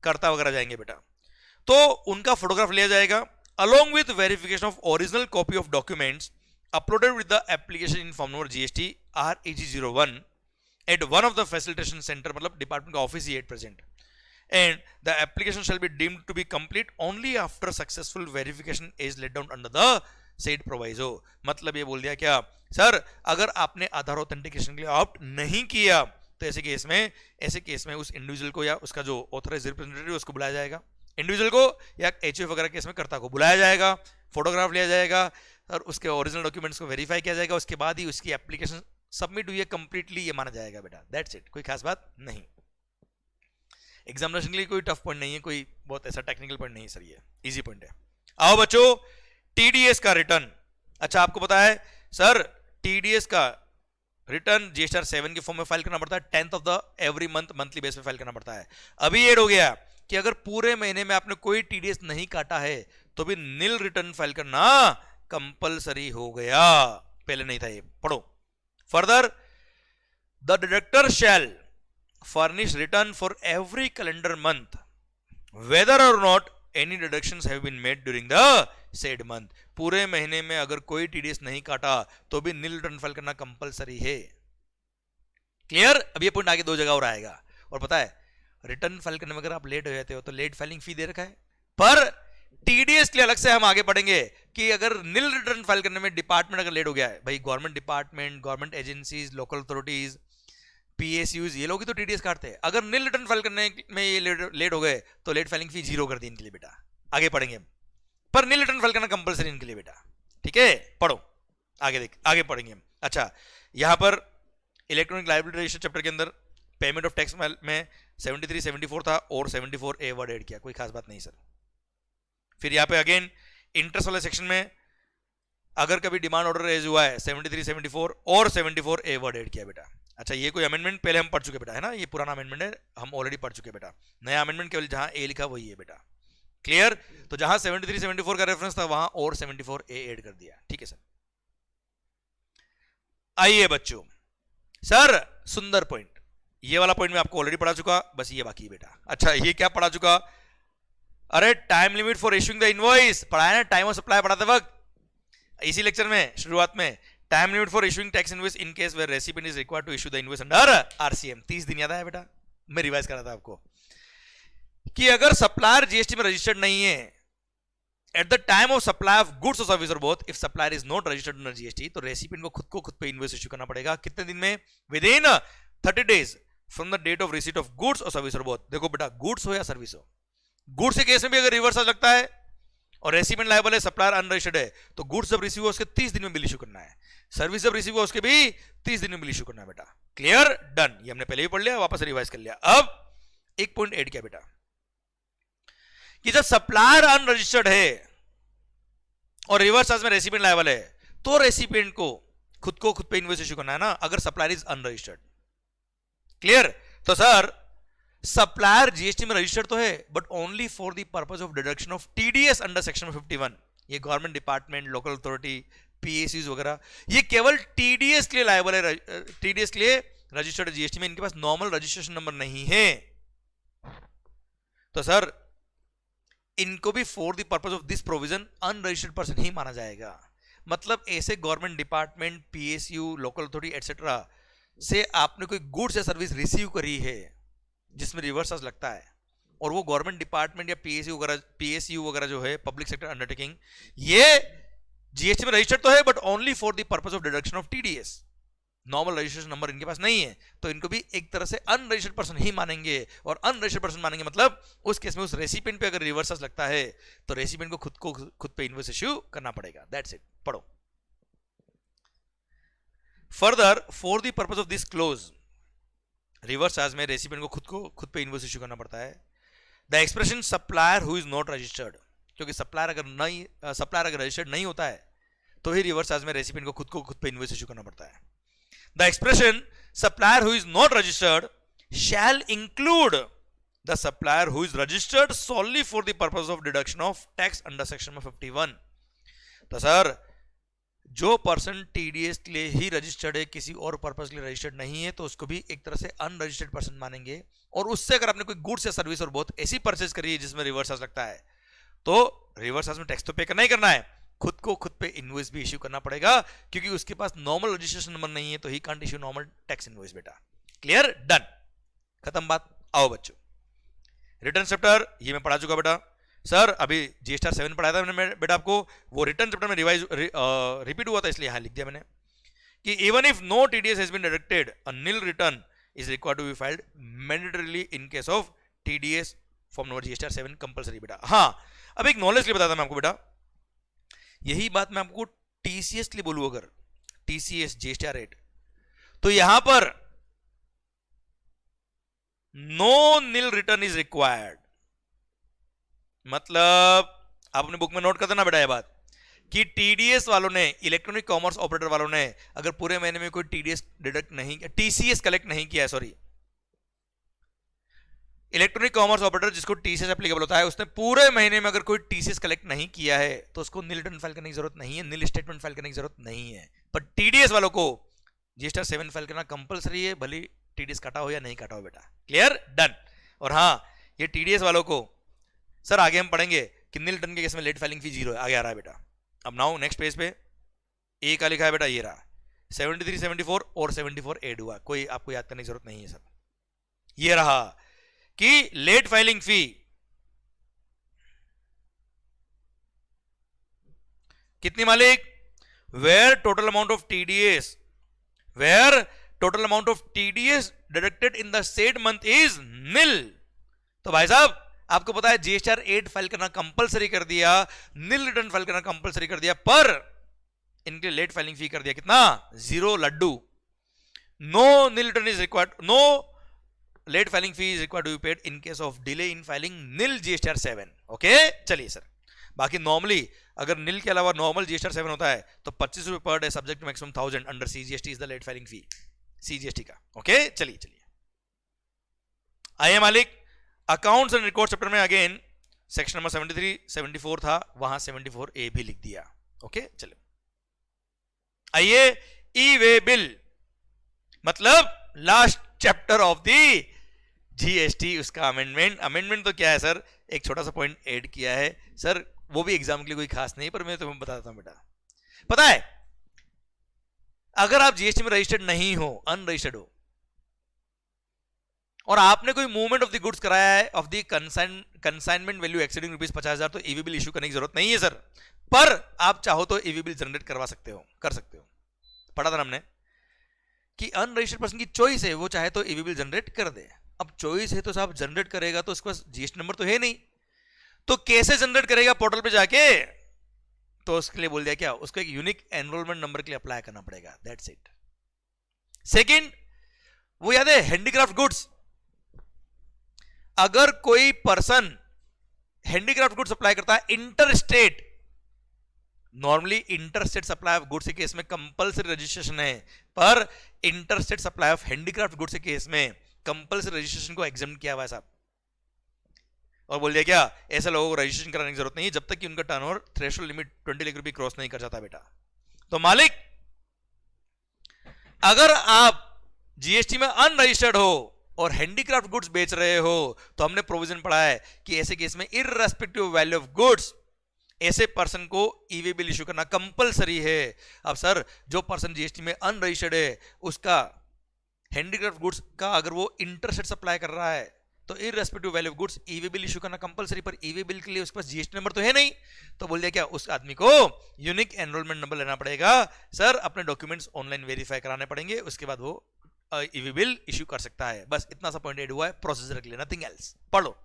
करता वगैरह जाएंगे बेटा, तो उनका फोटोग्राफ लिया जाएगा along with verification of original copy of documents uploaded with the application in form number GST REG01 at one of the facilitation center, मतलब डिपार्टमेंट का office he at present, and the application shall be deemed to be complete only after successful verification is laid down under the said proviso। मतलब ये बोल दिया क्या sir, अगर आपने आधार authentication के लिए ऑप्ट नहीं किया तो ऐसे केस में उस इंडिविजुअल को या उसका जो ऑथराइज्ड रिप्रेजेंटेटिव उसको बुलाया जाएगा, इंडिविजुअल को या एचयूएफ वगैरह केस में कर्ता को बुलाया जाएगा, फोटोग्राफ लिया जाएगा और उसके ओरिजिनल डॉक्यूमेंट्स को वेरीफाई किया जाएगा, उसके बाद ही उसकी एप्लीकेशन सबमिट हुई है कंप्लीटली, ये माना जाएगा बेटा, दैट्स इट, कोई खास बात नहीं। एग्जामिनेशन के लिए कोई टफ पॉइंट नहीं है, कोई बहुत ऐसा टेक्निकल पॉइंट नहीं सर, ये इजी पॉइंट है। आओ बच्चों, टीडीएस का रिटर्न, अच्छा आपको पता है सर टीडीएस का रिटर्न जीएसटी 7 के फॉर्म में फाइल करना पड़ता है, 10th of the every month monthly base पे फाइल करना पड़ता है। अभी ऐड हो गया कि अगर पूरे महीने में आपने कोई टीडीएस नहीं काटा है तो भी नील रिटर्न फाइल करना कंपलसरी हो गया, पहले नहीं था ये, पढ़ो further. The deductor shall furnish return for every calendar month whether or not any deductions have been made during the said month. पूरे महीने में अगर कोई टीडीएस नहीं काटा तो भी नील रिटर्न फाइल करना कंपलसरी है, क्लियर? अब ये पॉइंट आगे 2 जगह और आएगा, और पता है रिटर्न फाइल करने में अगर आप लेट हो जाते हो तो लेट फाइलिंग फी दे रखा है, पर टीडीएस के लिए अलग से हम आगे पढ़ेंगे कि अगर नील रिटर्न फाइल करने में डिपार्टमेंट अगर लेट हो गया है, भाई government department, government agencies, local authorities, PSUs, ये लोग ही तो टीडीएस काटते हैं, अगर नील रिटर्न फाइल करने में ये लेट हो गए तो लेट फाइलिंग फी 0 कर दी इनके लिए बेटा, आगे पढ़ेंगे, पर नील रिटर्न फाइल करना कंपलसरी इनके लिए बेटा, ठीक है? पढ़ो आगे पढ़ेंगे। अच्छा यहां पर इलेक्ट्रॉनिक लायबिलिटी रजिस्टर चैप्टर के अंदर पेमेंट ऑफ टैक्स में 73, 74 था और 74A वर्ड ऐड किया, कोई खास बात नहीं सर। फिर यहाँ पे अगेन इंटरेस्ट वाले सेक्शन में अगर कभी डिमांड ऑर्डर रेज हुआ है 73, 74 और 74A वर्ड ऐड किया बेटा। अच्छा ये कोई अमेंडमेंट पहले हम पढ़ चुके बेटा, है ना, ये पुराना अमेंडमेंट है, हम ऑलरेडी पढ़ चुके बेटा, नया अमेंडमेंट केवल जहां ए लिखा वही है बेटा, क्लियर? तो जहां 73, 74 का रेफरेंस था वहां और 74A ऐड कर दिया, ठीक है सर। आइए बच्चों, सर सुंदर पॉइंट, ये वाला पॉइंट मैं आपको ऑलरेडी पढ़ा चुका, बस ये बाकी है बेटा। अच्छा ये क्या पढ़ा चुका? अरे time limit for issuing the invoice पढ़ाया ना, टाइम ऑफ सप्लाई पढ़ाते वक्त इसी लेक्चर में शुरुआत में, time limit for issuing tax invoice in case where recipient is required to issue the invoice under RCM. 30 दिन याद है बेटा, मैं रिवाइज कर रहा था आपको कि अगर सप्लायर जीएसटी में रजिस्टर्ड नहीं है at the time of supply of goods और सर्विस और both, if supplier is not registered under GST, तो रेसिपिएंट को खुद पे इनवॉइस इशू करना पड़ेगा, कितने दिन में? Within 30 days from the date of receipt of goods और सर्विस और बोथ। देखो बेटा गुड्स हो या सर्विस हो, गुड्स के केस में भी अगर रिवर्स आ लगता है और रेसिपिएंट लायबल है, सप्लायर अनरजिस्टर्ड है, तो गुड्स जब रिसीव हो उसके 30 दिन में बिल इशू करना है, सर्विस जब रिसीव हो उसके भी 30 दिन में बिल इशू करना है बेटा, क्लियर? डन, ये हमने पहले ही पढ़ लिया, वापस रिवाइज कर लिया। अब एक पॉइंट ऐड किया बेटा, कि जब सप्लायर अनरजिस्टर्ड है और रिवर्स चार्ज में रेसिपिएंट लायबल है, तो रेसिपिएंट को खुद पे इनवॉइस इशू करना है ना, अगर सप्लायर इज अनरजिस्टर्ड। क्लियर? तो सर सप्लायर जीएसटी में रजिस्टर्ड तो है, but only for the purpose of deduction of TDS under section 51। ये government department, local authority, PSUs वगैरह, ये केवल टीडीएस के लिए लायबल है, टीडीएस के लिए रजिस्टर्ड जीएसटी में। इनके पास नॉर्मल रजिस्ट्रेशन नंबर नहीं है, तो सर इनको भी for the purpose of this provision unregistered person ही माना जाएगा। मतलब ऐसे government department, PSU, local authority etcetera से आपने कोई गुड्स या सर्विस रिसीव करी है जिसमें रिवर्स चार्ज लगता है, और वो गवर्नमेंट डिपार्टमेंट या पीएसयू वगैरह जो है, पब्लिक सेक्टर अंडरटेकिंग, ये जीएसटी में रजिस्टर्ड तो है, but only for the purpose of deduction of TDS. Normal registration number इनके पास नहीं है, तो इनको भी एक तरह से अनरजिस्टर्ड पर्सन ही मानेंगे। और अनरजिस्टर्ड पर्सन मानेंगे मतलब उस केस में उस रेसिपिएंट पे अगर रिवर्स चार्ज लगता है तो रेसिपिएंट को खुद पे इनवॉइस इश्यू करना पड़ेगा। That's it. पढ़ो further, for the purpose of this clause, reverse charge में रेसिपिएंट को खुद पे इनवॉइस इश्यू करना पड़ता है। The expression supplier who is not registered, क्योंकि सप्लायर अगर रजिस्टर्ड नहीं होता है तो ही रिवर्स चार्ज में रेसिपिएंट को खुद पे इनवॉइस इश्यू करना पड़ता है। The expression supplier who is not registered shall include the supplier who is registered solely for the purpose of deduction of tax under section 51। तो सर जो पर्सन टीडीएस के लिए ही रजिस्टर्ड है, किसी और पर्पस के लिए रजिस्टर्ड नहीं है, तो उसको भी एक तरह से अनरजिस्टर्ड पर्सन मानेंगे। और उससे अगर आपने कोई गुड्स या सर्विस और बहुत ऐसी परचेज करी है जिसमें रिवर्स चार्ज लगता है, तो रिवर्स चार्ज में टैक्स तो पे करना ही करना है, खुद पे इनवॉइस भी इश्यू करना पड़ेगा, क्योंकि उसके पास नॉर्मल रजिस्ट्रेशन नंबर नहीं है, तो he can't issue normal tax invoice. बेटा क्लियर? डन, खत्म बात। आओ बच्चों, रिटर्न चैप्टर ये मैं पढ़ा चुका बेटा। सर अभी जीएसटी 7 पढ़ाया था मैंने बेटा आपको, वो रिटर्न चैप्टर में रिपीट हुआ था, इसलिए यहां लिख दिया मैंने कि even if no TDS has been deducted, a nil return is required to be filed mandatorily in case of TDS form number GST 7 compulsory. बेटा हाँ, अब एक नॉलेज के लिए बताता मैं आपको बेटा, यही बात मैं आपको टीसीएस के लिए बोलूं, अगर टीसीएस जीएसटी रेट, तो यहां पर no nil return is required. मतलब आप अपने बुक में नोट कर देना बेटा ये बात कि टीडीएस वालों ने, इलेक्ट्रॉनिक कॉमर्स ऑपरेटर वालों ने, अगर पूरे महीने में कोई टीडीएस डिडक्ट नहीं, टीसीएस कलेक्ट नहीं किया है, सॉरी, इलेक्ट्रॉनिक कॉमर्स ऑपरेटर जिसको टीसीएस एप्लीकेबल होता है, उसने पूरे महीने में अगर कोई टीसीएस कलेक्ट नहीं किया है तो उसको नील रिटर्न फाइल करने की जरूरत नहीं है, नील स्टेटमेंट फाइल करने की जरूरत नहीं है। पर टीडीएस वालों को जीएसटी 7 फाइल करना कंपलसरी है, भले टीडीएस काटा हो या नहीं काटा हो। बेटा क्लियर? डन। और हाँ, ये टीडीएस वालों को सर आगे हम पढ़ेंगे कि नील रिटर्न के केस में लेट फाइलिंग फी 0 है, आगे आ रहा है बेटा। अब नाउ नेक्स्ट पेज पे ए का लिखा है बेटा, ये रहा 73, 74 और 74 एड हुआ, कोई आपको याद करने की जरूरत नहीं है सर। ये रहा कि लेट फाइलिंग फी कितनी मालिक? Where total amount of TDS deducted in the said month is nil. तो भाई साहब आपको पता है जीएसटी 8 फाइल करना कंपलसरी कर दिया, नील रिटर्न फाइल करना कंपलसरी कर दिया, पर इनके लेट फाइलिंग फी कर दिया कितना? 0 लड्डू। No nil return is required, no late filing fee is required to be paid in case of delay in filing nil GST 7। Okay चलिए सर, बाकी नॉर्मली अगर नील के अलावा नॉर्मल जीएसटी 7 होता है तो 25 रुपए पर day subject to maximum 1000 under CGST is the late filing fee, CGST का। ओके चलिए आइए मालिक, अकाउंट्स एंड रिकॉर्ड चैप्टर में अगेन सेक्शन नंबर 73, 74 था, वहां 74A भी लिख दिया। ओके चलो आइए, ई वे बिल मतलब last chapter of the GST, उसका अमेंडमेंट तो क्या है सर, एक छोटा सा पॉइंट ऐड किया है सर, वो भी एग्जाम के लिए कोई खास नहीं, पर मैं तुम्हें बताता हूं बेटा। पता है अगर आप जीएसटी में रजिस्टर्ड नहीं हो, अनरजिस्टर्ड हो, और आपने कोई मूवमेंट ऑफ द गुड्स कराया है of the consignment value exceeding ₹50,000, तो ईवी बिल इशू करने की जरूरत नहीं है सर, पर आप चाहो तो ईवी बिल जनरेट करवा सकते हो, कर सकते हो। पढ़ा था हमने कि अनरजिस्टर्ड पर्सन की चॉइस है, वो चाहे तो ईवी बिल जनरेट कर दे। अब चॉइस है तो साहब जनरेट करेगा, तो उसके पास जीएसटी नंबर तो है नहीं, तो कैसे जनरेट करेगा? पोर्टल पे जाके, तो उसके लिए बोल दिया क्या, उसको एक यूनिक एनरोलमेंट नंबर के लिए अप्लाई करना पड़ेगा, दैट्स इट। सेकंड, वो याद है हैंडीक्राफ्ट गुड्स, अगर कोई पर्सन हैंडीक्राफ्ट गुड्स सप्लाई करता है inter state, normally inter state supply of goods के केस में कंपल्सरी रजिस्ट्रेशन है, पर inter state supply of handicraft goods के केस में कंपल्सरी रजिस्ट्रेशन को एग्जाम किया हुआ है साहब, और बोल दिया क्या ऐसे लोगों को रजिस्ट्रेशन कराने की जरूरत नहीं है जब तक कि उनका टर्नओवर थ्रेशोल्ड लिमिट 20 लाख रुपए क्रॉस नहीं कर जाता बेटा। तो मालिक अगर आप जीएसटी में अनरजिस्टर्ड हो और हैंडीक्राफ्ट गुड्स बेच रहे हो तो हमने प्रोविजन पढ़ा है कि ऐसे केस में इररेस्पेक्टिव वैल्यू ऑफ गुड्स ऐसे पर्सन को ईवी बिल इशू करना कंपलसरी है। अब सर जो पर्सन जीएसटी में अनरजिस्टर्ड है उसका हैंडीक्राफ्ट गुड्स का अगर वो इंटरसेट सप्लाई कर रहा है तो irrespective value of goods EV bill issue करना कंपलसरी, पर ईवी बिल के लिए उसके पास जीएसटी नंबर तो है नहीं, तो बोल दिया क्या उस आदमी को यूनिक एनरोलमेंट नंबर लेना पड़ेगा। सर अपने डॉक्यूमेंट्स ऑनलाइन वेरीफाई कराने पड़ेंगे, उसके बाद वो ईवी बिल इशू कर सकता है। बस इतना सा पॉइंट ऐड हुआ है प्रोसीजर के लिए, नथिंग एल्स। पढ़ो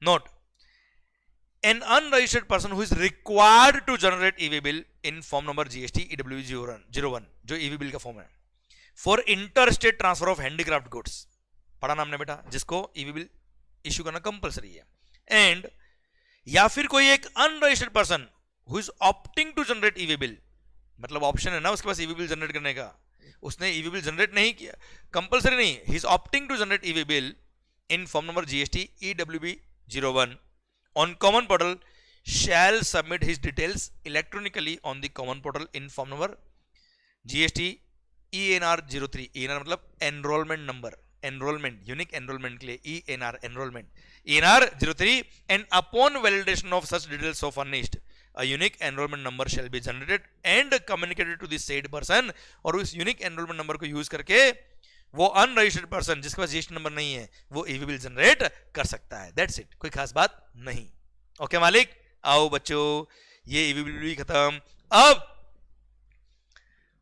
note, an unregistered person who is required to generate EV bill in form number GST EWB01 जो EV bill का फॉर्म है for interstate transfer of handicraft goods, पढ़ा नाम ने बेटा, जिसको EV bill इश्यू करना कंपलसरी है, एंड या फिर कोई एक unregistered person who is opting to generate EV bill, मतलब ऑप्शन है ना उसके पास EV bill जनरेट करने का, उसने EV bill जनरेट नहीं किया, कंपलसरी नहीं, he is opting to generate EV bill in form number GST EWB01 on common portal shall submit his details electronically on the common portal in form number GST ENR 03, ENR मतलब enrollment number, enrollment unique enrollment के लिए ENR enrollment ENR 03, and upon validation of such details so furnished a unique enrollment number shall be generated and communicated to the said person, और उस unique enrollment number को use करके वो unregistered person जिसके पास GST number नहीं है वो EV bill generate कर सकता है। दैट्स इट, कोई खास बात नहीं। ओके मालिक, आओ बच्चों ये ईवी बिल भी खत्म। अब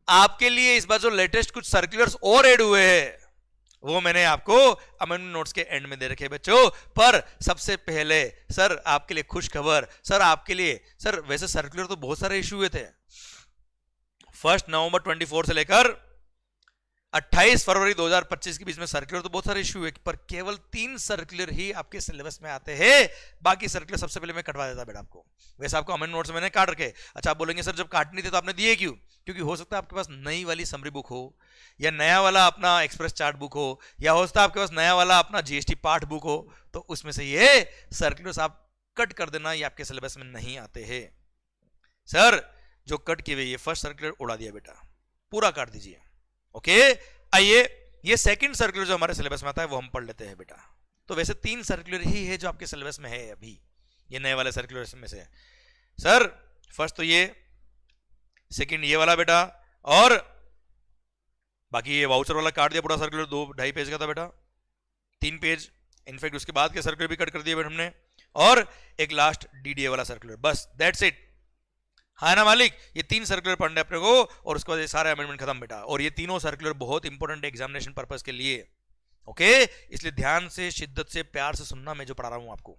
आपके लिए इस बार जो लेटेस्ट कुछ सर्कुलर्स और ऐड हुए हैं वो मैंने आपको अमेंडमेंट नोट्स के एंड में दे रखे बच्चों, पर सबसे पहले सर आपके लिए खुश खबर, सर आपके लिए, सर वैसे सर्कुलर तो बहुत सारे इश्यू हुए थे 1 नवंबर 24 से लेकर 28 फरवरी 2025 के बीच में सर्कुलर तो बहुत सारे इश्यू है, पर केवल 3 सर्कुलर ही आपके सिलेबस में आते हैं, बाकी सर्कुलर सबसे पहले मैं कटवा देता बेटा आपको। वैसे आपको अमेंडमेंट नोट्स मैंने काट रखे। अच्छा आप बोलेंगे सर जब काटनी थी तो आपने दिए क्यों? क्योंकि हो सकता है आपके पास नई वाली समरी बुक हो, या नया वाला अपना एक्सप्रेस चार्ट बुक हो, या हो सकता है आपके पास नया वाला अपना जीएसटी पाठ बुक हो, तो उसमें से ये सर्कुलर्स आप कट कर देना, ये आपके सिलेबस में नहीं आते हैं। सर जो कट किए हुए ये फर्स्ट सर्कुलर उड़ा दिया बेटा, पूरा काट दीजिए। ओके आइए ये सेकंड सर्कुलर जो हमारे सिलेबस में आता है वो हम पढ़ लेते हैं बेटा। तो वैसे 3 सर्कुलर ही है जो आपके सिलेबस में है अभी, ये नए वाले सर्कुलर में से। सर फर्स्ट तो ये, सेकंड ये वाला बेटा, और बाकी ये वाउचर वाला काट दिया पूरा सर्कुलर, 2-2.5 पेज का था बेटा, 3 पेज इनफैक्ट उसके बाद के सर्कुलर भी कट कर दिए बेटा हमने, और एक लास्ट डीडीए वाला सर्कुलर, बस दैट्स इट। हाँ ना मालिक, ये 3 सर्कुलर पढ़ने अपने को, और उसके बाद ये सारे अमेंडमेंट खत्म बेटा। और ये तीनों सर्कुलर बहुत इंपॉर्टेंट एग्जामिनेशन पर्पस के लिए, ओके, इसलिए ध्यान से, शिद्दत से, प्यार से सुनना मैं जो पढ़ा रहा हूं आपको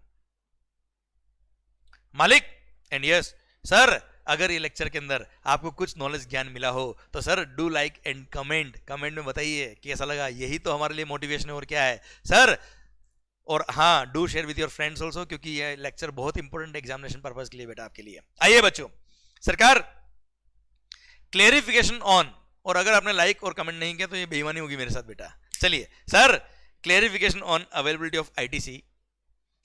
मालिक। एंड यस सर, अगर ये लेक्चर के अंदर आपको कुछ नॉलेज ज्ञान मिला हो तो sir do like and comment में बताइए कैसा लगा, यही तो हमारे लिए मोटिवेशन है और क्या है सर। और हाँ do share with your friends also, क्योंकि ये लेक्चर बहुत इंपॉर्टेंट एग्जामिनेशन पर्पस के लिए बेटा आपके लिए। आइए बच्चों, सरकार क्लेरिफिकेशन ऑन, और अगर आपने लाइक और कमेंट नहीं किया तो ये बेईमानी होगी मेरे साथ बेटा। चलिए sir, clarification on availability of ITC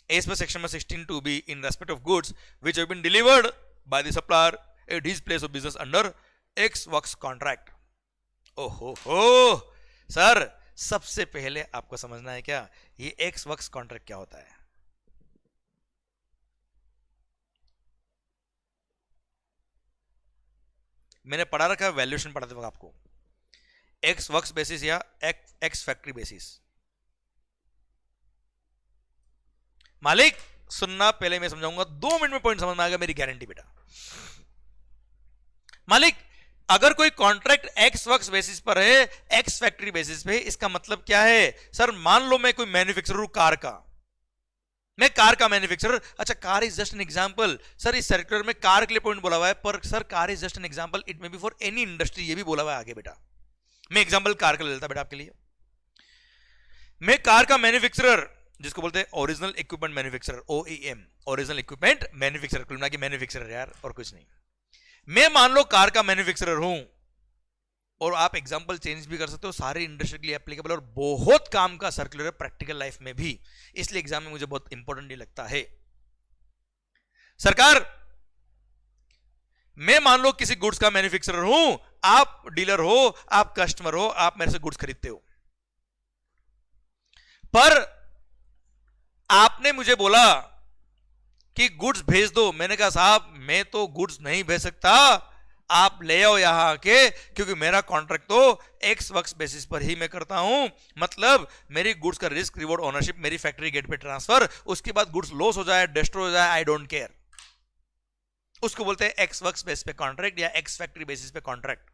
as per section 16(2)(b) in respect of goods which have been delivered by the supplier at his place of business under ex works contract. ओहो हो सर, सबसे पहले आपको समझना है क्या ये x works contract क्या होता है। मैंने पढ़ा रखा है, वैल्यूएशन पढ़ाते वक्त आपको एक्स वर्क्स बेसिस या एक्स फैक्ट्री बेसिस। मालिक सुनना, पहले मैं समझाऊंगा, 2 मिनट में पॉइंट समझ में आएगा, मेरी गारंटी बेटा। मालिक अगर कोई कॉन्ट्रैक्ट एक्स वर्क्स बेसिस पर है, एक्स फैक्ट्री बेसिस पे, इसका मतलब क्या है सर? मान लो मैं कोई मैन्युफैक्चरर हूं कार का, मैं कार का मैन्युफैक्चरर। अच्छा car is just an example, sir इस सर्कुलर में कार के लिए पॉइंट बोला हुआ है, पर sir car is just an example, it may be for any industry, ये भी बोला हुआ है आगे बेटा। मैं एग्जांपल कार का ले लेता बेटा आपके लिए। मैं कार का मैन्युफैक्चरर जिसको बोलते हैं original equipment manufacturer, OEM, original equipment manufacturer, कुल मिला के मैन्युफैक्चरर यार, और कुछ नहीं। मैं मान लो कार का मैन्युफैक्चरर हूं, और आप एग्जांपल चेंज भी कर सकते हो, सारी इंडस्ट्री के लिए एप्लीकेबल और बहुत काम का सर्कुलर है प्रैक्टिकल लाइफ में भी, इसलिए एग्जाम में मुझे बहुत इंपॉर्टेंट नहीं लगता है। सरकार, मैं मान लो किसी गुड्स का मैन्युफैक्चरर हूं, आप डीलर हो, आप कस्टमर हो, आप मेरे से गुड्स खरीदते हो, पर आपने मुझे बोला कि गुड्स भेज दो। मैंने कहा साहब मैं तो गुड्स नहीं भेज सकता, आप ले आओ यहां आके, क्योंकि मेरा कॉन्ट्रैक्ट तो एक्स वर्क्स बेसिस पर ही मैं करता हूं, मतलब मेरी गुड्स का रिस्क रिवॉर्ड ओनरशिप मेरी फैक्ट्री गेट पे ट्रांसफर, उसके बाद गुड्स लॉस हो जाए, डिस्ट्रॉय हो जाए, आई डोंट केयर। उसको बोलते हैं एक्स वर्क्स बेसिस पे कॉन्ट्रैक्ट या एक्स फैक्ट्री बेसिस पे कॉन्ट्रैक्ट।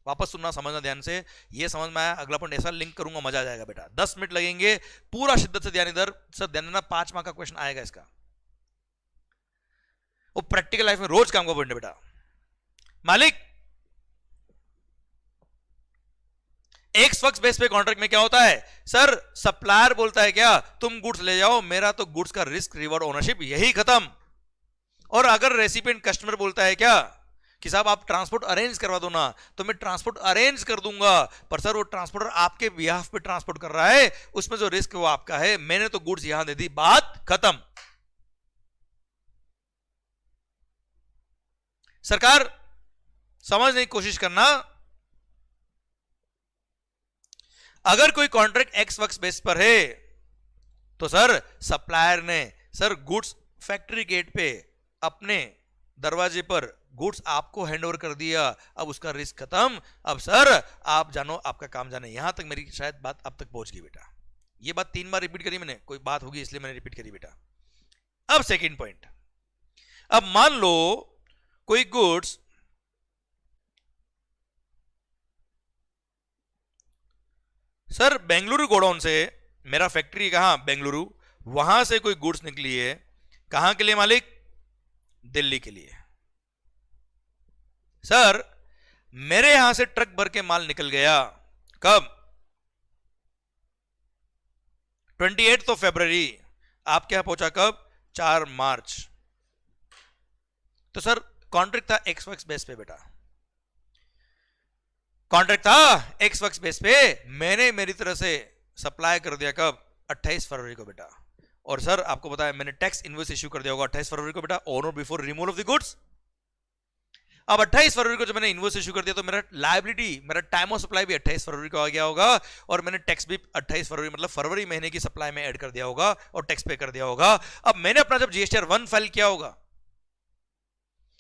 वापस सुनना, समझना ध्यान से, ये समझ में आया, अगला पॉइंट ऐसा लिंक करूंगा, मजा आ जाएगा बेटा। 10 मिनट लगेंगे, पूरा शिद्दत से ध्यान, इधर सब ध्यान देना, 5 मार्क का क्वेश्चन आएगा इसका, वो प्रैक्टिकल लाइफ में रोज काम का पॉइंट है बेटा। मालिक, एक्स वर्क्स बेस पे कॉन्ट्रैक्ट में क्या होता है सर, सप्लायर बोलता है क्या तुम गुड्स ले जाओ, मेरा तो गुड्स का रिस्क रिवॉर्ड ओनरशिप यही खत्म। और अगर रेसिपिएंट कस्टमर बोलता है क्या कि साहब आप ट्रांसपोर्ट अरेंज करवा दो ना, तो मैं ट्रांसपोर्ट अरेंज कर दूंगा, पर सर वो ट्रांसपोर्टर आपके बिहाफ पे ट्रांसपोर्ट कर रहा है, उसमें जो रिस्क है वो आपका है, मैंने तो गुड्स यहां दे दी, बात खत्म। सरकार समझने की कोशिश करना, अगर कोई कॉन्ट्रैक्ट एक्स वर्क्स बेस पर है तो सर सप्लायर ने सर गुड्स फैक्ट्री गेट पे अपने दरवाजे पर गुड्स आपको हैंडओवर कर दिया, अब उसका रिस्क खत्म, अब सर आप जानो आपका काम जाने। यहां तक मेरी शायद बात अब तक पहुंच गई बेटा, ये बात 3 बार रिपीट करी मैंने, कोई बात होगी इसलिए मैंने रिपीट करी बेटा। अब सेकंड पॉइंट, अब मान लो कोई गुड्स सर बेंगलुरु गोडाउन से, मेरा फैक्ट्री कहां बेंगलुरु, वहां से कोई गुड्स निकली है, कहां के लिए मालिक, दिल्ली के लिए। सर मेरे यहां से ट्रक भर के माल निकल गया, कब 28 फरवरी, आपके यहां पहुंचा कब 4 मार्च। तो सर कॉन्ट्रैक्ट था एक्स वर्क्स बेस पे बेटा, कॉन्ट्रैक्ट था एक्स वर्क्स बेस पे, मैंने मेरी तरह से सप्लाई कर दिया कब 28 फरवरी को बेटा। और सर आपको पता है मैंने टैक्स इनवॉइस इश्यू कर दिया होगा 28 फरवरी को बेटा, ऑन और before removal of the goods. अब 28 फरवरी को जब मैंने इनवॉइस इश्यू कर दिया तो मेरा लायबिलिटी, मेरा टाइम ऑफ सप्लाई भी 28 फरवरी को आ गया होगा, और मैंने टैक्स भी 28 फरवरी मतलब फरवरी महीने की सप्लाई में ऐड कर दिया होगा और टैक्स पे कर दिया होगा। अब मैंने अपना जब जीएसटीआर 1 फाइल किया होगा,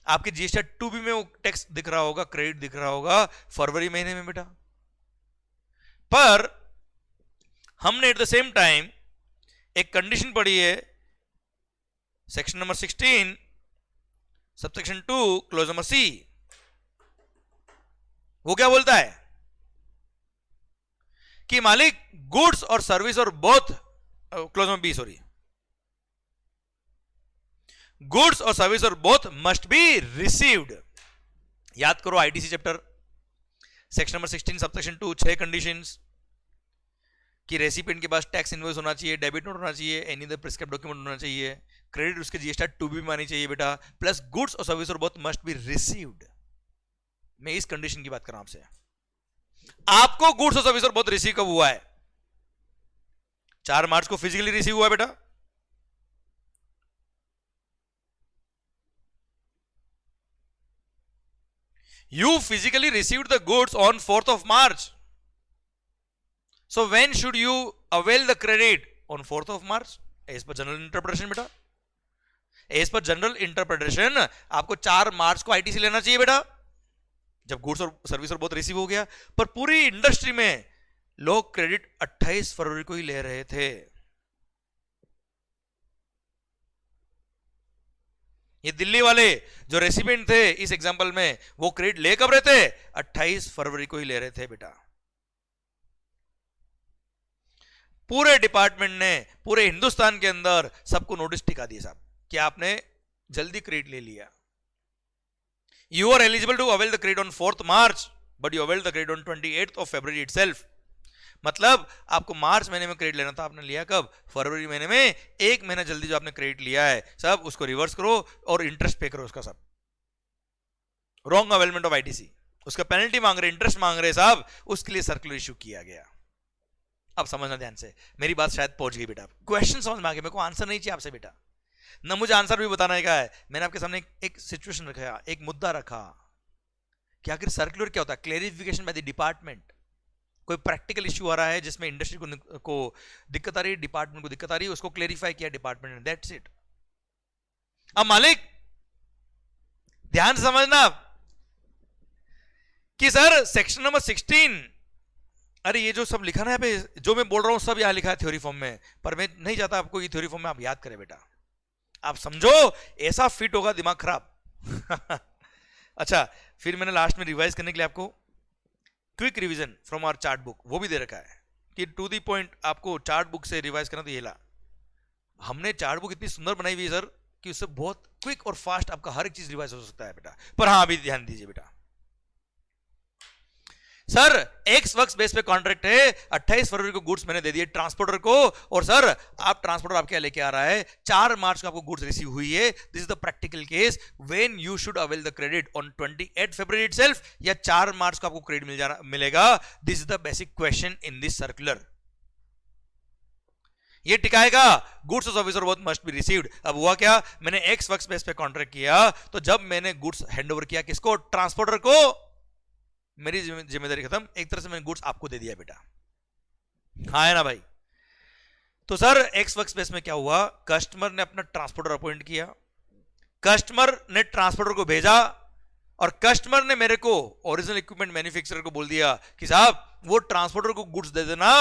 आपके जीएसटीआर 2B में वो टैक्स दिख रहा होगा, क्रेडिट दिख रहा होगा फरवरी महीने में बेटा, पर हमने एट द सेम टाइम एक कंडीशन पढ़ी है, section number 16 subsection 2 clause number C. वो क्या बोलता है कि मालिक गुड्स और सर्विस और both, clause number B sorry, goods और सर्विस और बोथ मस्ट बी रिसीव्ड। याद करो ITC chapter section number 16 subsection 2, 6 conditions कि रेसिपिएंट के पास टैक्स इनवॉइस होना चाहिए, डेबिट नोट होना चाहिए, एनी अदर प्रिस्क्राइब्ड डॉक्यूमेंट होना चाहिए, क्रेडिट उसके जीएसटीआर 2B में आनी चाहिए बेटा, प्लस गुड्स और सर्विस और बोथ मस्ट बी रिसीव्ड। मैं इस कंडीशन की बात कर रहा हूं आपसे, आपको गुड्स और सर्विस और बोथ रिसीव कब हुआ है, 4 मार्च को फिजिकली रिसीव हुआ है बेटा, you physically received the goods on 4th of March. So when should you avail the credit? On 4th of March. As per general interpretation बेटा, as per general interpretation आपको 4 मार्च को आईटीसी लेना चाहिए बेटा, जब गुड्स और सर्विस और बहुत रिसीव हो गया। पर पूरी इंडस्ट्री में लोग क्रेडिट 28 फरवरी को ही ले रहे थे। ये दिल्ली वाले जो रेसिपिएंट थे इस एग्जांपल में, वो क्रेडिट ले कब रहे थे, 28 फरवरी को ही ले रहे थे बेटा। पूरे डिपार्टमेंट ने पूरे हिंदुस्तान के अंदर सबको नोटिस टिका दिया साहब कि आपने जल्दी क्रेडिट ले लिया। You are eligible to avail the credit on 4th March but you avail the credit on 28th of February itself। मतलब आपको मार्च महीने में क्रेडिट लेना था, आपने लिया कब? फरवरी महीने में। एक महीना जल्दी जो आपने क्रेडिट लिया है सब उसको रिवर्स करो और इंटरेस्ट पे करो उसका सब। रॉन्ग अवेलमेंट ऑफ आईटीसी, उसका पेनल्टी मांग रहे, इंटरेस्ट मांग रहे साहब, उसके लिए सर्कुलर इशू किया गया। अब समझना ध्यान से, मेरी बात शायद पहुंच गई बेटा, क्वेश्चन समझ में आ गया, मेरे को आंसर नहीं चाहिए आपसे बेटा, ना मुझे आंसर भी बताने का है। मैंने आपके सामने एक सिचुएशन रखा, एक मुद्दा रखा कि आखिर सर्कुलर क्या होता है, क्लेरिफिकेशन बाय द डिपार्टमेंट। कोई प्रैक्टिकल इश्यू आ रहा है जिसमें इंडस्ट्री को दिक्कत आ रही है, डिपार्टमेंट को दिक्कत आ रही है, उसको क्लेरिफाई किया डिपार्टमेंट ने, दैट्स इट। अब मालिक ध्यान से समझना कि सर सेक्शन नंबर 16, अरे ये जो सब लिखा ना यहाँ पे, जो मैं बोल रहा हूं सब यहां लिखा है थ्योरी फॉर्म में, पर मैं नहीं चाहता आपको ये थ्योरी फॉर्म में आप याद करें बेटा, आप समझो, ऐसा फिट होगा दिमाग खराब। अच्छा, फिर मैंने लास्ट में रिवाइज करने के लिए आपको quick revision from our chart book वो भी दे रखा है कि टू दी पॉइंट आपको चार्ट बुक से रिवाइज करना, तो ये ला, हमने चार्ट बुक इतनी सुंदर बनाई हुई है सर कि उससे बहुत क्विक और फास्ट आपका हर एक चीज रिवाइज हो सकता है बेटा। पर हाँ, अभी ध्यान दीजिए बेटा, सर एक्स वर्क्स बेस पे कॉन्ट्रैक्ट है, 28 फरवरी को गुड्स मैंने दे दिए ट्रांसपोर्टर को, और सर आप ट्रांसपोर्टर आपके यहाँ लेके आ रहा है, 4 मार्च को आपको गुड्स रिसीव हुई है। This is the practical case when you should avail the credit on 28 February itself, या 4 मार्च को आपको क्रेडिट मिलेगा। This is the basic question in this circular. ये टिकाएगा, goods of officer both must be received. अब हुआ क्या, मैंने एक्स वर्क्स बेस पे कॉन्ट्रैक्ट किया, तो जब मैंने गुड्स हैंडओवर किया किसको? ट्रांसपोर्टर को, मेरी जिम्मेदारी खत्म, एक तरह से मैंने गुड्स आपको दे दिया बेटा, हाँ है ना भाई। तो सर एक्स वर्क्स बेस में क्या हुआ, कस्टमर ने अपना ट्रांसपोर्टर अपॉइंट किया, कस्टमर ने ट्रांसपोर्टर को भेजा, और कस्टमर ने मेरे को ओरिजिनल इक्विपमेंट मैन्युफैक्चरर को बोल दिया कि साहब वो ट्रांसपोर्टर को गुड्स दे देना।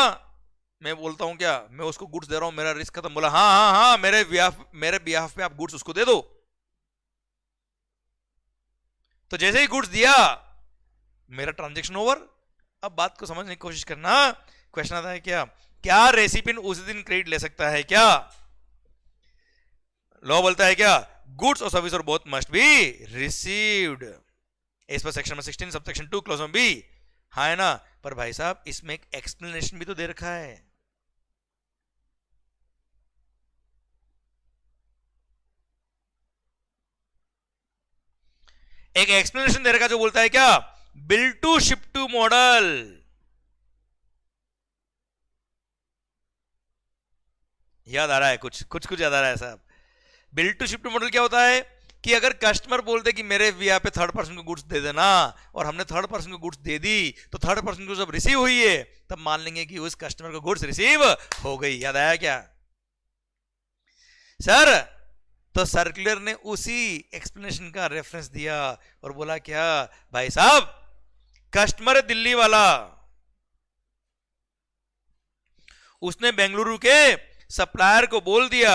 मैं बोलता हूं क्या, मैं उसको गुड्स दे रहा हूं, मेरा रिस्क खत्म। बोला हाँ हाँ हाँ, मेरे बिहाफ पे आप गुड्स उसको दे दो। तो जैसे ही गुड्स दिया, मेरा ट्रांजैक्शन ओवर। अब बात को समझने की कोशिश करना, क्वेश्चन आता है क्या रेसिपिएंट उस दिन क्रेडिट ले सकता है क्या? लॉ बोलता है क्या, गुड्स और सर्विस और both must be received as per section 16 subsection 2 clause B, हाँ है ना। पर भाई साहब इसमें एक एक्सप्लेनेशन भी तो दे रखा है। एक एक्सप्लेनेशन दे रखा जो बोलता है क्या, bill to ship to model. याद आ रहा है, कुछ याद आ रहा है साहब। Bill to ship to model क्या होता है कि अगर कस्टमर बोलते कि मेरे यहाँ पे थर्ड पर्सन को गुड्स दे देना, और हमने थर्ड पर्सन को गुड्स दे दी, तो थर्ड पर्सन को जब रिसीव हुई है तब मान लेंगे कि उस कस्टमर को गुड्स रिसीव हो गई। याद आया क्या सर? तो सर्कुलर ने उसी एक्सप्लेनेशन का रेफरेंस दिया और बोला क्या, भाई साहब कस्टमर दिल्ली वाला, उसने बेंगलुरु के सप्लायर को बोल दिया,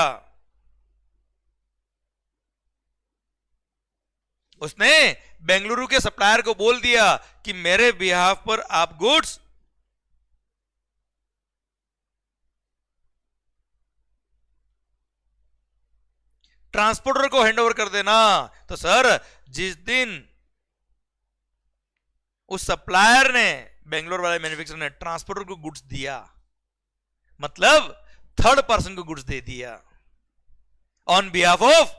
उसने बेंगलुरु के सप्लायर को बोल दिया कि मेरे बिहाफ पर आप गुड्स ट्रांसपोर्टर को हैंडओवर कर देना। तो सर जिस दिन उस सप्लायर ने, बेंगलोर वाले मैन्युफैक्चरर ने ट्रांसपोर्टर को गुड्स दिया, मतलब थर्ड पर्सन को गुड्स दे दिया on behalf of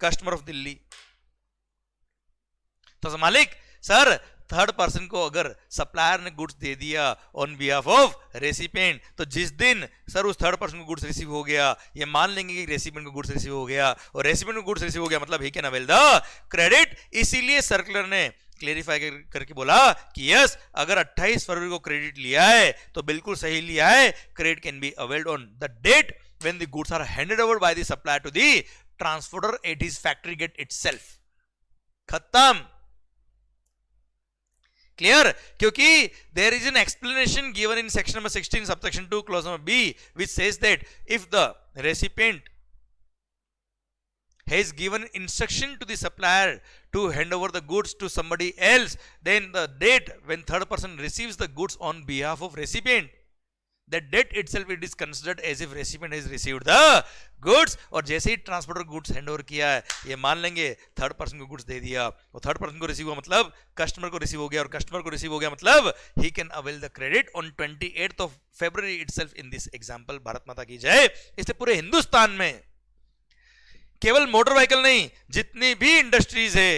customer of Delhi. तो मालिक सर थर्ड पर्सन को अगर सप्लायर ने गुड्स दे दिया ऑन बिहाफ ऑफ रेसिपिएंट, तो जिस दिन सर उस थर्ड पर्सन को गुड्स रिसीव हो गया, ये मान लेंगे कि रेसिपिएंट को गुड्स रिसीव हो गया, और रेसिपिएंट को गुड्स रिसीव हो गया मतलब ही कैन अवेल द क्रेडिट। इसीलिए सर्कुलर ने क्लेरिफाई करके बोला कि यस, अगर 28 फरवरी को क्रेडिट लिया है तो बिल्कुल सही लिया है, credit can be availed on the date when the goods are handed over by the supplier to the transporter at his factory gate itself. खत्म, क्लियर? क्योंकि there is an explanation given in section number 16 subsection 2 clause number B which says that if the recipient has given instruction to the supplier to hand over the goods to somebody else, then the date when third person receives the goods on behalf of recipient, that debt itself it is considered as if recipient has received the goods. और जैसे ही transporter goods hand over किया है, ये मान लेंगे third person को goods दे दिया, और थर्ड पर्सन को रिसीव हुआ मतलब कस्टमर को रिसीव हो गया, और कस्टमर को रिसीव हो गया मतलब he can avail the credit on 28th of February itself in this example. Bharat माता की जय। इसलिए पूरे हिंदुस्तान में केवल मोटर व्हीकल नहीं, जितनी भी इंडस्ट्रीज है,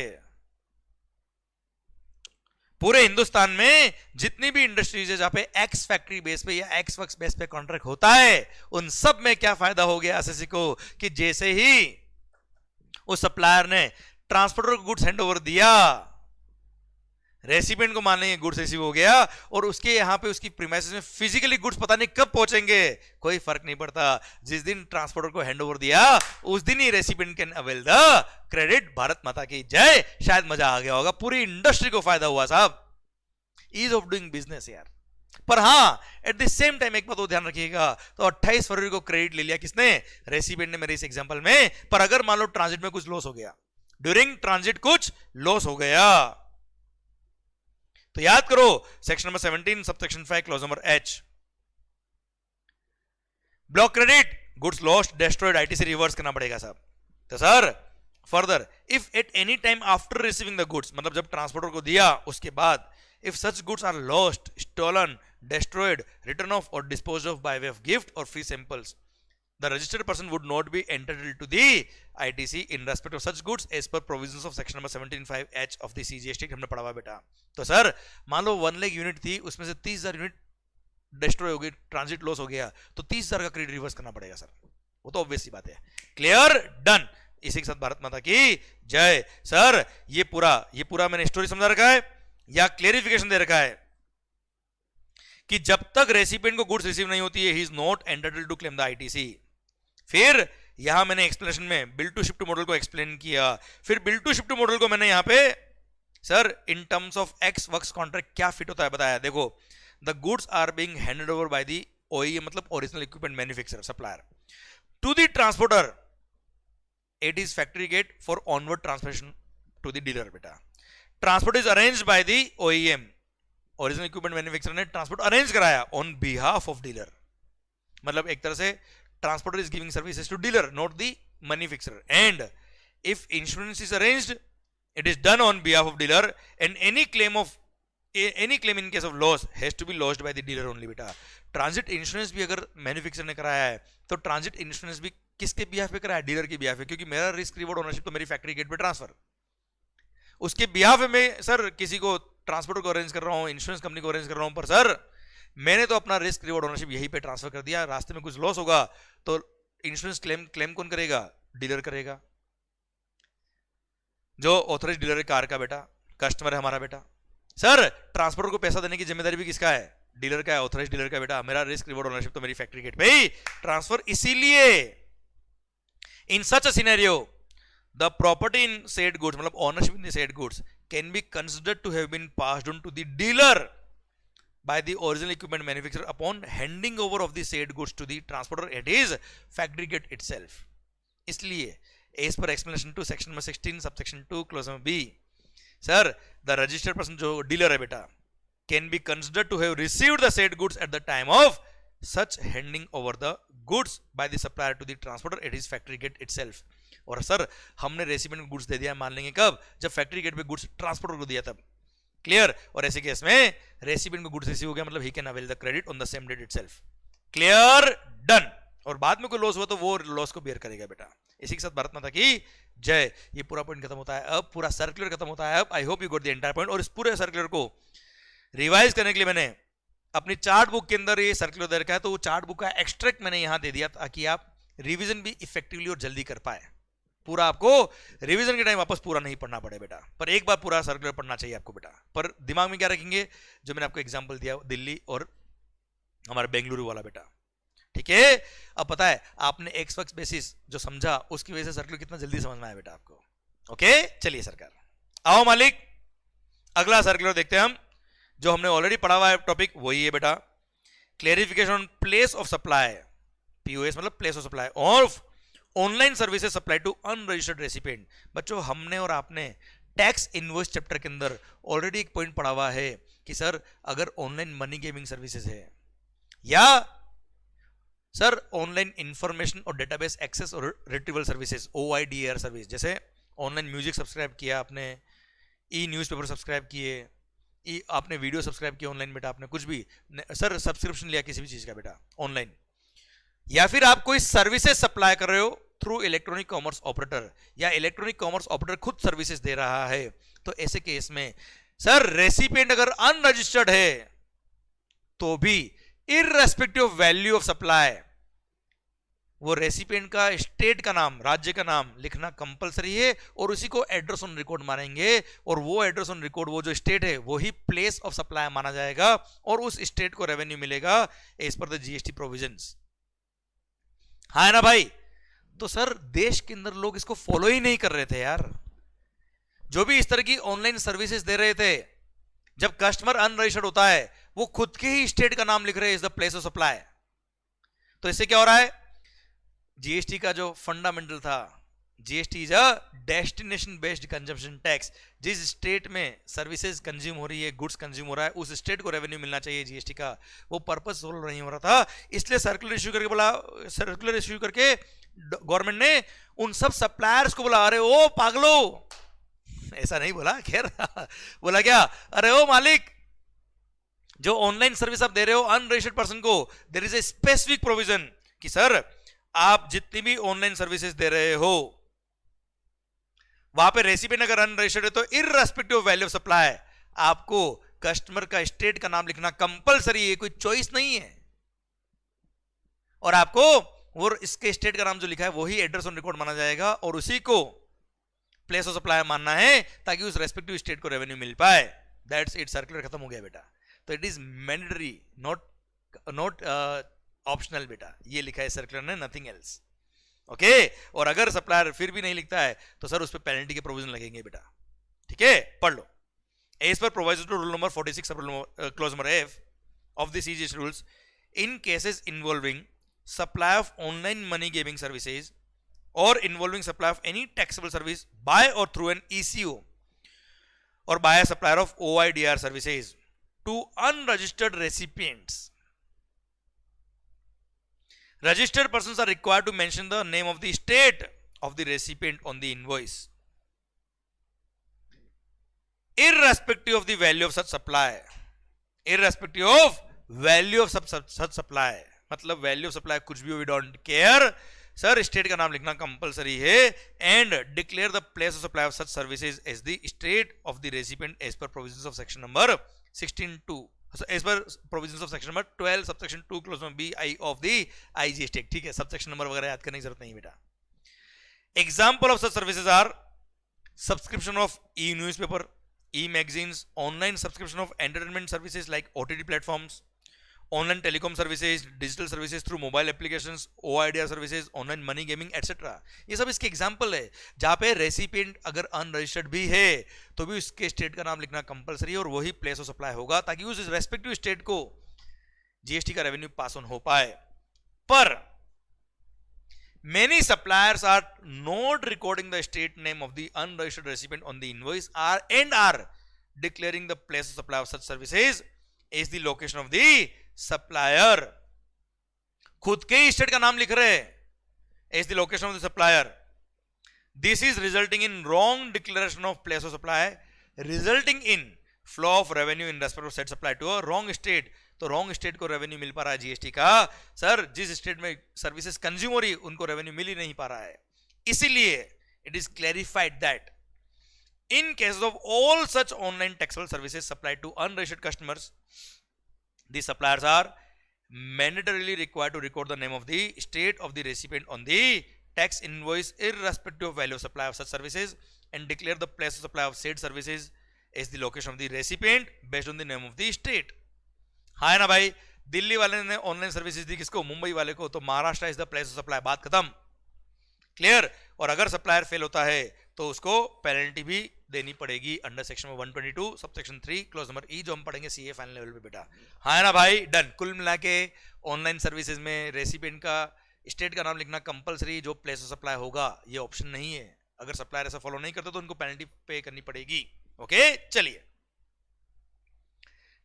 पूरे हिंदुस्तान में जितनी भी इंडस्ट्रीज है जहां पे एक्स फैक्ट्री बेस पे या एक्स वर्क्स बेस पे कॉन्ट्रैक्ट होता है, उन सब में क्या फायदा हो गया एसएससी को कि जैसे ही उस सप्लायर ने ट्रांसपोर्टर को गुड्स हैंड ओवर दिया, रेसिपिएंट को मान लेंगे गुड्स रिसीव हो गया, और उसके यहां पे उसकी प्रीमाइसेस में फिजिकली गुड्स पता नहीं कब पहुंचेंगे, कोई फर्क नहीं पड़ता। जिस दिन ट्रांसपोर्टर को हैंड ओवर दिया उस दिन ही recipient can avail the credit. Bharat माता की जय। शायद मजा आ गया होगा, पूरी इंडस्ट्री को फायदा हुआ साहब, ईज ऑफ डूइंग बिजनेस यार। पर हाँ, एट द सेम टाइम एक बात तो ध्यान रखिएगा, तो 28 फरवरी को क्रेडिट ले लिया किसने? रेसिपिएंट ने, मेरे इस एग्जांपल में। पर अगर मान लो ट्रांजिट में कुछ लॉस हो गया, ड्यूरिंग ट्रांजिट कुछ लॉस हो गया, तो याद करो section number 17 subsection 5 clause number H, block credit, goods lost, destroyed, ITC reverse करना पड़ेगा साहब। तो sir further if at any time after receiving the goods, मतलब जब ट्रांसपोर्टर को दिया उसके बाद, if such goods are lost, stolen, destroyed, written off or disposed of by way of gift or free samples, the registered person would not be entitled to the ITC in respect of such goods as per provisions of section number 17(5)(h) of the CGST। हमने पढ़ा हुआ बेटा। तो sir मान लो 1 lakh unit थी, उसमें से 30,000 unit destroy हो गई, ट्रांजिट लॉस हो गया, तो 30,000 का क्रेडिट रिवर्स करना पड़ेगा सर, वो तो ऑब्वियस सी बात है। Clear, done. इसी के साथ भारत माता की जय। सर ये पूरा मैंने स्टोरी समझा रखा है या क्लेरिफिकेशन दे रखा है कि जब तक रेसिपिएंट को गुड्स रिसीव नहीं होती है, he is not entitled to claim the ITC. फिर यहां मैंने एक्सप्लेनेशन में bill to ship to model को एक्सप्लेन किया, फिर bill to ship to model को मैंने यहां पे sir in terms of ex works contract क्या फिट होता है बताया। देखो, the goods are being handed over by the OEM, मतलब original equipment manufacturer supplier, to the transporter, it is factory gate for onward transmission to the dealer बेटा। Transport is arranged by the OEM, original equipment manufacturer ने transport arrange कराया on behalf of dealer, मतलब एक तरह से transporter is giving services to dealer, not the manufacturer. And if insurance is arranged, it is done on behalf of dealer, and any claim in case of loss has to be lodged by the dealer only बेटा। Transit insurance भी अगर manufacturer ने कराया है, तो transit insurance भी किसके behalf पे कराया? डीलर के बिहाफ पे, क्योंकि मेरा रिस्क रिवॉर्ड ओनरशिप तो मेरी फैक्ट्री गेट पे ट्रांसफर, उसके बिहाफ में सर किसी को ट्रांसपोर्टर को अरेंज कर रहा हूं, इंश्योरेंस कंपनी को अरेंज कर रहा हूं, पर सर मैंने तो अपना रिस्क रिवॉर्ड ओनरशिप यहीं पे ट्रांसफर कर दिया, रास्ते में कुछ लॉस होगा तो इंश्योरेंस क्लेम कौन करेगा? डीलर करेगा, जो ऑथराइज्ड डीलर है कार का बेटा, कस्टमर है हमारा बेटा। सर ट्रांसपोर्टर को पैसा देने की जिम्मेदारी भी किसका है? डीलर का है, ऑथराइज्ड डीलर का बेटा। मेरा रिस्क रिवॉर्ड ओनरशिप तो मेरी फैक्ट्री गेट पे ही ट्रांसफर। इसीलिए in such a scenario the property in said goods, मतलब ownership in the said goods can be considered to have been passed on to the dealer by the original equipment manufacturer upon handing over of the said goods to the transporter at his factory gate itself। इसलिए as per explanation to section number 16 subsection 2 clause number B, sir the registered person जो dealer है बेटा can be considered to have received the said goods at the time of such handing over the goods by the supplier to the transporter at his factory gate itself। और sir हमने recipient को goods दे दिया, मान लेंगे कब? जब factory gate पे goods transporter को दिया तब। क्लियर। और ऐसे केस में रेसिपिएंट को गुड्स रिसीव हो गया, मतलब ही can avail the credit on the same date itself. Clear, done. और बाद में कोई लॉस हुआ तो वो लॉस को बेयर करेगा बेटा। इसी के साथ भारत माता की जय। ये पूरा पॉइंट खत्म होता है, अब पूरा सर्कुलर खत्म होता है। अब आई hope you got the entire point. और इस पूरे सर्कुलर को रिवाइज करने के लिए मैंने अपनी चार्ट बुक के अंदर ये सर्कुलर दे रखा है, तो वो चार्ट बुक का एक्सट्रैक्ट मैंने यहां दे दिया ताकि आप रिवीजन भी इफेक्टिवली और जल्दी कर पाए। पूरा आपको रिवीजन के टाइम वापस पूरा नहीं पढ़ना पड़े बेटा, पर एक बार पूरा सर्कुलर पढ़ना चाहिए आपको बेटा। पर दिमाग में क्या रखेंगे? जो मैंने आपको एग्जांपल दिया दिल्ली और हमारे बेंगलुरु वाला बेटा, ठीक है। अब पता है आपने एक्स वर्क्स बेसिस जो समझा, उसकी वजह से सर्कुलर कितना जल्दी समझ में आया बेटा आपको। ओके, चलिए सरकार आओ मालिक, अगला सर्कुलर देखते हैं हम। जो हमने ऑलरेडी पढ़ा हुआ है टॉपिक वही है बेटा, clarification on place of supply, POS मतलब place of supply of online services supply to unregistered recipient. बच्चों हमने और आपने टैक्स इनवॉइस चैप्टर के अंदर ऑलरेडी एक पॉइंट पढ़ा हुआ है कि सर अगर ऑनलाइन मनी गेमिंग सर्विसेज है या सर ऑनलाइन इंफॉर्मेशन और डेटाबेस एक्सेस और रिट्रीवल सर्विसेज, OIDR सर्विस, जैसे ऑनलाइन म्यूजिक सब्सक्राइब किया आपने, ई न्यूज़पेपर सब्सक्राइब किए, ई आपने वीडियो सब्सक्राइब किया ऑनलाइन बेटा, आपने कुछ भी सर सब्सक्रिप्शन लिया किसी भी चीज़ का बेटा ऑनलाइन, या फिर आप कोई सर्विसेज सप्लाई कर रहे हो थ्रू इलेक्ट्रॉनिक कॉमर्स ऑपरेटर, या इलेक्ट्रॉनिक कॉमर्स ऑपरेटर खुद सर्विसेज दे रहा है, तो ऐसे केस में सर रेसिपिएंट अगर अनरजिस्टर्ड है तो भी irrespective of value of supply वो रेसिपिएंट का स्टेट का नाम, राज्य का नाम लिखना कंपलसरी है, और उसी को एड्रेस ऑन रिकॉर्ड मानेंगे, और वो एड्रेस ऑन रिकॉर्ड वो जो स्टेट है वही प्लेस ऑफ सप्लाई माना जाएगा, और उस स्टेट को रेवेन्यू मिलेगा as per the GST provisions. हाँ है ना भाई? तो सर देश के अंदर लोग इसको फॉलो ही नहीं कर रहे थे यार, जो भी इस तरह की ऑनलाइन सर्विसेज दे रहे थे, जब कस्टमर अनरजिस्टर्ड होता है वो खुद के ही स्टेट का नाम लिख रहे हैं is the place of supply. तो इससे क्या हो रहा है, GST का जो फंडामेंटल था, GST is a destination based consumption tax, जिस स्टेट में सर्विसेज कंज्यूम हो रही है, गुड्स कंज्यूम हो रहा है, उस स्टेट को रेवेन्यू मिलना चाहिए GST का, वो पर्पस सोल्व नहीं हो रहा था, इसलिए सर्कुलर इश्यू करके बोला, सर्कुलर इश्यू करके गवर्नमेंट ने उन सब सप्लायर्स को बोला, अरे ओ पागलो, ऐसा नहीं बोला खैर बोला क्या, अरे ओ मालिक जो ऑनलाइन सर्विस आप दे रहे हो अनरजिस्टर्ड पर्सन को, there is a specific provision कि सर आप जितनी भी ऑनलाइन सर्विसेज दे रहे हो वहां पे रेसिपिएंट अगर अनरजिस्टर्ड है तो irrespective of value of supply आपको कस्टमर का स्टेट का नाम लिखना कंपलसरी है, कोई चॉइस नहीं है, और आपको वो इसके स्टेट का नाम जो लिखा है वही एड्रेस ऑन रिकॉर्ड माना जाएगा, और उसी को प्लेस ऑफ सप्लाई मानना है ताकि उस रेस्पेक्टिव स्टेट को रेवेन्यू मिल पाए। दैट्स इट, सर्कुलर खत्म हो गया बेटा। तो it is mandatory, not optional बेटा, ये लिखा है सर्कुलर ने, नथिंग एल्स। ओके, और अगर सप्लायर फिर भी नहीं लिखता है तो सर उस पर पेनल्टी के प्रोविजन लगेंगे बेटा, ठीक है, पढ़ लो। As per provide to rule number 46 clause number F of the CGST rules, in cases involving supply of online money gaming services or involving supply of any taxable service by or through an ECO or by a supplier of OIDR services to unregistered recipients, registered persons are required to mention the name of the state of the recipient on the invoice, irrespective of the value of such supply, irrespective of value of such supply, मतलब value of supply कुछ भी हो, we don't care, sir state का नाम लिखना compulsory है, and declare the place of supply of such services as the state of the recipient as per provisions of section number 16(2), as per provisions of section number 12 subsection 2 clause number BI of the IGST act. ठीक है, subsection number वगैरह याद करने की जरूरत नहीं बेटा। Example of such services are subscription of e newspaper, e magazines, online subscription of entertainment services like OTT platforms, online telecom services, digital services through mobile applications, OIDR services, online money gaming etcetera. ये सब इसके example है जहां पे recipient अगर unregistered भी है तो भी उसके स्टेट का नाम लिखना कंपलसरी है और वही प्लेस ऑफ सप्लाई होगा ताकि उस रेस्पेक्टिव स्टेट को GST का रेवेन्यू पास ऑन हो पाए। पर many suppliers are not recording the state name of the unregistered recipient on the invoice are declaring the place of supply of such services is the location of the supplier, खुद के ही state का नाम लिख रहे हैं is the location of the supplier. This is resulting in wrong declaration of place of supply, resulting in flow of revenue in respect of said supply to a wrong state. तो wrong state को revenue मिल पा रहा है GST का, sir जिस state में services consume हो रही उनको रेवेन्यू मिल ही नहीं पा रहा है। इसीलिए it is clarified that in cases of all such online taxable services supplied to unregistered customers, the suppliers are mandatorily required to record the name of the state of the recipient on the tax invoice irrespective of value of supply of such services and declare the place of supply of said services as the location of the recipient based on the name of the state. हाँ ना भाई, दिल्ली वाले ने online services दी किसको, मुंबई वाले को, तो Maharashtra is the place of supply, बात खत्म, क्लियर। और अगर सप्लायर फेल होता है तो उसको पेनल्टी भी देनी पड़ेगी under section 122 subsection 3 close number E, जो हम पढ़ेंगे CA फाइनल लेवल पे बेटा। हाँ ना भाई, डन। कुल मिला के ऑनलाइन सर्विसेज में रेसिपिएंट का स्टेट का नाम लिखना कंपलसरी, जो प्लेस ऑफ सप्लाई होगा ये ऑप्शन नहीं है। अगर सप्लायर ऐसा फॉलो नहीं करते तो उनको पेनल्टी पे करनी पड़ेगी। ओके, चलिए,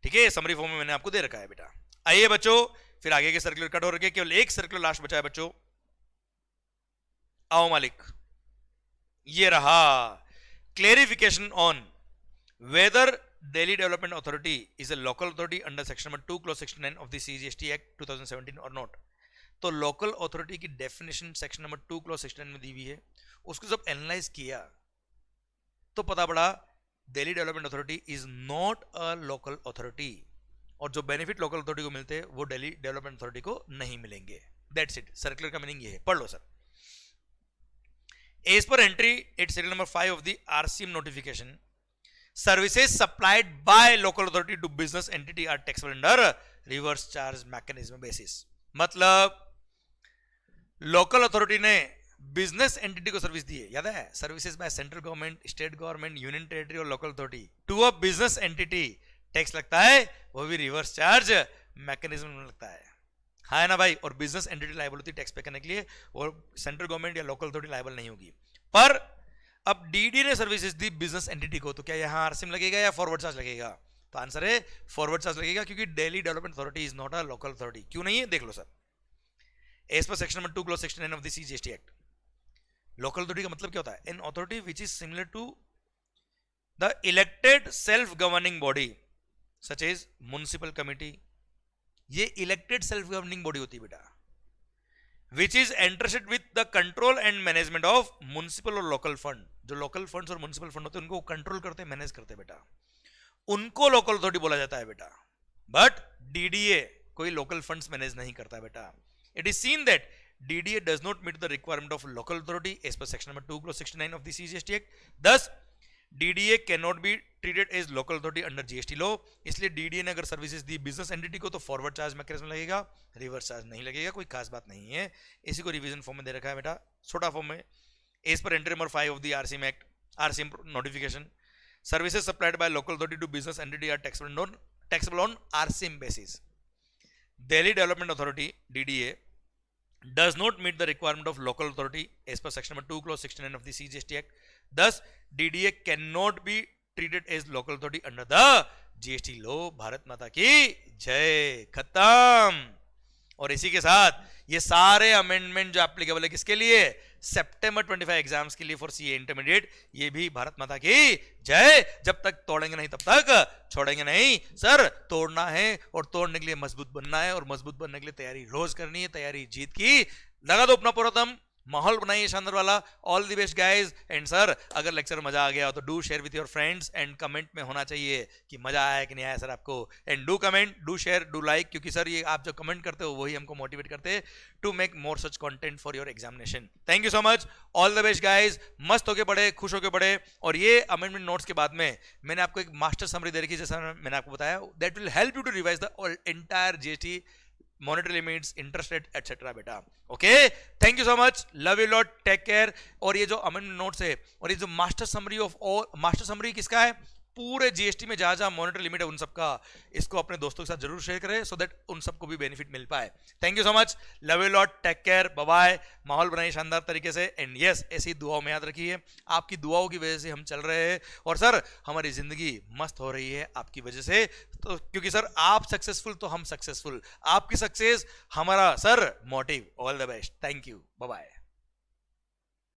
ठीक है, समरी फॉर्म में मैंने आपको दे रखा है बेटा। आइए बच्चों, फिर आगे के सर्कुलर कट हो रखे, केवल एक सर्कुलर लास्ट बचा है बच्चों। आओ मालिक, ये रहा clarification on whether Delhi Development Authority is a local authority under section number 2 clause 69 of the CGST Act 2017 or not। तो लोकल अथॉरिटी की डेफिनेशन सेक्शन नंबर 2 क्लॉज 69 में दी हुई है, उसको जब एनालाइज किया तो पता पड़ा Delhi development authority is not a local authority, और जो बेनिफिट लोकल अथॉरिटी को मिलते हैं वो दिल्ली डेवलपमेंट अथॉरिटी को नहीं मिलेंगे। दैट्स इट, सर्कुलर का मीनिंग ये है, पढ़ लो sir. As per entry at serial number 5 of the RCM notification, services supplied by local authority to business entity are taxable under reverse charge mechanism basis। मतलब local authority ने business entity को service दी है, याद है, services by central government, state government, union territory और local authority to a business entity, tax लगता है, वो भी रिवर्स चार्ज मैकेनिज्म में लगता है। हाँ है ना भाई, और बिजनेस एंटिटी लायबल होती है टैक्स पे करने के लिए, और सेंट्रल गवर्नमेंट या लोकल अथॉरिटी लायबल नहीं होगी। पर अब डीडी ने सर्विसेज दी बिजनेस एंटिटी को, तो क्या यहां आरसीएम लगेगा या फॉरवर्ड चार्ज लगेगा? तो आंसर है फॉरवर्ड चार्ज लगेगा, क्योंकि Delhi development authority is not a local authority. क्यों नहीं है देख लो sir, as per section number 2 clause 69 of the CGST act. Local authority का मतलब क्या होता है? An authority which is similar to the elected self governing body such as municipal committee. ये इलेक्टेड सेल्फ गवर्निंग बॉडी होती है बेटा, which is entrusted with the control and management of municipal और local fund। जो local funds और municipal fund होते हैं उनको कंट्रोल करते हैं, मैनेज करते हैं बेटा, उनको local authority बोला जाता है बेटा। बट DDA कोई local funds मैनेज नहीं करता है बेटा। It is seen that DDA does not meet the requirement of local authority as per section number 2 clause 69 of the CGST Act। Thus DDA cannot be treated as local authority under GST law। इसलिए DDA ने अगर services दी business entity को तो forward charge mechanism लगेगा, reverse charge नहीं लगेगा। कोई खास बात नहीं है, इसी को रिवीजन फॉर्म में दे रखा है बेटा, छोटा फॉर्म में। As per entry number 5 of the RCM act, RCM notification, services supplied by local authority to business entity are taxable on RCM basis. Delhi development authority DDA does not meet the requirement of local authority as per section number 2 clause 69 of the CGST Act। Thus DDA cannot be treated as local authority under the GST law। Bharat माता की जय, खत्म। और इसी के साथ ये सारे अमेंडमेंट जो एप्लीकेबल है किसके लिए? सितंबर 25 एग्जाम्स के लिए फॉर सीए इंटरमीडिएट। ये भी भारत माता की जय। जब तक तोड़ेंगे नहीं तब तक छोड़ेंगे नहीं सर। तोड़ना है और तोड़ने के लिए मजबूत बनना है, और मजबूत बनने के लिए तैयारी रोज करनी है। तैयारी जीत की, लगा दो अपना पूरा दम, माहौल बनाइए शानदार वाला। All the best guys. And sir अगर लेक्चर मजा आ गया हो तो do share with your friends, and comment में होना चाहिए कि मजा आया कि नहीं आया सर आपको। And do comment, do share, do like, क्योंकि सर ये आप जो कमेंट करते हो वही हमको मोटिवेट करते हैं to make more such content for your examination. Thank you so much, all the best guys. मस्त होके पढ़े, खुश होके पढ़े। और ये अमेंडमेंट नोट्स के बाद में मैंने आपको एक मास्टर समरी दे रखी है, जैसा मैंने आपको बताया, that will help you to revise the entire GST, monetary limits, interest rate etcetera बेटा। Okay, thank you so much, love you lot, take care. और ये जो अमेंडमेंट नोट्स है और ये जो master summary of all, master summary किसका है? पूरे जीएसटी में जहां जहां मॉनेटरी लिमिट है उन सबका। इसको अपने दोस्तों के साथ जरूर शेयर करें सो दैट उन सबको भी बेनिफिट मिल पाए। Thank you so much, love you lot, take care, bye bye. माहौल बनाइए शानदार तरीके से। एंड यस, ऐसी दुआओं में याद रखिए, आपकी दुआओं की वजह से हम चल रहे हैं, और सर हमारी जिंदगी मस्त हो रही है आपकी वजह से। तो क्योंकि सर आप सक्सेसफुल तो हम सक्सेसफुल, आपकी सक्सेस हमारा sir motive. All the best, thank you, bye bye.